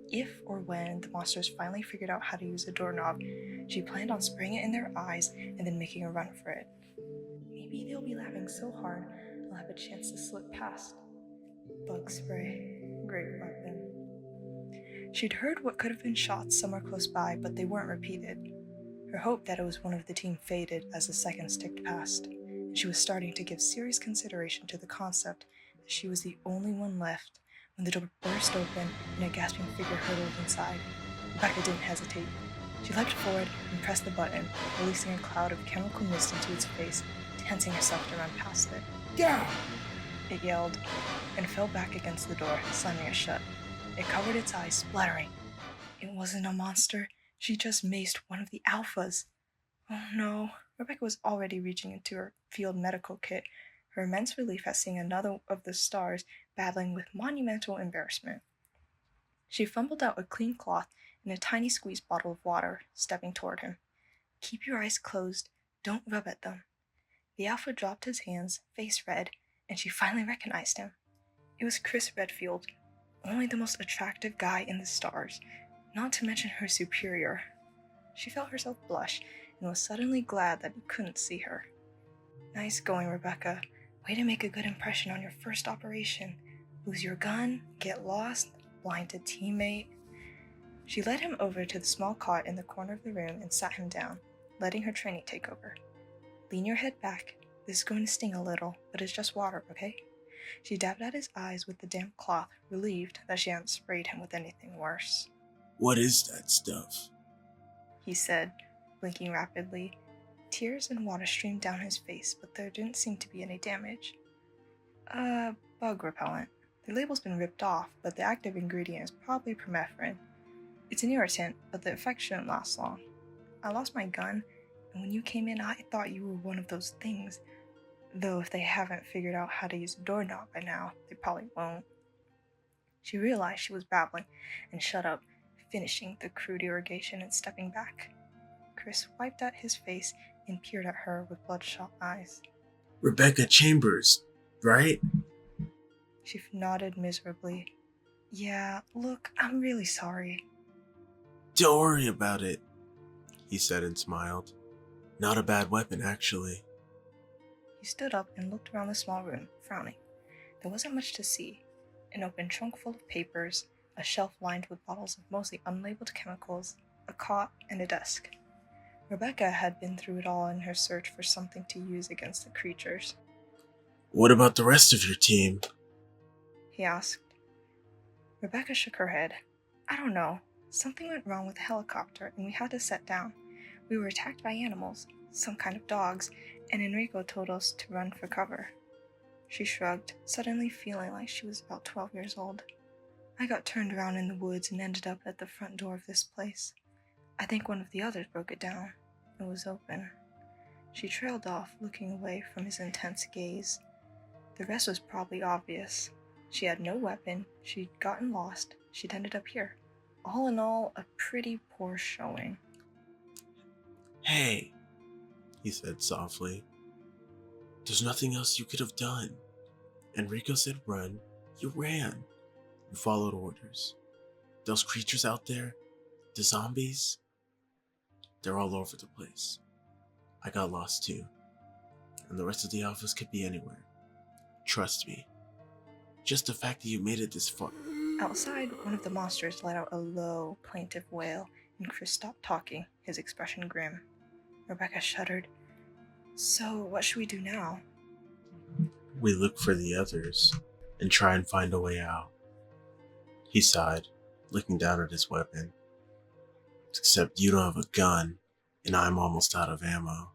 Speaker 6: If or when the monsters finally figured out how to use the doorknob, she planned on spraying it in their eyes and then making a run for it. Maybe they'll be laughing so hard I'll have a chance to slip past. Bug spray. Great weapon. She'd heard what could have been shots somewhere close by, but they weren't repeated. Her hope that it was one of the team faded as the seconds ticked past, and she was starting to give serious consideration to the concept that she was the only one left when the door burst open and a gasping figure hurtled inside. Rebecca didn't hesitate. She leapt forward and pressed the button, releasing a cloud of chemical mist into its face, tensing herself to run past it. "Down!" It yelled, and fell back against the door, slamming it shut. It covered its eyes, spluttering. It wasn't a monster. She just maced one of the alphas. Oh no. Rebecca was already reaching into her field medical kit, her immense relief at seeing another of the stars battling with monumental embarrassment. She fumbled out a clean cloth and a tiny squeeze bottle of water, stepping toward him. "Keep your eyes closed. Don't rub at them." The alpha dropped his hands, face red, and she finally recognized him. It was Chris Redfield, only the most attractive guy in the stars, not to mention her superior. She felt herself blush and was suddenly glad that he couldn't see her. "Nice going, Rebecca. Way to make a good impression on your first operation. Lose your gun, get lost, blind a teammate." She led him over to the small cot in the corner of the room and sat him down, letting her trainee take over. Lean your head back. This is going to sting a little, but it's just water, okay? She dabbed at his eyes with the damp cloth, relieved that she hadn't sprayed him with anything worse.
Speaker 4: What is that stuff?
Speaker 6: He said, blinking rapidly. Tears and water streamed down his face, but there didn't seem to be any damage. Bug repellent. The label's been ripped off, but the active ingredient is probably permethrin. It's an irritant, but the effect shouldn't last long. I lost my gun, and when you came in, I thought you were one of those things. Though if they haven't figured out how to use a doorknob by now, they probably won't. She realized she was babbling and shut up, finishing the crude irrigation and stepping back. Chris wiped at his face and peered at her with bloodshot eyes.
Speaker 4: Rebecca Chambers, right?
Speaker 6: She nodded miserably. Yeah, look, I'm really sorry.
Speaker 4: Don't worry about it, he said and smiled. Not a bad weapon, actually.
Speaker 6: He stood up and looked around the small room, frowning. There wasn't much to see. An open trunk full of papers, a shelf lined with bottles of mostly unlabeled chemicals, a cot, and a desk. Rebecca had been through it all in her search for something to use against the creatures.
Speaker 4: What about the rest of your team?
Speaker 6: He asked. Rebecca shook her head. I don't know. Something went wrong with the helicopter and we had to set down. We were attacked by animals, some kind of dogs, and Enrico told us to run for cover. She shrugged, suddenly feeling like she was about 12 years old. I got turned around in the woods and ended up at the front door of this place. I think one of the others broke it down. It was open. She trailed off, looking away from his intense gaze. The rest was probably obvious. She had no weapon, she'd gotten lost, she'd ended up here. All in all, a pretty poor showing.
Speaker 4: Hey, he said softly. There's nothing else you could have done. Enrico said run. You ran. You followed orders. Those creatures out there, the zombies, they're all over the place. I got lost too. And the rest of the office could be anywhere. Trust me. Just the fact that you made it this far.
Speaker 6: Outside, one of the monsters let out a low, plaintive wail, and Chris stopped talking, his expression grim. Rebecca shuddered. So, what should we do now?
Speaker 4: We look for the others and try and find a way out. He sighed, looking down at his weapon. Except you don't have a gun, and I'm almost out of ammo.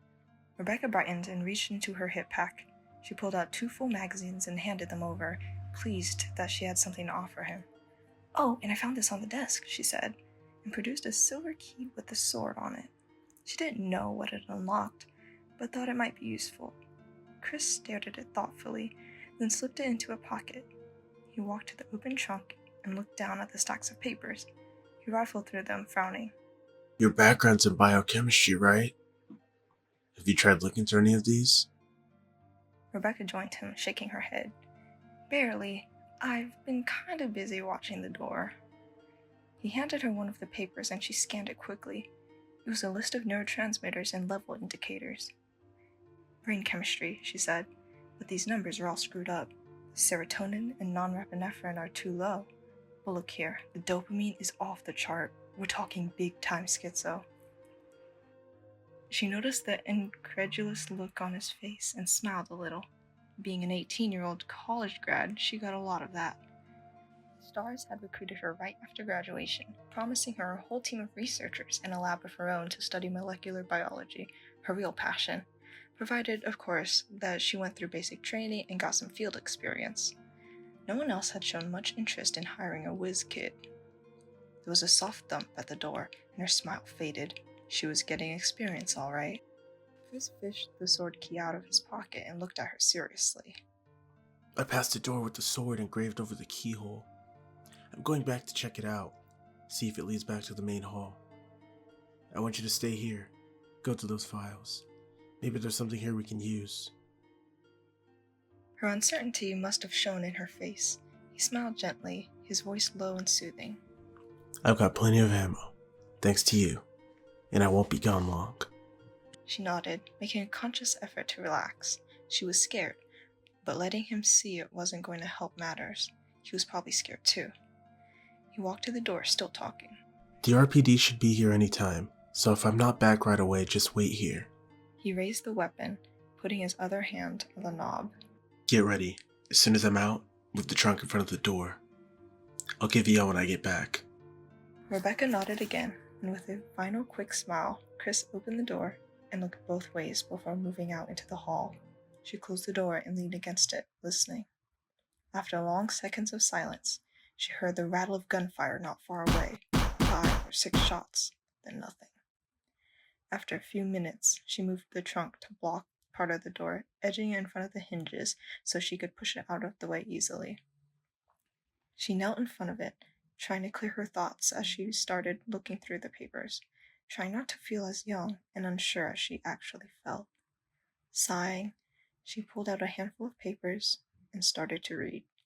Speaker 6: Rebecca brightened and reached into her hip pack. She pulled out 2 full magazines and handed them over, pleased that she had something to offer him. Oh, and I found this on the desk, she said, and produced a silver key with a sword on it. She didn't know what it unlocked, but thought it might be useful. Chris stared at it thoughtfully, then slipped it into a pocket. He walked to the open trunk and looked down at the stacks of papers. He rifled through them, frowning.
Speaker 4: Your background's in biochemistry, right? Have you tried looking through any of these?
Speaker 6: Rebecca joined him, shaking her head. Barely. I've been kind of busy watching the door. He handed her one of the papers and she scanned it quickly. It was a list of neurotransmitters and level indicators. Brain chemistry, she said, but these numbers are all screwed up. Serotonin and norepinephrine are too low. But look here, the dopamine is off the chart. We're talking big-time schizo. She noticed the incredulous look on his face and smiled a little. Being an 18-year-old college grad, she got a lot of that. STARS had recruited her right after graduation, promising her a whole team of researchers and a lab of her own to study molecular biology, her real passion, provided, of course, that she went through basic training and got some field experience. No one else had shown much interest in hiring a whiz kid. There was a soft thump at the door, and her smile faded. She was getting experience, all right. Chris fished the sword key out of his pocket and looked at her seriously.
Speaker 4: I passed the door with the sword engraved over the keyhole. I'm going back to check it out, see if it leads back to the main hall. I want you to stay here. Go to those files. Maybe there's something here we can use.
Speaker 6: Her uncertainty must have shown in her face. He smiled gently, his voice low and soothing.
Speaker 4: I've got plenty of ammo, thanks to you, and I won't be gone long.
Speaker 6: She nodded, making a conscious effort to relax. She was scared, but letting him see it wasn't going to help matters. He was probably scared too. He walked to the door, still talking.
Speaker 1: The RPD should be here anytime, so if I'm not back right away, just wait here.
Speaker 6: He raised the weapon, putting his other hand on the knob.
Speaker 1: Get ready. As soon as I'm out, move the trunk in front of the door. I'll give you out when I get back.
Speaker 6: Rebecca nodded again, and with a final quick smile, Chris opened the door and looked both ways before moving out into the hall. She closed the door and leaned against it, listening. After long seconds of silence, she heard the rattle of gunfire not far away, 5 or 6 shots, then nothing. After a few minutes, she moved the trunk to block part of the door, edging it in front of the hinges so she could push it out of the way easily. She knelt in front of it, trying to clear her thoughts as she started looking through the papers, trying not to feel as young and unsure as she actually felt. Sighing, she pulled out a handful of papers and started to read.